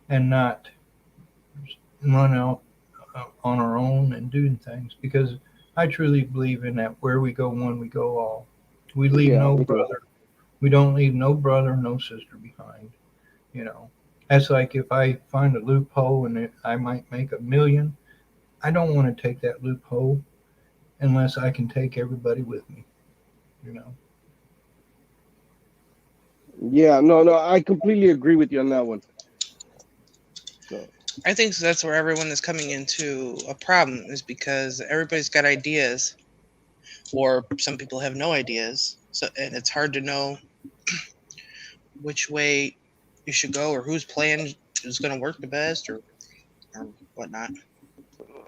and not run out on our own and doing things, because I truly believe in that where we go one, we go all. We leave no brother. We don't leave no brother, no sister behind. You know, that's like if I find a loophole and I might make $1 million, I don't want to take that loophole unless I can take everybody with me, you know. Yeah, no, I completely agree with you on that one. So. I think that's where everyone is coming into a problem, is because everybody's got ideas, or some people have no ideas. So, and it's hard to know which way you should go, or whose plan is going to work the best, or whatnot.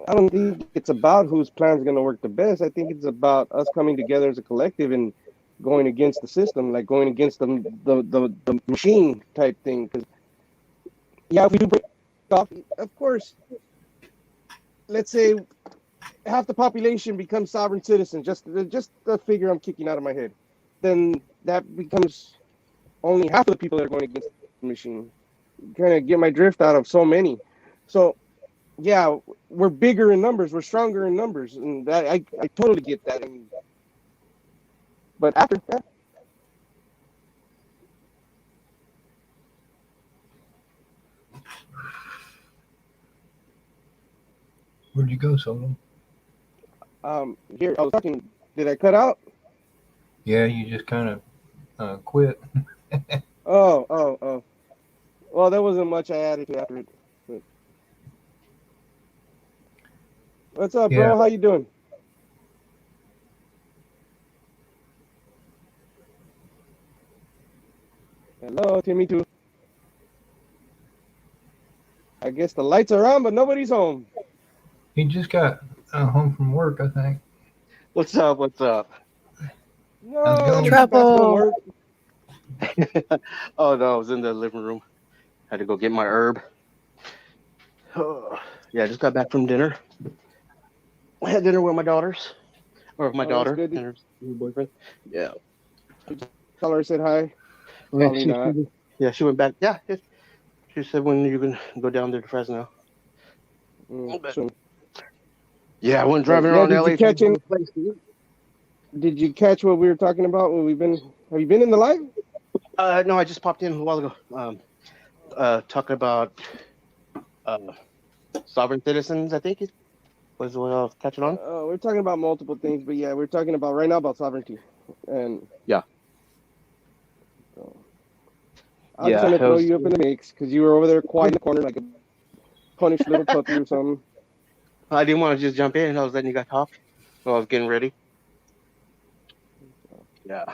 I don't think it's about whose plan is going to work the best. I think it's about us coming together as a collective and going against the system, like going against the machine type thing. Because yeah, if we do break off, of course, let's say half the population becomes sovereign citizens. Just the figure I'm kicking out of my head. Then that becomes only half of the people that are going against the machine. Trying to get my drift out of so many. So yeah, we're bigger in numbers, we're stronger in numbers, and that I totally get that. But after that, Where'd you go, Solo? here I was talking. Did I cut out? Yeah, you just kind of quit. Oh. Well, there wasn't much I added to after it. But... What's up, bro? How you doing? Hello, Timmy too. I guess the lights are on, but nobody's home. He just got home from work, I think. What's up? No, trouble. Oh no, I was in the living room. Had to go get my herb. Yeah, just got back from dinner. I had dinner with my daughters, or my daughter and her boyfriend. Yeah. Tell her I said hi. Yeah, she went back. Yeah, she said when you can go down there to Fresno. Yeah, I went driving around LA. Did you catch what we were talking about? Have you been in the live? No, I just popped in a while ago. Talking about sovereign citizens, I think it was what I was catching on. We're talking about multiple things, but yeah, we're talking about right now about sovereignty. And yeah. So, I was trying to throw you up in the mix because you were over there quiet in the corner like a punished little puppy or something. I didn't want to just jump in. I was letting you guys talk. So I was getting ready. Yeah.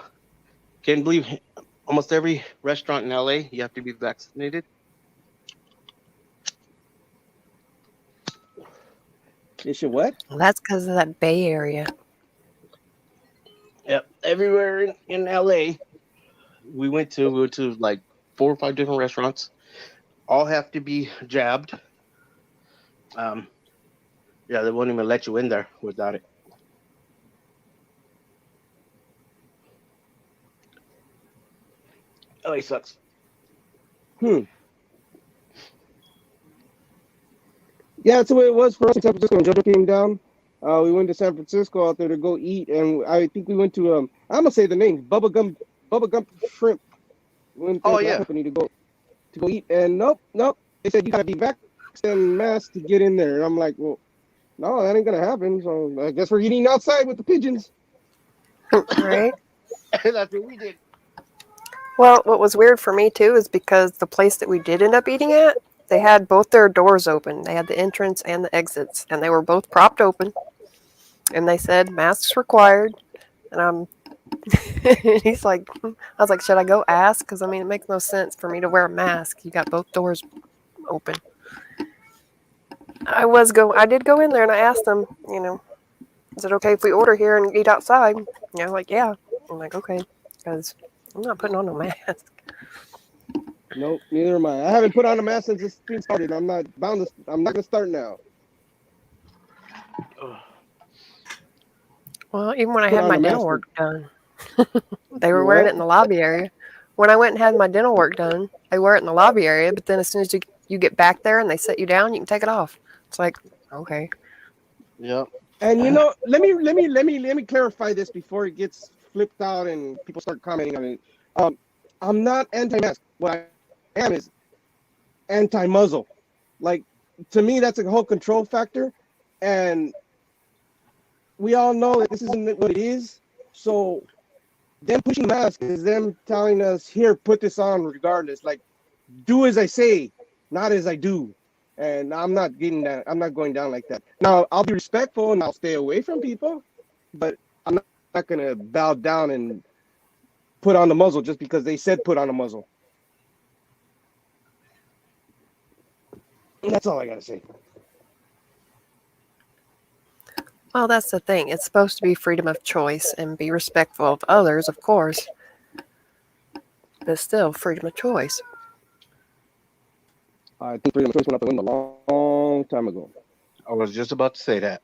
Can't believe almost every restaurant in LA, you have to be vaccinated. You should what? Well, that's because of that Bay Area. Yep. Everywhere in LA, we went to like 4 or 5 different restaurants. All have to be jabbed. Yeah, they won't even let you in there without it. LA sucks. Yeah, that's the way it was for us in San Francisco when JoJo came down. We went to San Francisco out there to go eat, and I think we went to I'm gonna say the name, Bubba Gump Shrimp. We went to that company to go eat, and nope. They said you gotta be vaxxed and masked to get in there. And I'm like, well, no, that ain't gonna happen. So I guess we're eating outside with the pigeons. Right. That's what we did. Well, what was weird for me too is because the place that we did end up eating at, they had both their doors open. They had the entrance and the exits, and they were both propped open. And they said masks required. And I'm He's like, I was like, should I go ask? Because I mean, it makes no sense for me to wear a mask. You got both doors open. I did go in there and I asked them, is it okay if we order here and eat outside? Like, yeah. I'm like, okay, because I'm not putting on a mask. Nope, neither am I. I haven't put on a mask since this stream started. I'm not gonna start now. Well, even when I Put had on my a dental mask. work done, they were You wearing what? it in the lobby area. When I went and had my dental work done, they wear it in the lobby area, but then as soon as you get back there and they sit you down, you can take it off. It's like, okay. Yep. And let me clarify this before it gets flipped out and people start commenting on it. I'm not anti-mask. What I am is anti-muzzle. Like, to me, that's a whole control factor, and we all know that this isn't what it is. So them pushing the mask is them telling us, here, put this on regardless. Like, do as I say, not as I do. And I'm not getting that. I'm not going down like that. Now, I'll be respectful and I'll stay away from people, but I'm not going to bow down and put on the muzzle just because they said put on a muzzle. And that's all I got to say. Well, that's the thing. It's supposed to be freedom of choice and be respectful of others, of course. But still, freedom of choice. I think freedom of choice went out the window a long time ago. I was just about to say that.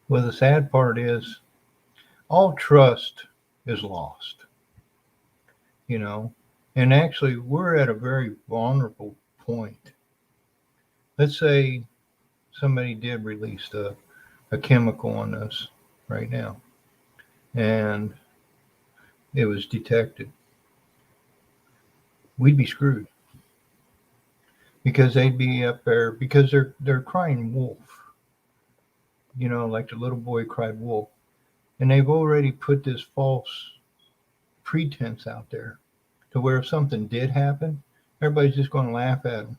Well, the sad part is all trust is lost, and actually we're at a very vulnerable point. Let's say somebody did release a chemical on us right now and it was detected. We'd be screwed because they'd be up there because they're crying wolf, like the little boy cried wolf, and they've already put this false pretense out there to where if something did happen, everybody's just going to laugh at them,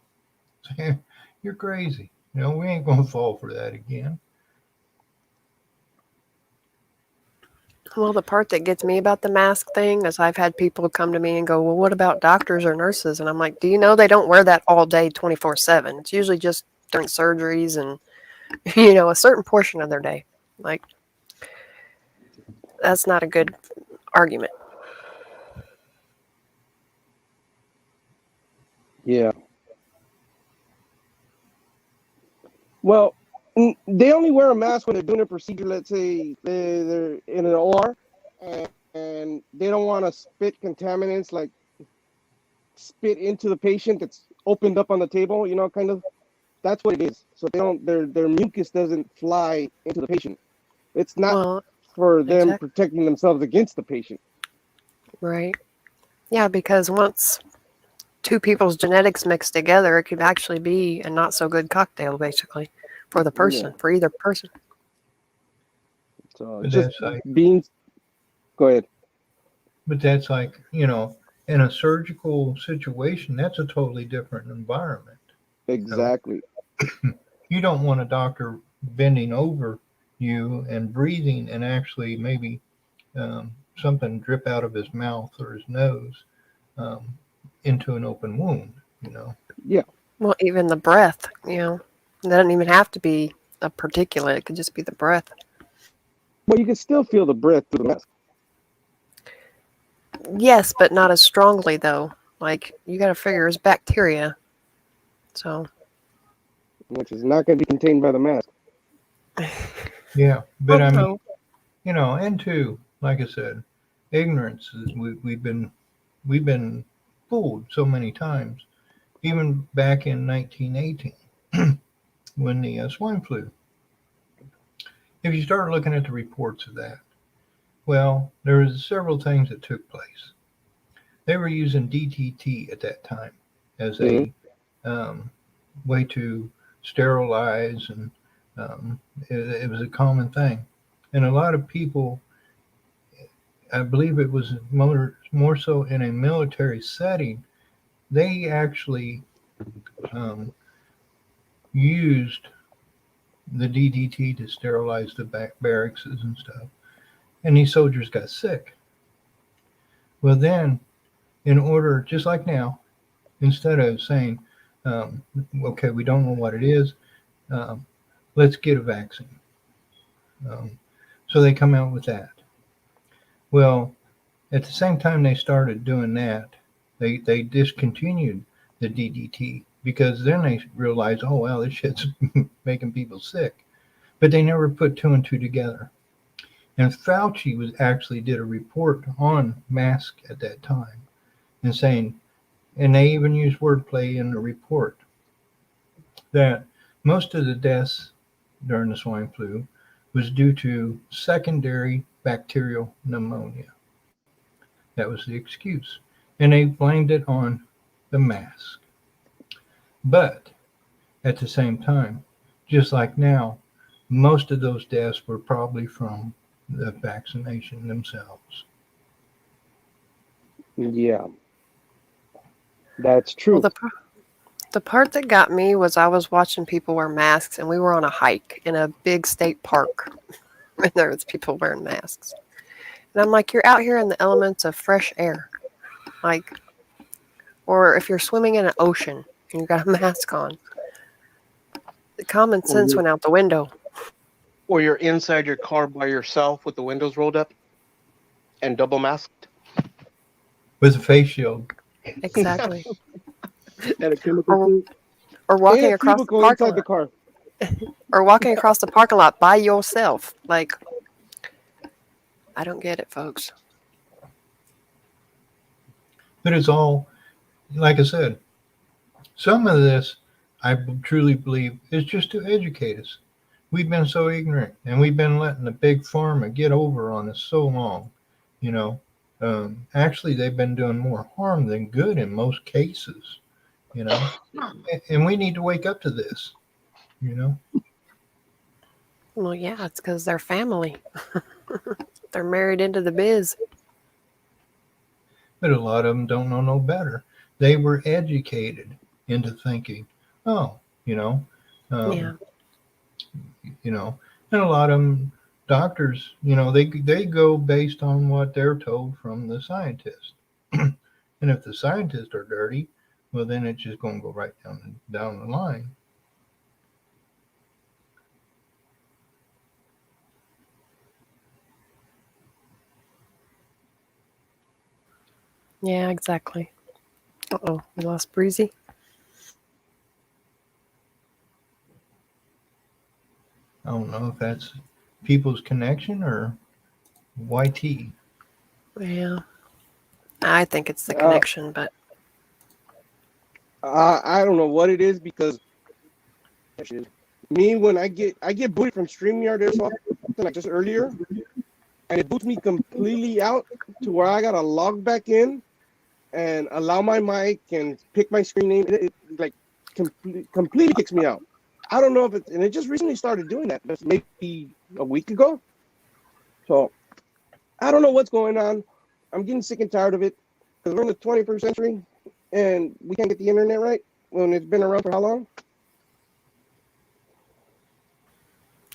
saying, "You're crazy. We ain't going to fall for that again." Well, the part that gets me about the mask thing is I've had people come to me and go, well, what about doctors or nurses? And I'm like, do you know they don't wear that all day 24/7? It's usually just during surgeries and, a certain portion of their day. Like, that's not a good argument. Yeah. Well, they only wear a mask when they're doing a procedure. Let's say they're in an OR and they don't want to spit contaminants, like spit into the patient that's opened up on the table, kind of. That's what it is. So they don't, their mucus doesn't fly into the patient. It's not for them protecting themselves against the patient. Right. Yeah, because once two people's genetics mix together, it could actually be a not so good cocktail, basically, for the person, for either person. So just like beans. Go ahead. But that's like, in a surgical situation, that's a totally different environment. Exactly. You don't want a doctor bending over you and breathing and actually maybe something drip out of his mouth or his nose into an open wound, Yeah. Well, even the breath, it doesn't even have to be a particulate. It could just be the breath. Well, you can still feel the breath through the mask. Yes, but not as strongly, though. Like, you got to figure it's bacteria. So. Which is not going to be contained by the mask. Yeah, but I mean, and two, like I said, ignorance is we've been fooled so many times, even back in 1918 when the swine flu. If you start looking at the reports of that, well, there was several things that took place. They were using DDT at that time as a way to sterilize, and it was a common thing. And a lot of people, I believe it was more so in a military setting, they actually used the DDT to sterilize the barracks and stuff. and these soldiers got sick. Well, then, in order, just like now, instead of saying, okay, we don't know what it is, let's get a vaccine. So they come out with that. Well, at the same time they started doing that, they discontinued the DDT because then they realized, oh, well, this shit's making people sick. But they never put two and two together. And Fauci did a report on masks at that time and saying, and they even used wordplay in the report, that most of the deaths during the swine flu was due to secondary bacterial pneumonia. That was the excuse. And they blamed it on the mask. But at the same time, just like now, most of those deaths were probably from the vaccination themselves. Yeah, that's true. Well, the part that got me was I was watching people wear masks, and we were on a hike in a big state park, and there was people wearing masks. And I'm like, you're out here in the elements of fresh air, like, or if you're swimming in an ocean and you've got a mask on, the common sense went out the window. Or you're inside your car by yourself with the windows rolled up and double masked. With a face shield. Exactly. And a chemical suit. Or walking And across the cubicle parking inside the lot. car. Or walking across the parking lot by yourself. Like, I don't get it, folks. But it's all, like I said, some of this I truly believe is just to educate us. We've been so ignorant, and we've been letting the big pharma get over on us so long. You know, actually, they've been doing more harm than good in most cases. You know, and we need to wake up to this. You know. Well, yeah, it's because they're family. They're married into the biz. But a lot of them don't know no better. They were educated into thinking, oh, you know, Yeah. you know, and a lot of them doctors, you know, they go based on what they're told from the scientists. And if the scientists are dirty, well, then it's just going to go right down the line. Yeah, exactly. Uh-oh, we lost Breezy. I don't know if that's people's connection or YT. Yeah. I think it's the connection, but I don't know what it is because me when I get booted from StreamYard or something like just earlier, and it boots me completely out to where I gotta log back in and allow my mic and pick my screen name. It like completely kicks me out. I don't know if it's, and it just recently started doing that. That's maybe a week ago. So I don't know what's going on. I'm getting sick and tired of it because we're in the 21st century and we can't get the internet right when it's been around for how long?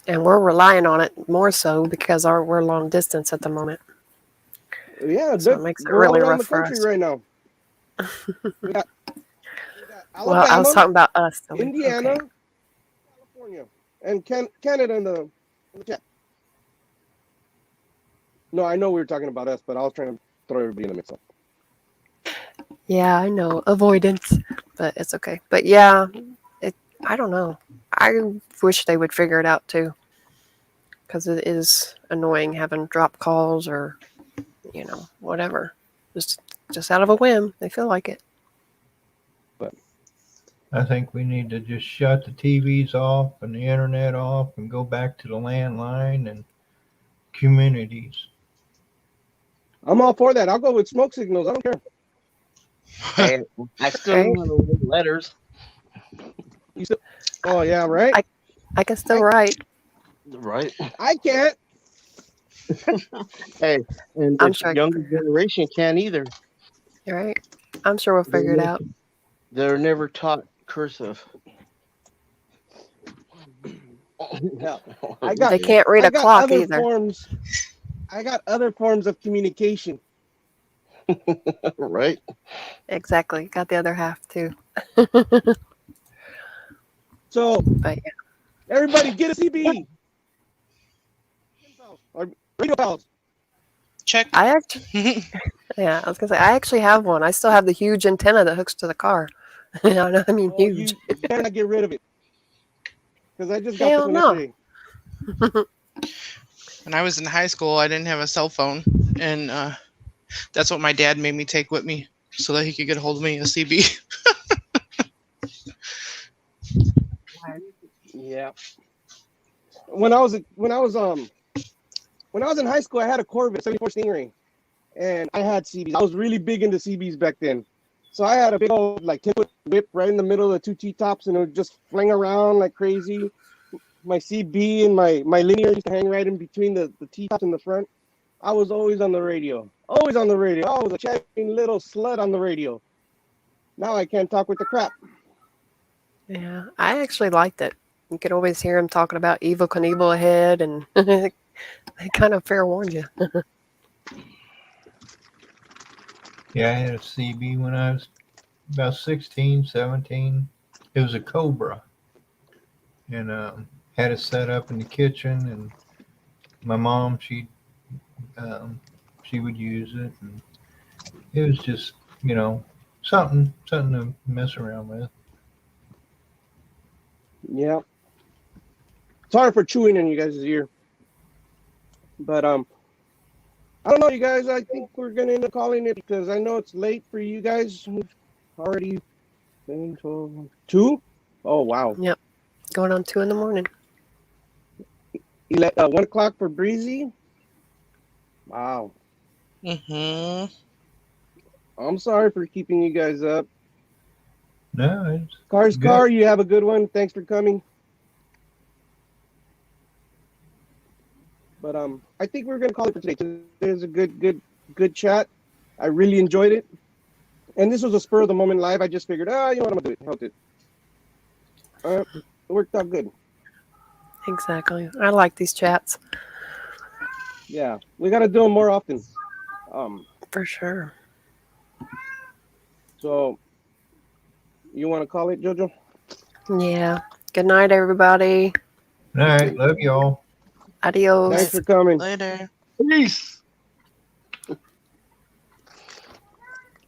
and we're relying on it more so because we're long distance at the moment. Yeah, So it makes it we're all really around rough the for country us. right now. We got Well, I was Alabama, talking about us. So Indiana, okay. California, and Canada in the chat. No, I know we were talking about us, but I was trying to throw everybody in the mix up. Yeah, I know. Avoidance, but it's okay. But yeah, I don't know. I wish they would figure it out too. Because it is annoying having drop calls or, whatever. Just out of a whim. They feel like it. I think we need to just shut the TVs off and the internet off and go back to the landline and communities. I'm all for that. I'll go with smoke signals. I don't care. Hey, I still want to read letters. Oh yeah, right. I can still write. Right. I can't. Hey, and I'm the sure. younger generation can't either. You're right. I'm sure we'll figure it out. They're never taught cursive. Yeah. They can't read a clock other either. Forms. I got other forms of communication. Right? Exactly. Got the other half too. So But yeah. everybody get a CB. Or radio pals. Check. I actually, yeah, I was gonna say I actually have one. I still have the huge antenna that hooks to the car. I mean, Oh, huge. you better not get rid of it. Because I just got this Hell one no. yesterday. When I was in high school, I didn't have a cell phone, and that's what my dad made me take with me so that he could get a hold of me, a CB. Yeah. When I was in high school, I had a Corvette 74 Stingray, and I had CBs. I was really big into CBs back then. So I had a big old like 10-foot whip right in the middle of the two T-tops, and it would just fling around like crazy. My CB and my linear used to hang right in between the T-tops in the front. I was always on the radio. Always on the radio. I was a chatting little slut on the radio. Now I can't talk with the crap. Yeah, I actually liked it. You could always hear him talking about Evil Knievel ahead, and they kind of fair warned you. Yeah, I had a CB when I was about 16, 17. It was a Cobra. And had it set up in the kitchen. And my mom, she would use it. And it was just, something to mess around with. Yeah. It's hard for chewing in you guys' ear. But I don't know, you guys. I think we're gonna end up calling it because I know it's late for you guys. Already 10, 12, 2? Oh wow. Yep, going on 2 in the morning. 1 o'clock for Breezy. Wow. Mm-hmm. I'm sorry for keeping you guys up. No, it's Car's good. Car, you have a good one. Thanks for coming. But I think we're gonna call it for today. There's a good chat. I really enjoyed it. And this was a spur of the moment live. I just figured, you know what, I'm gonna do it. Helped it. It worked out good. Exactly. I like these chats. Yeah, we gotta do them more often. For sure. So you want to call it, Jojo? Yeah. Good night, everybody. All right, love y'all. Adios. Thanks for coming. Later. Peace.